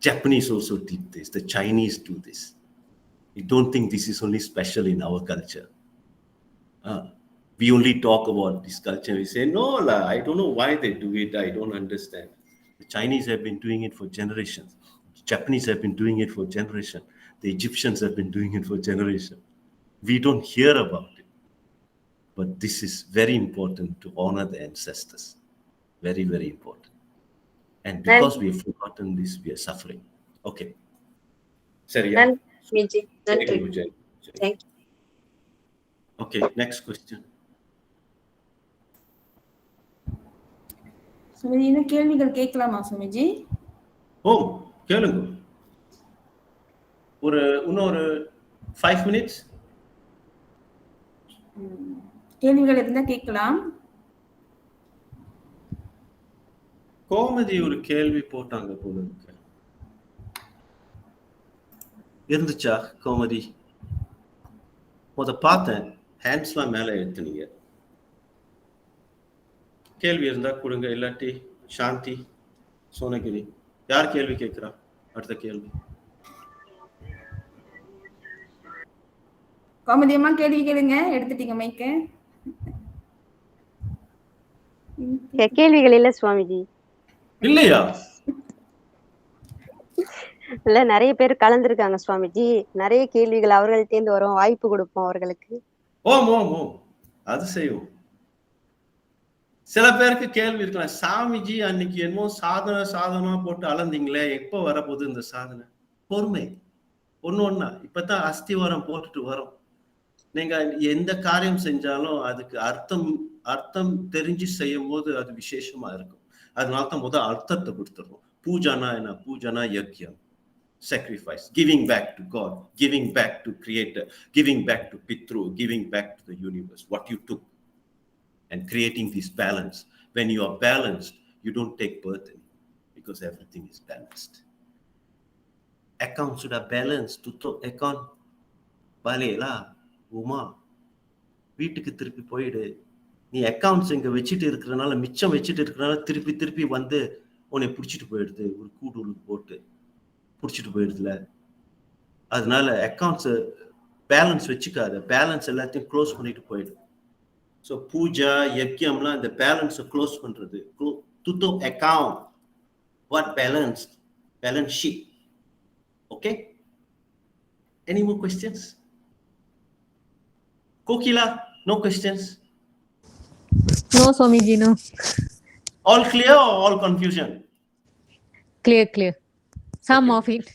Japanese also did this. The Chinese do this. We don't think this is only special in our culture. We only talk about this culture. We say, no, I don't know why they do it. I don't understand. The Chinese have been doing it for generations. The Japanese have been doing it for generations. The Egyptians have been doing it for generations. We don't hear about it. But this is very important to honor the ancestors. Very, very important. And because we have forgotten this, we are suffering. Okay. Seriya? Thank you. Okay, next question. Swamiji, இன்னும் கேள்விகள் கேட்கலாமா சுவாமிஜி? ஓ, கேளுங்க. இன்னொரு 5 minutes. கேள்விகள் இருந்தா கேட்கலாம். கோமதி ஒரு கேள்வி போட்டாங்க போல இருக்கு. இருந்துச்சா கோமதி? பார்த்தேன், ஹேண்ட்ஸ்லாம் மேலே எடுத்துனீங்க. கேள்வி இருந்தா கொடுங்க, இல்லாட்டி சாந்தி, சோனகிரி. யார் கேள்வி கேட்கிறா? அடுத்த கேள்வி. கோமதியம்மா கேள்வி கேளுங்க, எடுத்துட்டீங்க மைக்க. கேள்விகள் இல்ல சுவாமிஜி. இல்லையா? இல்ல, நிறைய பேர் கலந்துருக்காங்க சுவாமிஜி. நிறைய கேள்விகள் அவர்கள்ட்டேந்து வரும், வாய்ப்பு கொடுப்போம் அவர்களுக்கு. ஓம் ஓம் ஓம், அது செய்வோம். சில பேருக்கு கேள்வி இருக்கலாம், சாமிஜி அன்னைக்கு என்னமோ சாதனா போட்டு அளந்தீங்களே, எப்போ வரப்போகுது இந்த சாதனை? பொறுமை, ஒண்ணா இப்பதான் அஸ்திவாரம் போட்டுட்டு வரோம். நீங்க எந்த காரியம் செஞ்சாலும் அதுக்கு அர்த்தம் தெரிஞ்சு செய்யும் போது அது விசேஷமா இருக்கும். அதனால தான் முதல் அர்த்தத்தை கொடுத்துருவோம். Pujana and Pujana Yagyam, sacrifice, giving back to God, giving back to Creator, giving back to Pitru, giving back to the universe, what you took, and creating this balance. When you are balanced, you don't take burden because everything is balanced. Account sudah balanced, tutup account, baliklah rumah, வீட்டுக்கு திருப்பி போயிடு. நீ accounts இங்க வச்சுட்டு இருக்கிறனால, மிச்சம் வச்சுட்டு இருக்கிறனால திருப்பி திருப்பி வந்து உன்னை பிடிச்சிட்டு போயிடுது, ஒரு கூடுக்கு போட்டு பிடிச்சிட்டு போயிடுதுல. அதனால அக்கௌண்ட்ஸ் பேலன்ஸ் வச்சுக்காத, பேலன்ஸ் எல்லாத்தையும் க்ளோஸ் பண்ணிட்டு போயிடு. ஸோ பூஜா யக்யம்லாம் இந்த பேலன்ஸை க்ளோஸ் பண்றது. துத்தோ account, what balance, balance sheet. Okay, any more questions? Kokila, no questions? No, Swamiji, no. All clear or all confusion? Clear. Some of it.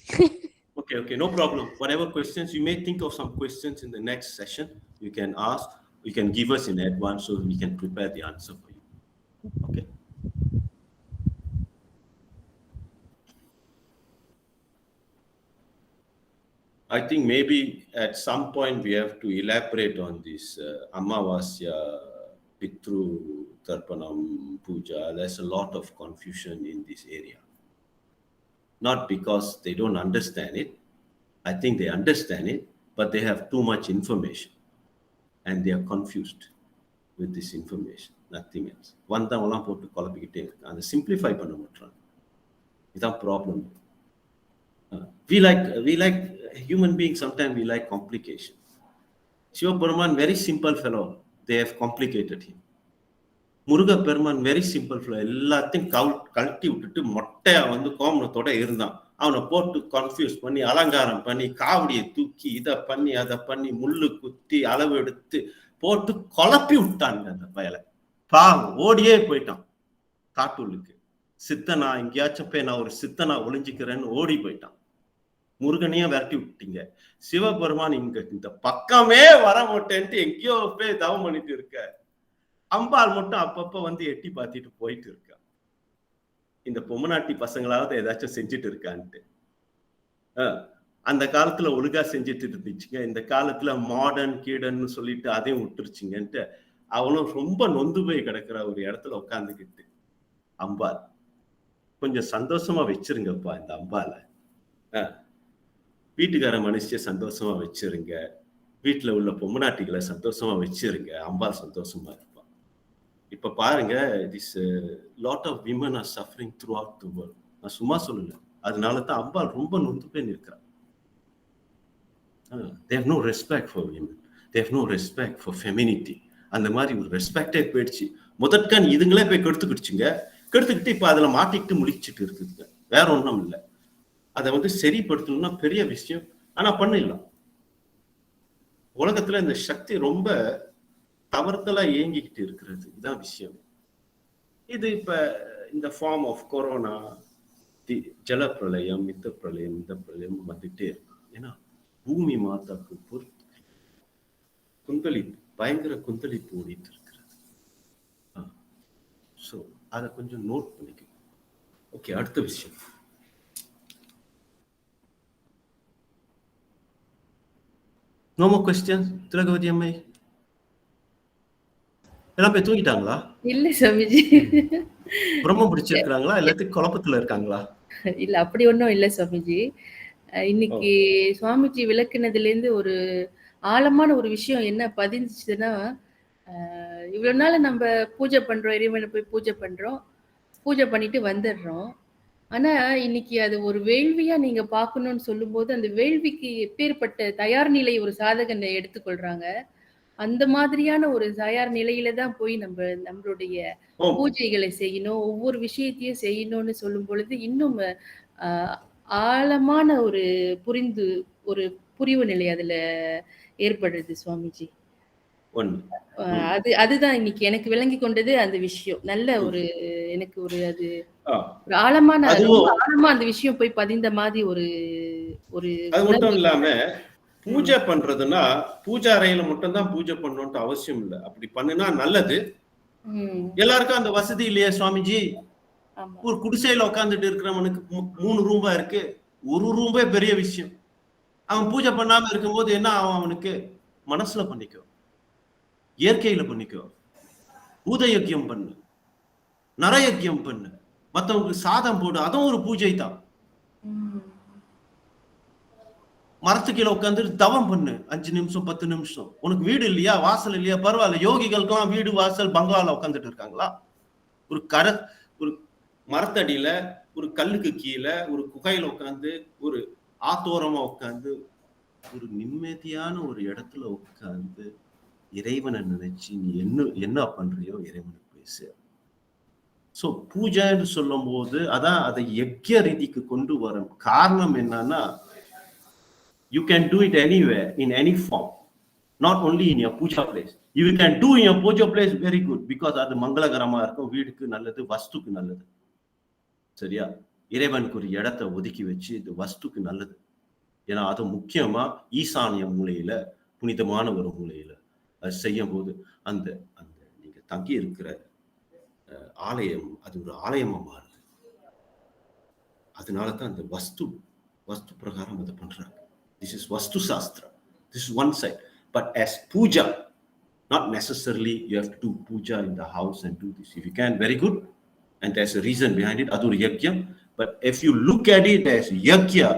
Okay, no problem. Whatever questions, you may think of some questions in the next session. You can ask, you can give us in advance so we can prepare the answer for you. Okay. I think maybe at some point we have to elaborate on this Amavasya, Pitru, Tarpanam, Puja. There's a lot of confusion in this area. Not because they don't understand it. I think they understand it, but they have too much information and they are confused with this information. Nothing else. One time all போட்டு குழப்பிக்கிட்டே இருக்கு. அதை simplify பண்ண மாட்டாங்க. இதுதான் problem. We like human beings, sometimes we like complication. Shiva Paraman, very simple fellow, they have complicated him. Muruga Paraman, very simple fellow, எல்லாத்தையும் கழட்டி விட்டுட்டு மொட்டையா வந்து கோமணத்தோட இருந்தான். அவனை போட்டு கன்ஃபியூஸ் பண்ணி, அலங்காரம் பண்ணி, காவடியை தூக்கி, இதை பண்ணி அதை பண்ணி, முள்ளு குத்தி, அளவு எடுத்து போட்டு குழப்பி விட்டாங்க அந்த பயலை. பாவம் ஓடியே போயிட்டான் காட்டுள்ளுக்கு. சித்தனா எங்கேயாச்சும் போய் நான் ஒரு சித்தனா ஒளிஞ்சிக்கிறேன்னு ஓடி போயிட்டான். முருகனையும் விரட்டி விட்டீங்க. சிவபெருமான் இங்க இந்த பக்கமே வர மாட்டேன்ட்டு எங்கேயோ போய் தவம் பண்ணிட்டு இருக்க. அம்பாள் மட்டும் அப்பப்ப வந்து எட்டி பார்த்துட்டு போயிட்டு இருக்கா. இந்த பொம்மநாட்டி பசங்களாவது ஏதாச்சும் செஞ்சுட்டு இருக்கான்ட்டு. அந்த காலத்துல ஒழுங்கா செஞ்சுட்டு இருந்துச்சுங்க. இந்த காலத்துல மாடர்ன் கீடன்னு சொல்லிட்டு அதையும் விட்டுருச்சுங்கன்ட்டு அவனும் ரொம்ப நொந்து போய் கிடக்குற ஒரு இடத்துல உட்காந்துக்கிட்டு, அம்பாள் கொஞ்சம் சந்தோஷமா வச்சிருங்கப்பா இந்த அம்பால. வீட்டுக்கார மனுஷிய சந்தோஷமா வச்சிருங்க, வீட்டுல உள்ள பொம்மநாட்டிகளை சந்தோஷமா வச்சிருங்க, அம்பாள் சந்தோஷமா இருப்பான். இப்ப பாருங்க, this lot of women are suffering throughout the world. நான் சும்மா சொல்லல, அதனாலதான் அம்பாள் ரொம்ப நொந்து போய் நிற்கிறான். They have no respect for women, they have no respect for femininity. அந்த மாதிரி ஒரு ரெஸ்பெக்டே போயிடுச்சு. முதற்கண் இதுங்களே போய் கெடுத்துக்கிடுச்சுங்க. கெடுத்துக்கிட்டு இப்ப அதுல மாட்டிக்கிட்டு முழிச்சிட்டு இருக்குதுங்க. வேற ஒன்றும் இல்லை. அதை வந்து சரிப்படுத்தணும்னா பெரிய விஷயம், ஆனா பண்ணிடலாம். உலகத்துல இந்த சக்தி ரொம்ப தவறுதலா இயங்கிக்கிட்டு இருக்கிறது, இதுதான் விஷயம். இது இப்ப இந்த ஃபார்ம் ஆஃப் கொரோனா, ஜல பிரளயம், இந்த பிரளயம் வந்துட்டே இருக்கு. ஏன்னா பூமி மாதாக்கு பொறுத்து குந்தளிப்பு, பயங்கர குந்தளிப்பு ஓடிட்டு இருக்கிறது. ஸோ அதை கொஞ்சம் நோட் பண்ணிக்கணும். ஓகே, அடுத்த விஷயம். No more questions, திலகவதி அம்மை? எல்லாம் போய் தூங்கிட்டாங்களா? இல்ல சுவாமிஜி. பிரம்மம் பிடிச்சிருக்காங்களா? எல்லாத்துக்கும் குழப்பத்துல இருக்காங்களா? இல்ல, அப்படி ஒன்றும் இல்லை சுவாமிஜி. இன்னைக்கு சுவாமிஜி விளக்குனதுல இருந்து ஒரு ஆழமான ஒரு விஷயம் என்ன பதிஞ்சுச்சுன்னா, இவ்வளவு நாள் நம்ம பூஜை பண்றோம், இறைவனை போய் பூஜை பண்றோம், பூஜை பண்ணிட்டு வந்துடுறோம். ஆனா இன்னைக்கு அது ஒரு வேள்வியா நீங்க பார்க்கணும்னு சொல்லும்போது, அந்த வேள்விக்கு எப்பேற்பட்ட தயார் நிலை ஒரு சாதகனை எடுத்துக்கொள்றாங்க. அந்த மாதிரியான ஒரு தயார் நிலையில தான் போய் நம்மளுடைய பூஜைகளை செய்யணும், ஒவ்வொரு விஷயத்தையும் செய்யணும்னு சொல்லும் பொழுது இன்னும் ஆழமான ஒரு புரிவு நிலை அதுல ஏற்படுறது சுவாமிஜி. அதுதான் இன்னைக்கு எனக்கு விளங்கி கொண்டது அந்த விஷயம். நல்ல ஒரு எனக்கு ஒரு அது ஒரு ஆழமா அந்த விஷயம் போய் பதிந்த மாதிரி ஒரு அது மட்டும் இல்லாம பூஜை பண்றதுன்னா பூஜா அறையில மட்டும் தான் பூஜை பண்ணணும்னு அவசியம் இல்லை. அப்படி பண்ணுனா நல்லது. எல்லாருக்கும் அந்த வசதி இல்லையா சுவாமிஜி? ஆமா. ஒரு குடிசையில உட்காந்துட்டு இருக்கிறவனுக்கு 3 ரூம்பா இருக்கு, ஒரு ரூம்பே பெரிய விஷயம். அவன் பூஜை பண்ணாம இருக்கும்போது என்ன ஆகும் அவனுக்கு? மனசுல பண்ணிக்கோ, இயற்கையில பண்ணிக்கோ, பூத யஜ்யம் பண்ணு, நரயஜ்யம் பண்ணு, மத்தவங்களுக்கு சாதம் போடு, அதுவும் ஒரு பூஜை தான். மரத்து கீழே உட்காந்து தவம் பண்ணு 5 நிமிஷம் 10 நிமிஷம். உனக்கு வீடு இல்லையா, வாசல் இல்லையா, பரவாயில்ல. யோகிகளுக்கெல்லாம் வீடு வாசல் பங்களால உட்காந்துட்டு இருக்காங்களா? ஒரு ஒரு மரத்தடியில, ஒரு கல்லுக்கு கீழே, ஒரு குகையில உட்காந்து, ஒரு ஆத்தோரமா உட்காந்து, ஒரு நிம்மதியான ஒரு இடத்துல உட்காந்து இறைவனை நினைச்சு நீ என்ன பண்றியோ இறைவனுக்கு பேசு. சோ பூஜைன்னு சொல்லும் போது அதான் அதை யக்ஞ ரீதிக்கு கொண்டு வரும். காரணம் என்னன்னா, you can do it anywhere in any form, not only in your puja place. You can do in your puja place very good because அது மங்களகரமா இருக்கும், வீடுக்கு நல்லது, வஸ்துக்கு நல்லது. சரியா? இறைவனுக்கு ஒரு இடத்தை ஒதுக்கி வச்சு இது வஸ்துக்கு நல்லது. ஏன்னா அது முக்கியமா ஈசானிய மூலையில, புனிதமான ஒரு மூலையில அது செய்யும் போது அந்த அந்த நீங்க தங்கி இருக்கிற ஆலயம் அது ஒரு ஆலயமா மாறுது. அதனாலதான் அந்த வஸ்து பிரகாரம் அதை பண்றாங்க. This is Vastu Shastra. This is one side. But as puja, not necessarily you have to do puja in the house and do this. If you can, very good. And there's a reason behind it, Adur Yajna. But if you look at it as Yajna,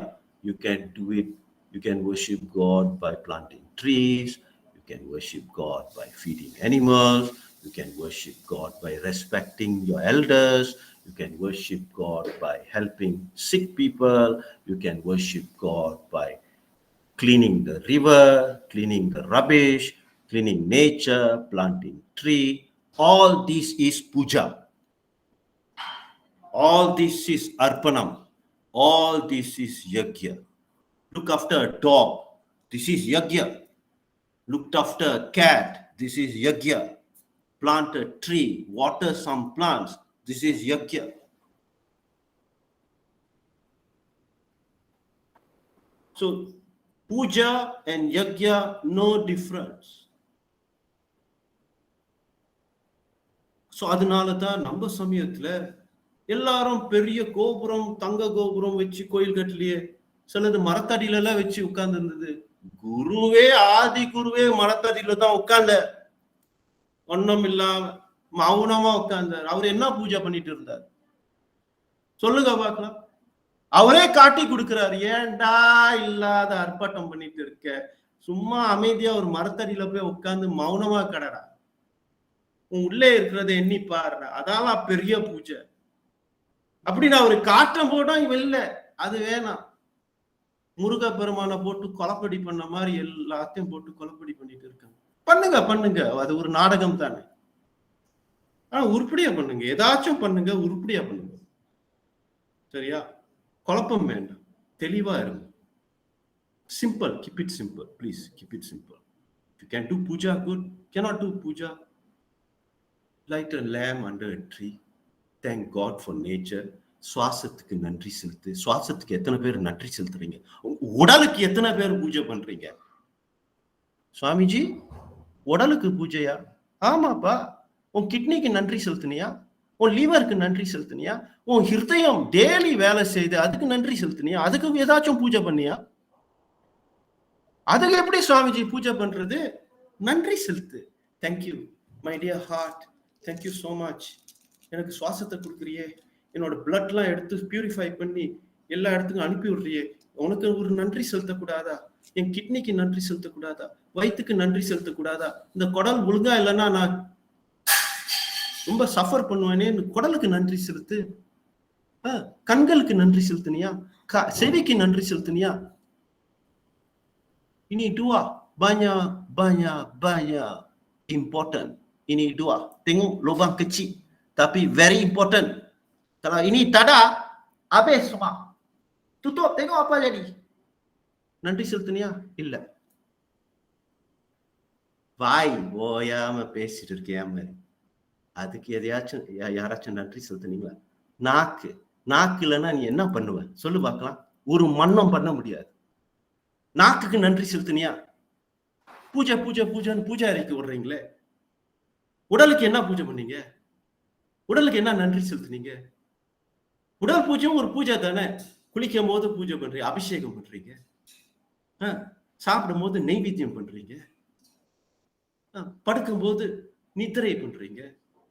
you can do it. You can worship God by planting trees. You can worship God by feeding animals. You can worship God by respecting your elders. You can worship God by helping sick people. You can worship God by cleaning the river, cleaning the rubbish, cleaning nature, planting tree. All this is puja. All this is arpanam. All this is yajna. Look after a dog. This is yajna. Looked after a cat. This is yajna. Plant a tree. Water some plants. This is yajna. So puja and yajna, no difference. So அதனால தான் நம்ம சமயத்துல எல்லாரும் பெரிய கோபுரம், தங்க கோபுரம் வச்சு கோயில் கட்டலையே. சிலது மரத்தடியில எல்லாம் வச்சு உட்கார்ந்து இருந்தது. குருவே, ஆதி குருவே மரத்தடியில தான் உட்கார்ந்த, ஒன்னும் இல்லாம மௌனமா உட்கார்ந்தார். அவர் என்ன பூஜை பண்ணிட்டு இருந்தார் சொல்லுங்க பார்க்கலாம். அவரே காட்டி கொடுக்கிறார். ஏன்டா இல்லாத அர்ப்பட்டம் பண்ணிட்டு இருக்க, சும்மா அமைதியா ஒரு மரத்தடியில போய் உட்கார்ந்து மௌனமா கடடா, உன் உள்ளே இருக்கிறத எண்ணி பாருடா, அதான் பெரிய பூஜை அப்படின்னு அவரு காட்டம் போட்டோம். இவ இல்ல, அது வேணாம். முருக பெருமானை போட்டு கொலப்படி பண்ண மாதிரி எல்லாத்தையும் போட்டு கொலப்படி பண்ணிட்டு இருக்காங்க. பண்ணுங்க, அது ஒரு நாடகம் தானே. ஆனா உருப்படியா பண்ணுங்க, ஏதாச்சும் பண்ணுங்க, உருப்படியா பண்ணுங்க. சரியா? குழப்பம் வேண்டாம், தெளிவா இருங்க. Simple, keep it simple, please keep it simple. If you can do puja, good. Cannot do puja, light a lamp under a tree. Thank God for nature. சுவாசத்துக்கு நன்றி செலுத்து. சுவாசத்துக்கு எத்தனை பேர் நன்றி செலுத்துறீங்க? உடலுக்கு எத்தனை பேர் பூஜை பண்றீங்க? சுவாமிஜி, உடலுக்கு பூஜையா? ஆமாப்பா. உன் கிட்னிக்கு நன்றி செலுத்தினியா? உன் லீவருக்கு நன்றி செலுத்தினியா? உன் ஹிருதயம் டெய்லி வேலை செய்து அதுக்கு நன்றி செலுத்தினியா? அதுக்கு ஏதாச்சும் பூஜை பண்ணியா? அதுக்கு எப்படி சுவாமிஜி பூஜை பண்றது? நன்றி செலுத்து. Thank you my dear heart, thank you so much. எனக்கு சுவாசத்தை கொடுக்குறியே, என்னோட பிளட்லாம் எடுத்து பியூரிஃபை பண்ணி எல்லா இடத்துக்கும் அனுப்பி விடுறியே, உனக்கு ஒரு நன்றி செலுத்தக்கூடாதா? என் கிட்னிக்கு நன்றி செலுத்தக்கூடாதா? வயிற்றுக்கு நன்றி செலுத்தக்கூடாதா? இந்த குடல் ஒழுங்கா இல்லைன்னா நான் ரொம்ப சஃபர் பண்ணுவேனே, குடலுக்கு நன்றி செலுத்து. கண்களுக்கு நன்றி செலுத்தினியா? செவிக்கு நன்றி செலுத்தினியா? Ini dua banyak important. Ini dua. Tengok lubang kecil tapi very important. Kalau ini tak ada, habis semua. Tutup, tengok apa jadi. நன்றி செலுத்தினியா? இல்ல. வாய் ஓயாம பேசிட்டு இருக்கேன் மாதிரி, அதுக்கு எதையாச்சும் யாராச்சும் நன்றி செலுத்தினீங்களா? நாக்கு இல்லைன்னா நீ என்ன பண்ணுவ சொல்லு பார்க்கலாம். ஒரு மன்னம் பண்ண முடியாது. நாக்குக்கு நன்றி செலுத்தினியா? பூஜைன்னு பூஜை அறைக்கு விடுறீங்களே. உடலுக்கு என்ன பூஜை பண்ணீங்க? உடலுக்கு என்ன நன்றி செலுத்தினீங்க? உடல் பூஜையும் ஒரு பூஜை தானே. குளிக்கும் போது பூஜை பண்றீங்க, அபிஷேகம் பண்றீங்க, சாப்பிடும் போது நெய்வேத்தியம் பண்றீங்க, படுக்கும் போது நித்திரை பண்றீங்க,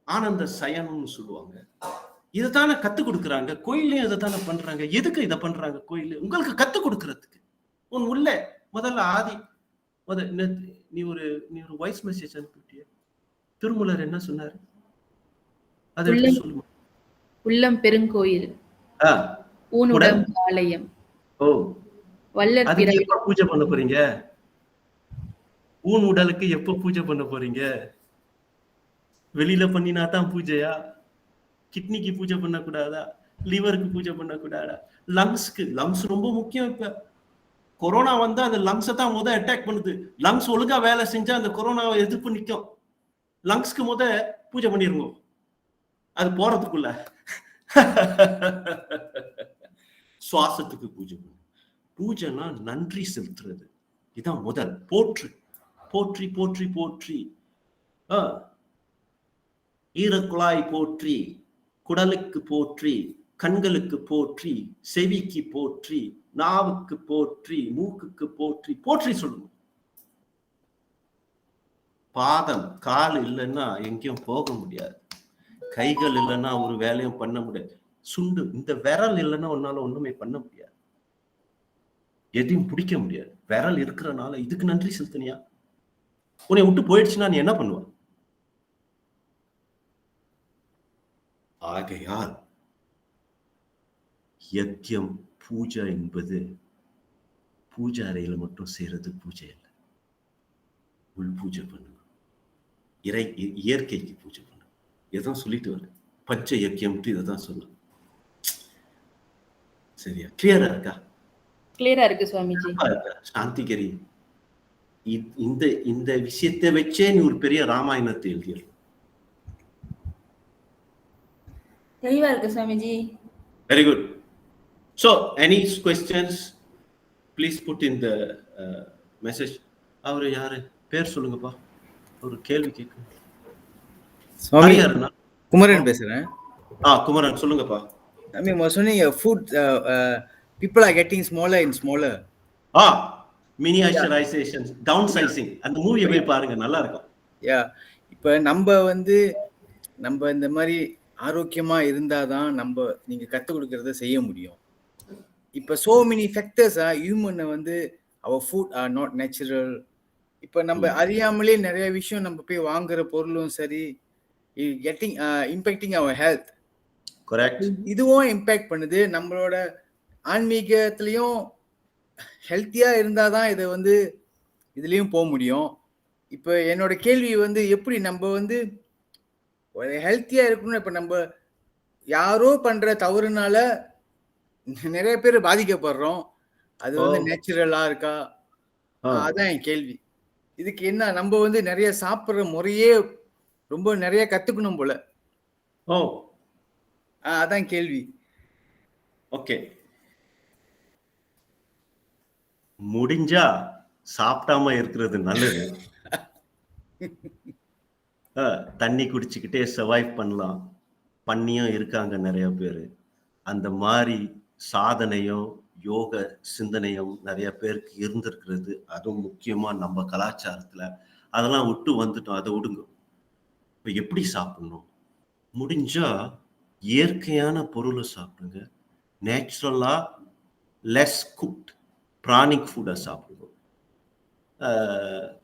ஆனந்த சயனம்னு சொல்லுவாங்க. இதைத்தானே கத்து கொடுக்குறாங்க கோயிலையும், இதைத்தானே பண்றாங்க. எதுக்கு இதை பண்றாங்க கோயில்? உங்களுக்கு கத்து கொடுக்கறதுக்கு. உன் உள்ள முதல்ல ஆதி நீ ஒரு வாய்ஸ் மெசேஜ் அனுப்பிட்டிய, திருமூலர் என்ன சொன்னாரு? அதை சொல்லுங்க. உள்ளம் பெருங்கோயில், ஊனுடம் ஆலயம். அதுக்கு எப்ப பூஜை பண்ண போறீங்க? ஊன் உடலுக்கு எப்ப பூஜை பண்ண போறீங்க? வெளியில பண்ணினா தான் பூஜையா? கிட்னிக்கு பூஜை பண்ண கூடாதா? லிவருக்கு பூஜை பண்ண கூடாதா? லங்ஸ் ரொம்ப முக்கியம். இப்ப கொரோனா வந்தா அந்த லங்ஸை தான் அட்டாக் பண்ணுது. லங்ஸ் ஒழுங்கா வேலை செஞ்சா அந்த கொரோனாவை எதிர்ப்பு நிற்கும். லங்ஸ்க்கு பூஜை பண்ணிருங்க, அது போறதுக்குள்ள. சுவாசத்துக்கு பூஜை பண்ணு. பூஜைனா நன்றி செலுத்துறது. இதான் முதல். போற்றி போற்றி போற்றி போற்றி. ஈரக்குழாய் போற்றி, குடலுக்கு போற்றி, கண்களுக்கு போற்றி, செவிக்கு போற்றி, நாவுக்கு போற்றி, மூக்குக்கு போற்றி. போற்றி சொல்லுங்க. பாதம், கால் இல்லைன்னா எங்கேயும் போக முடியாது. கைகள் இல்லைன்னா ஒரு வேலையும் பண்ண முடியாது. சுண்டு, இந்த விரல் இல்லைன்னா உன்னால ஒண்ணுமே பண்ண முடியாது. எதையும் பிடிக்க முடியாது. விரல் இருக்கிறனால இதுக்கு நன்றி செலுத்தினியா? உன்னை விட்டு போயிடுச்சுன்னா நீ என்ன பண்ணுவ? ஆகையால் யஜ்யம் பூஜை என்பது பூஜை அறையில மட்டும் செய்யறது பூஜை இல்லை. உள் பூஜை பண்ணுங்க, இயற்கைக்கு பூஜை பண்ணுங்க. இதான் சொல்லிட்டு வர பஞ்ச யஜ்யம் இதான் சொல்ல. சரியா? கிளியரா இருக்கா? கிளியரா இருக்கு சுவாமிஜி. சாந்திகரி, இந்த விஷயத்தை வச்சே நீ ஒரு பெரிய ராமாயணத்தை எழுதியல். தெளிவா இருக்கு Swamiji. Very good. So, any questions? Please put in the message. அவரு யாரு? பேர் சொல்லுங்கப்பா. ஒரு கேள்வி கேட்க. சுவாமி, குமரன் பேசுறேன். குமரன் சொல்லுங்கப்பா. I mean, சொன்னீங்க food people are getting smaller and smaller. Miniaturization, downsizing. அந்த மூவியை போய் பாருங்க, நல்லா இருக்கும். இப்ப நம்ம இந்த மாதிரி ஆரோக்கியமா இருந்தாதான் நீங்க கத்துக் கொடுக்கறத செய்ய முடியும். இப்ப so many factors human our food are not natural. இப்ப நம்ம அறியாமலே நிறைய விஷயம் நம்ம போய் வாங்குற பொருளும் சரி, getting impacting our health. Correct. இதுவும் இம்பாக்ட் பண்ணுது. நம்மளோட ஆன்மீகத்திலையும் ஹெல்த்தியா இருந்தாதான் இதை இதுலயும் போக முடியும். இப்ப என்னோட கேள்வி எப்படி நம்ம ஹெல்த்தியா இருக்கணும்? இப்ப நம்ம யாரோ பண்ற தவறுனால நிறைய பேர் பாதிக்கப்படுறோம். அது நேச்சுரலா இருக்கா? அதான் என் கேள்வி. இதுக்கு என்ன, நம்ம நிறைய சாப்பிடுற முறையே ரொம்ப நிறைய கத்துக்கணும் போல. அதான் கேள்வி. ஓகே, முடிஞ்சா சாப்பிடாம இருக்கிறது நல்லது. தண்ணி குடிச்சுக்கிட்டே சர்வைவ் பண்ணலாம். பண்ணியும் இருக்காங்க நிறைய பேர். அந்த மாதிரி சாதனையும் யோக சிந்தனையும் நிறைய பேருக்கு இருந்திருக்கிறது. அதுவும் முக்கியமா நம்ம கலாச்சாரத்துல அதெல்லாம் விட்டு வந்துட்டோம். அதை விடுங்க. இப்ப எப்படி சாப்பிடணும்? முடிஞ்சா இயற்கையான பொருளை சாப்பிடுங்க. நேச்சுரலா லெஸ் குக்ட் பிராணிக் ஃபுட்டை சாப்பிடுங்க.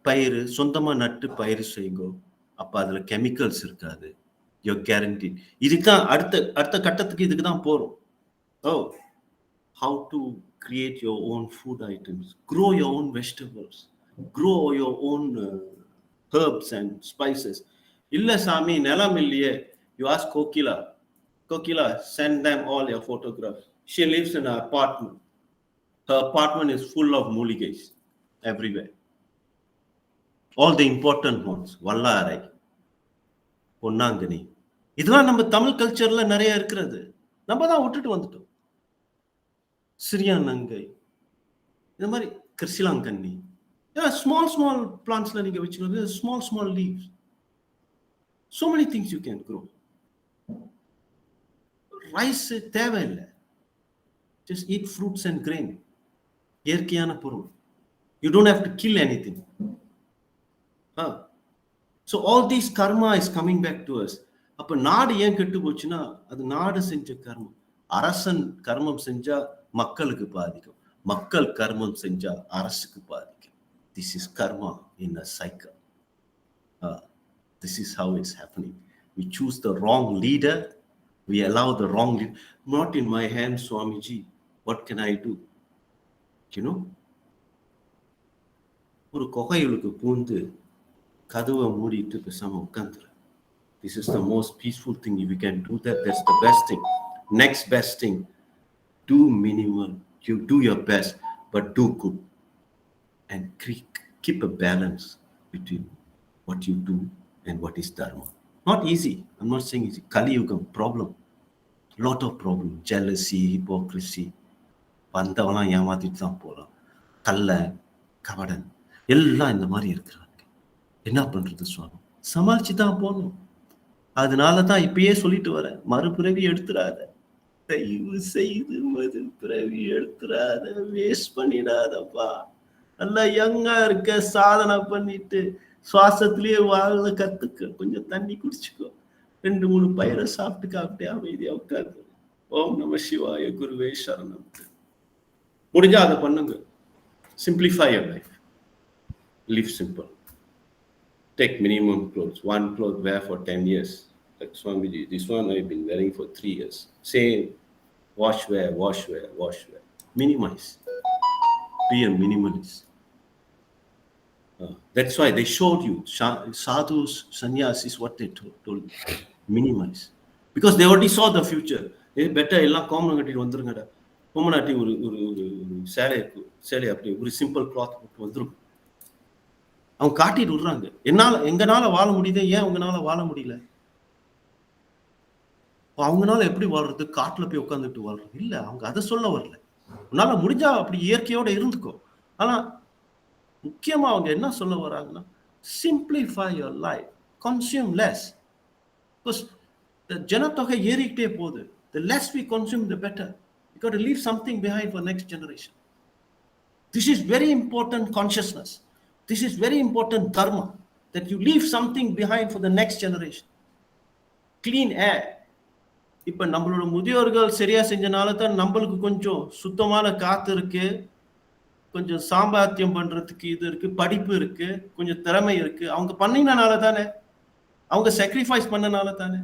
பயிர் சொந்தமா நட்டு பயிர் செய்யுங்க. அப்ப அதுல கெமிக்கல்ஸ் இருக்காது. Your guarantee. இதுதான் அடுத்த கட்டத்துக்கு இதுக்கு தான் போறோம். How to create your own food items, grow your own vegetables, grow your own herbs and spices. Illa Sami, nelam illiye. You ask Kokila, send them all your photographs. She lives in an apartment. Her apartment is full of muligais everywhere. All the important ones. Vallarai, Ponnangani. இதெல்லாம் நம்ம தமிழ் கல்ச்சர்ல நிறைய இருக்கிறது. நம்ம தான் விட்டுட்டு வந்துட்டோம். சிரியானங்கை, இந்த மாதிரி கிருஷிலாங்கண்ணி, ஸ்மால் பிளான்ட்ஸ்ல நீங்க வச்சுக்கணும். Small leaves. So many things you can grow. Rice தேவையில்லை. Just eat fruits and grain. இயற்கையான பொருள். You don't have to kill anything. So all these karma is coming back to us. அப்ப நாடு ஏன் கெட்டு போச்சுன்னா அது நாடு செஞ்ச கர்மம். அரசன் கர்மம் செஞ்சா மக்களுக்கு பாதிக்கும், மக்கள் கர்மம் செஞ்சா அரசுக்கு பாதிக்கும். This is karma in a cycle. This is how it's happening. We choose the wrong leader, we allow the wrong leader. Not in my hands, Swamiji. What can I do? You know, ஒரு கொகைகளுக்கு பூந்து கதவை மூடிட்டு பேசாம உட்காந்துரு. This is the most peaceful thing. If you can do that, that's the best thing. Next best thing, do minimal. You do your best, but do good. And keep a balance between what you do and what is dharma. Not easy. I'm not saying easy. Kali Yuga, problem. Lot of problem. Jealousy, hypocrisy. வந்தவெல்லாம் ஏமாத்திட்டு தான் போகலாம். கல்ல கவடன் எல்லாம் இந்த மாதிரி இருக்கிறாங்க. என்ன பண்றது சுவாமி? சமாளிச்சு தான் போகணும். அதனாலதான் இப்பயே சொல்லிட்டு வரேன், மறுபிறவி எடுத்துடாத, தயவு செய்து மறுபிறவி எடுத்துடாத, வேஸ்ட் பண்ணிடாதப்பா. நல்லா யங்கா இருக்க, சாதனை பண்ணிட்டு சுவாசத்திலேயே வாழ கத்துக்க, கொஞ்சம் தண்ணி குடிச்சுக்கோ, 2-3 பயிரை சாப்பிட்டு அப்படியே அமைதியா உட்காந்து ஓம் நம சிவாய குருவே சரணம். முடிஞ்சா அதை பண்ணுங்க. Simplify your life. Live simple. Take minimum clothes. One cloth wear for 10 years. Like Swamiji, this one I've been wearing for 3 years. Same. Wash, wear, wash, wear, wash, wear. Minimize. Be a minimalist. That's why they showed you. Sadhus, sannyasis, what they told you. Minimize. Because they already saw the future. They better எல்லாம் common கட்டிட்டு வந்துருங்கடா. பொம்மநாட்டி ஒரு சேலை அப்படி ஒரு simple cloth போட்டு வந்துரும். அவங்க காட்டிட்டு விடுறாங்க, எங்கனால வாழ முடியுது, ஏன் உங்களால வாழ முடியல? அவங்கனால எப்படி வாழ்றது? காட்டுல போய் உட்காந்துட்டு வாழ்றது இல்ல. அவங்க அதை சொல்ல வரல. உன்னால முடிஞ்சா அப்படி இயற்கையோட இருந்துக்கோ. ஆனா முக்கியமா அவங்க என்ன சொல்ல வராங்கன்னா, simplify your life, consume less. Because ஜனத்தொகை ஏறிக்கிட்டே போகுது. The less we consume, the better. You got to leave something behind for next generation. This is very important consciousness. This is very important dharma, that you leave something behind for the next generation. Clean air. இப்ப நம்மளோட முதியோர்கள் சரியா செஞ்சனால தான் நம்மளுக்கு கொஞ்சம் சுத்தமான காத்து இருக்கு, கொஞ்சம் சாம்பாத்தியம் பண்றதுக்கு இது இருக்கு, படிப்பு இருக்கு, கொஞ்சம் திறமை இருக்கு. அவங்க பண்ணினால தானே, அவங்க சாக்ரிஃபைஸ் பண்ணனால தானே,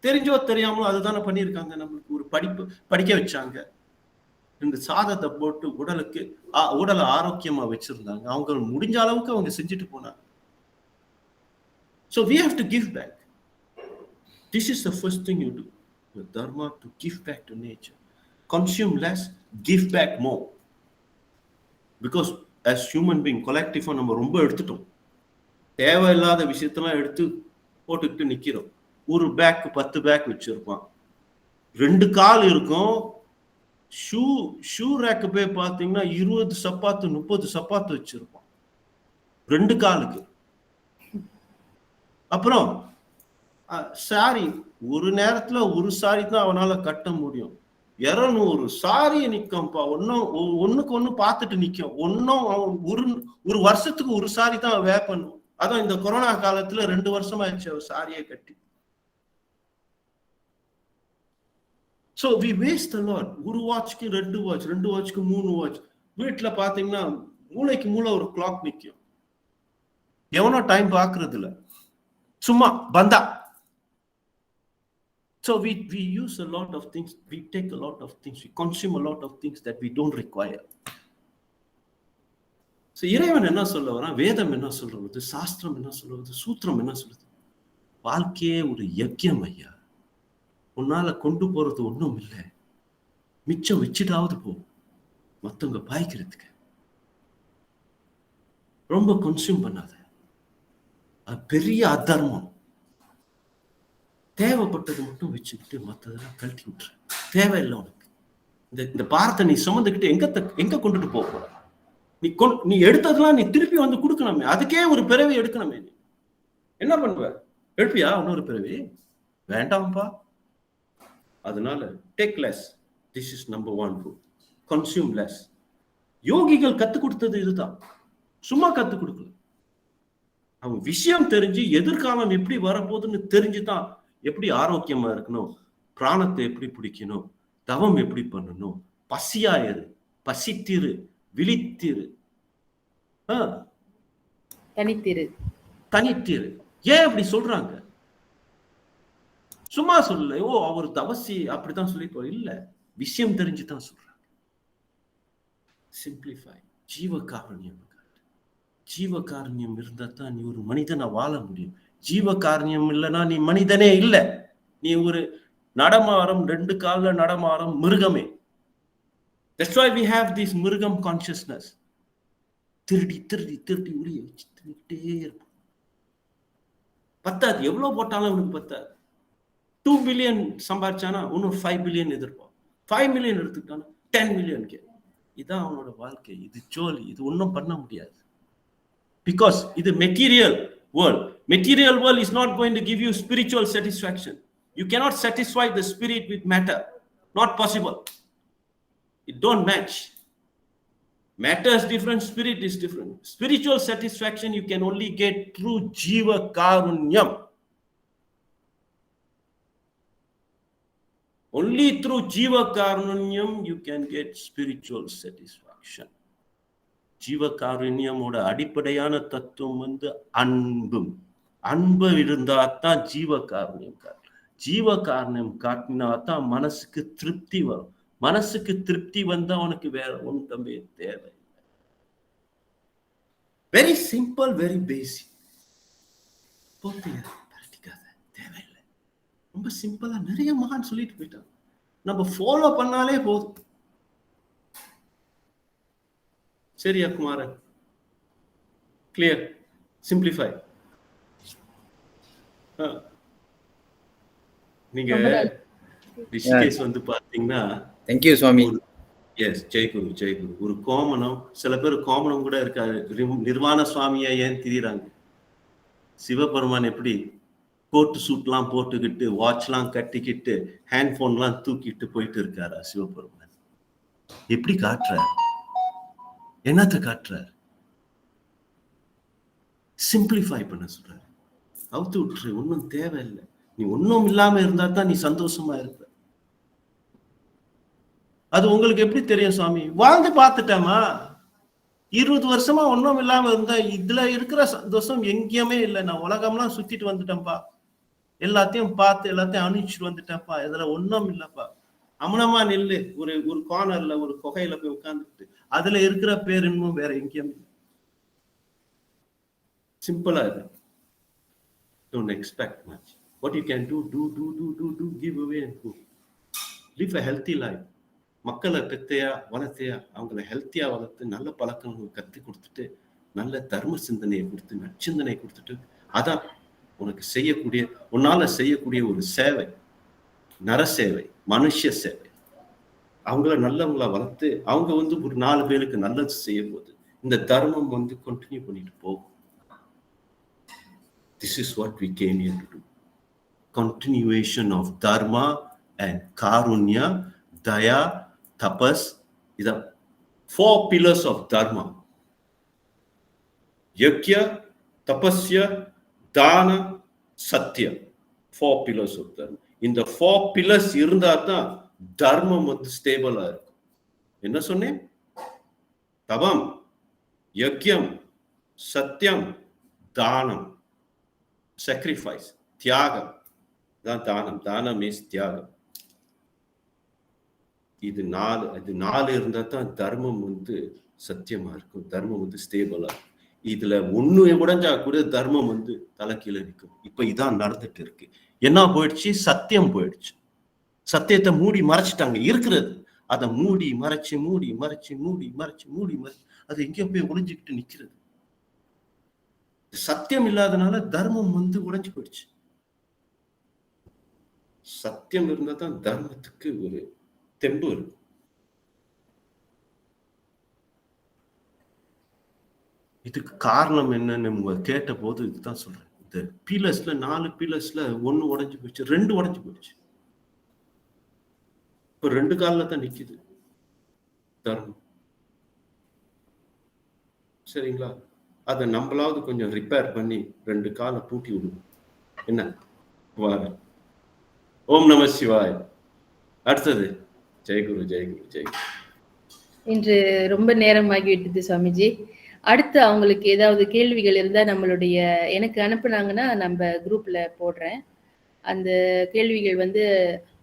தெரிஞ்சோ தெரியாமலோ அதுதானே பண்ணியிருக்காங்க. நம்மளுக்கு ஒரு படிப்பு படிக்க வச்சாங்க, இந்த சாதத்தை போட்டு உடலை ஆரோக்கியமா வச்சிருந்தாங்க. அவங்க முடிஞ்ச அளவுக்கு அவங்க செஞ்சுட்டு போனாங்க. So we have to give back. This is the first thing you do. The dharma, to give back to nature. Consume less, give back more. Because as human being, collective நம்ம ரொம்ப எடுத்துட்டோம். தேவையில்லாத விஷயத்தெல்லாம் எடுத்து போட்டுக்கிட்டு நிக்கிறோம். ஒரு பேக் 10 பேக் வச்சிருப்பான், 2 கால் இருக்கும். ஷூ ரேக்கு போய் பார்த்தீங்கன்னா 20 சப்பாத்து 30 சப்பாத்து வச்சிருப்பான் 2 காலுக்கு. அப்புறம் சாரி, ஒரு நேரத்துல ஒரு சாரி தான் அவனால கட்ட முடியும். 200 சாரி நிக்கும்பா, ஒண்ணுக்கு ஒண்ணு பார்த்துட்டு நிக்கும். ஒன்னும் ஒரு வருஷத்துக்கு ஒரு சாரி தான் வே பண்ணும். அதான் இந்த கொரோனா காலத்துல 2 வருஷம் ஆயிடுச்சு அவர் சாரியை கட்டி. So we waste a lot. ஒரு வாட்ச்க்கு 2 வாட்ச், 2 வாட்ச்க்கு 3 வாட்ச். வீட்டுல பாத்தீங்கன்னா மூளைக்கு மூளை ஒரு கிளாக் நிக்கும். எவனோ டைம் பாக்குறது இல்ல, சும்மா பந்தா. So we use a lot of things, we take a lot of things, we consume a lot of things that we don't require. So இறைவன் என்ன சொல்ல வரான், வேதம் என்ன சொல்றது, சாஸ்திரம் என்ன சொல்றது, சூத்திரம் என்ன சொல்றது? வாழ்க்கையே ஒரு யஜ்யம் ஐயா. உன்னால கொண்டு போறது ஒண்ணும் இல்லை, மிச்சம் வச்சுட்டாவது போ, மத்தவங்க பாய்க்கிறதுக்கு. ரொம்ப கன்சியூம் பண்ணாத, அது பெரிய அதர்மம். தேவைப்பட்டது மட்டும் வச்சுக்கிட்டு மற்றதெல்லாம் கழட்டி விட்டுரு. தேவையில்லை உனக்கு. இந்த பாரத்தை நீ சுமந்துக்கிட்டு எங்க கொண்டுட்டு போக போற? நீ எடுத்ததெல்லாம் நீ திருப்பி வந்து கொடுக்கணுமே, அதுக்கே ஒரு பிறவி எடுக்கணுமே. நீ என்ன பண்ணுவ? எடுப்பியா இன்னொரு பிறவி? வேண்டாம்ப்பா. அதனால take less. This is number 1 rule. Consume less. யோகிகள் கத்துக் கொடுத்தது இதுதான். சும்மா கத்துக் கொடுக்கல. அவங்க விஷயம் தெரிஞ்சு எதிர்காலம் எப்படி வரப்போகுதுன்னு தெரிஞ்சுதான் எப்படி ஆரோக்கியமா இருக்கணும், பிராணத்தை எப்படி பிடிக்கணும், தவம் எப்படி பண்ணணும், பசியாயிரு, பசித்திரு, விழித்திரு, தனித்திரு. தனித்திரு. ஏன் அப்படி சொல்றாங்க? சும்மா சொல்லல, ஓ அவர் தவசி அப்படித்தான் சொல்லிப்போ இல்ல, விஷயம் தெரிஞ்சுதான் சொல்றாங்க. சிம்பிளிஃபை. ஜீவகாருண்யம். ஜீவகாருண்யம் இருந்தா தான் நீ ஒரு மனிதனா வாழ முடியும். ஜீவகாருண்யம் இல்லைன்னா நீ மனிதனே இல்லை. நீ ஒரு நடமாறம், 2 கால்ல நடமாறம் மிருகமே. That's why we have this மிருகம் கான்சியஸ்னஸ். திருடி திருடி திருடி உரிய வச்சுட்டே இருப்போம். பத்தாது, எவ்வளவு போட்டாலும் அவனுக்கு பத்தாது. 2 பில்லியன் சம்பாதிச்சானா இன்னும் 5 பில்லியன் எதிர்ப்பான். 5 மில்லியன் எடுத்துக்கிட்டானா 10 மில்லியன். இதான் அவனோட வாழ்க்கை. இது ஜோலி. இது ஒன்றும் பண்ண முடியாது. Because இது material world. Material world is not going to give you spiritual satisfaction. You cannot satisfy the spirit with matter. Not possible. It don't match. Matter is different, spirit is different. Spiritual satisfaction you can only get through Jiva Karunyam. Only through Jiva Karunyam you can get spiritual satisfaction. ஜீவகாருண்யமோட அடிப்படையான தத்துவம் அன்பும். அன்பு இருந்தா தான் ஜீவகாருண்யம் காட்டும். ஜீவகாருண்யம் காட்டினா தான் மனசுக்கு திருப்தி வரும். மனசுக்கு திருப்தி வந்தா உனக்கு வேற ஒன்றுமே தேவை. Very simple, very basic. தேவையில்லை. ரொம்ப சிம்பிளா நிறைய மகான் சொல்லிட்டு போயிட்டாங்க. நம்ம ஃபாலோ பண்ணாலே போதும். சரியா குமாரன்? கிளியர்? சிம்பிளிஃபை. நீங்க ரிஷிகேஷ் பாத்தீங்கன்னா, தேங்க்யூ சுவாமி. எஸ், ஜெய்குரு ஜெய்குரு. ஒரு கோமணம், சில பேர் கோமணம் கூட இருக்காது. நிர்வாண சுவாமியா ஏன் திரியிறாங்க? சிவபெருமான் எப்படி கோட்டு சூட்லாம் போட்டுக்கிட்டு, வாட்ச்லாம் கட்டிக்கிட்டு, ஹேண்ட் போன்லாம் தூக்கிட்டு போயிட்டு இருக்காரா சிவபெருமான்? எப்படி காட்டுறாரு? என்னத்தை காட்டுறாரு? சிம்பிளிஃபை பண்ண சொல்றாரு. அவுத்து விட்டுரு, ஒன்றும் தேவையில்லை. நீ ஒன்றும் இல்லாம இருந்தா தான் நீ சந்தோஷமா இருப்ப. அது உங்களுக்கு எப்படி தெரியும் சுவாமி? வாழ்ந்து பார்த்துட்டேமா? 20 வருஷமா ஒன்றும் இல்லாம இருந்தா இதுல இருக்கிற சந்தோஷம் எங்கேயுமே இல்லை. நான் உலகம்லாம் சுத்திட்டு வந்துட்டேன்ப்பா, எல்லாத்தையும் பார்த்து எல்லாத்தையும் அனுப்பிச்சுட்டு வந்துட்டேன்ப்பா, இதுல ஒன்றும் இல்லப்பா. அமனமா நில்லு, ஒரு கார்னர்ல ஒரு குகையில போய் உட்கார்ந்துட்டு அதுல இருக்கிற பேர் இன்னும் வேற எங்கேயும். சிம்பிளா இது. Don't expect much. What you can do, give away and go. Live a healthy life. மக்களை பெத்தையா வளர்த்தையா, அவங்களை ஹெல்த்தியா வளர்த்து நல்ல பழக்கங்கள் கத்து கொடுத்துட்டு, நல்ல தர்ம சிந்தனையை கொடுத்து, நற்சிந்தனை கொடுத்துட்டு, அதான் உனக்கு செய்யக்கூடிய, உன்னால செய்யக்கூடிய ஒரு சேவை. நரசேவை, மனுஷ சேவை. அவங்கள நல்லவங்களா வளர்த்து அவங்க ஒரு 4 பேருக்கு நல்லது செய்யும் போது இந்த தர்மம் கண்டினியூ பண்ணிட்டு போகும். This is what we came here to do. Continuation of dharma and karunya, daya, tapas. These are 4 pillars of dharma. Yajna, tapasya, dana, satya. 4 pillars of dharma. இந்த 4 pillars இருந்தா தான் தர்மம் ஸ்டேபிளா இருக்கும். என்ன சொன்னேன்? தவம், யஜ்யம், சத்தியம், தானம், sacrifice, தியாகம். தான் தானம். தானம் இஸ் தியாகம். இது 4 இருந்தா தான் தர்மம் சத்தியமா இருக்கும். தர்மம் ஸ்டேபிளா இருக்கும். இதுல ஒண்ணு உடைஞ்சா கூட தர்மம் தலைக்கீழ நிற்கும். இப்ப இதான் நடந்துட்டு இருக்கு. என்ன போயிடுச்சு? சத்தியம் போயிடுச்சு. சத்தியத்தை மூடி மறைச்சிட்டாங்க. இருக்கிறது அதை மூடி மறைச்சு அது எங்கேயோ போய் ஒளிஞ்சுக்கிட்டு நிக்கிறது. சத்தியம் இல்லாதனால தர்மம் உடைஞ்சு போயிடுச்சு. சத்தியம் இருந்தா தான் தர்மத்துக்கு ஒரு தெம்பு இருக்கும். இதுக்கு காரணம் என்னன்னு கேட்ட போது இதுதான் சொல்றேன். இந்த பீலர்ஸ்ல 4 பீலர்ஸ்ல 1 உடைஞ்சு போயிடுச்சு, 2 உடைஞ்சு போயிடுச்சு. இப்ப 2 கால்ல தான் நிக்குது தர்மம். சரிங்களா? அதை நம்மளாவது கொஞ்சம் ரிப்பேர் பண்ணி 2 காலை பூட்டி விடுவோம். என்ன வார ஓம் நம சிவாய். அடுத்தது ஜெயகுரு ஜெயகுரு ஜெயகுரு. இன்று ரொம்ப நேரமாகிவிட்டது சுவாமிஜி. அடுத்து அவங்களுக்கு ஏதாவது கேள்விகள் இருந்தா நம்மளுடைய எனக்கு அனுப்புனாங்கன்னா நம்ம குரூப்ல போடுறேன். அந்த கேள்விகள் வந்து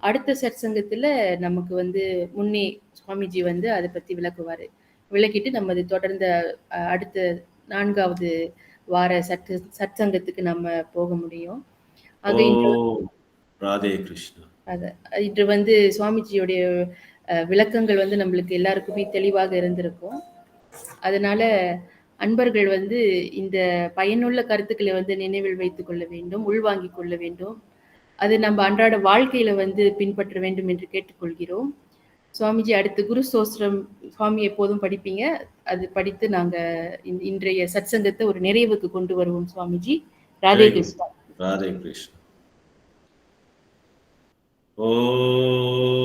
அடுத்த சத்சங்கத்துல நமக்கு வந்து முன்னே சுவாமிஜி வந்து அதை பத்தி விளக்குவாரு. விளக்கிட்டு நம்ம அது தொடர்ந்த அடுத்த 4வது வார சத்சங்கத்துக்கு நம்ம போக முடியும். ஆக ராதே கிருஷ்ணா. இன்று வந்து சுவாமிஜியுடைய விளக்கங்கள் வந்து நம்மளுக்கு எல்லாருக்குமே தெளிவாக இருந்திருக்கும். அதனால அன்பர்கள் வந்து இந்த பயனுள்ள கருத்துக்களை வந்து நினைவில் வைத்துக் கொள்ள வேண்டும், உள்வாங்கிக் கொள்ள வேண்டும். அது நம்ம அன்றாட வாழ்க்கையில வந்து பின்பற்ற வேண்டும் என்று கேட்டுக்கொள்கிறோம். சுவாமிஜி அடுத்து குரு ஸ்தோத்திரம் சுவாமி எப்போதும் படிப்பீங்க. அது படித்து நாங்க இன்றைய சத்சங்கத்தை ஒரு நிறைவுக்கு கொண்டு வருவோம் சுவாமிஜி. ராதே கிருஷ்ணா. ராதே கிருஷ்ணா. ஓம்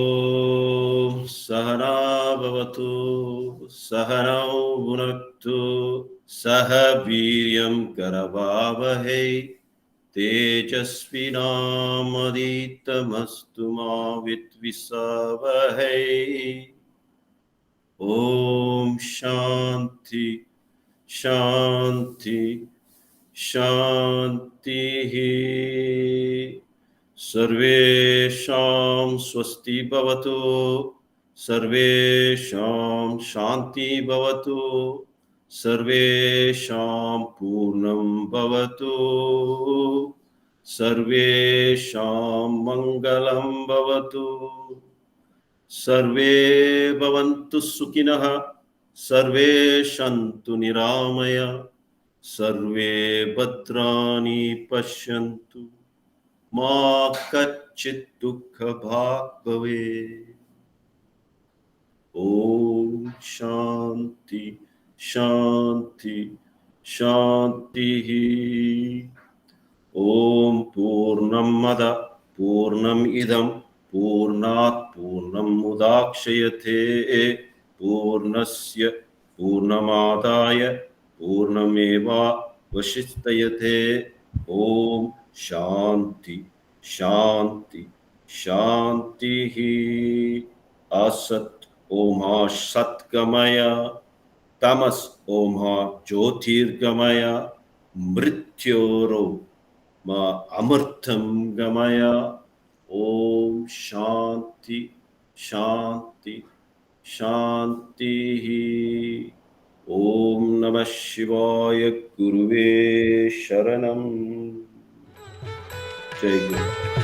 சஹனா பவது சஹனௌ புனக்து சஹ வீர்யம் கரவாவஹை तेजस्विनामदितमस्तु मा विद्विषावहै. ओम शांति शांति शांति. सर्वेषां स्वस्ति भवतु, सर्वेषां शांति भवतु, सर्वेषां पूर्णं भवतु, सर्वेषां मङ्गलं भवतु. सर्वे भवन्तु सुखिनः, सर्वे सन्तु निरामय, सर्वे भद्राणि पश्यन्तु, मा कच्चित् दुःखभाग् भवेत्. ओम शांति शांति शांति. ओम पूर्णमद पूर्णमिदं पूर्णात् पूर्णमुदाक्षयते पूर्णस्य पूर्णमादाय पूर्णमेवावशिष्यते. ओम शांति शांति शांति. असत् ओमा सत्गमय, तमस ओमा ज्योतिर्गमय, मृत्योरो मा अमृतं गमय. ओम शांति शांति शांति. ओम नमः शिवाय. गुरुवे शरणं. जय गुरु.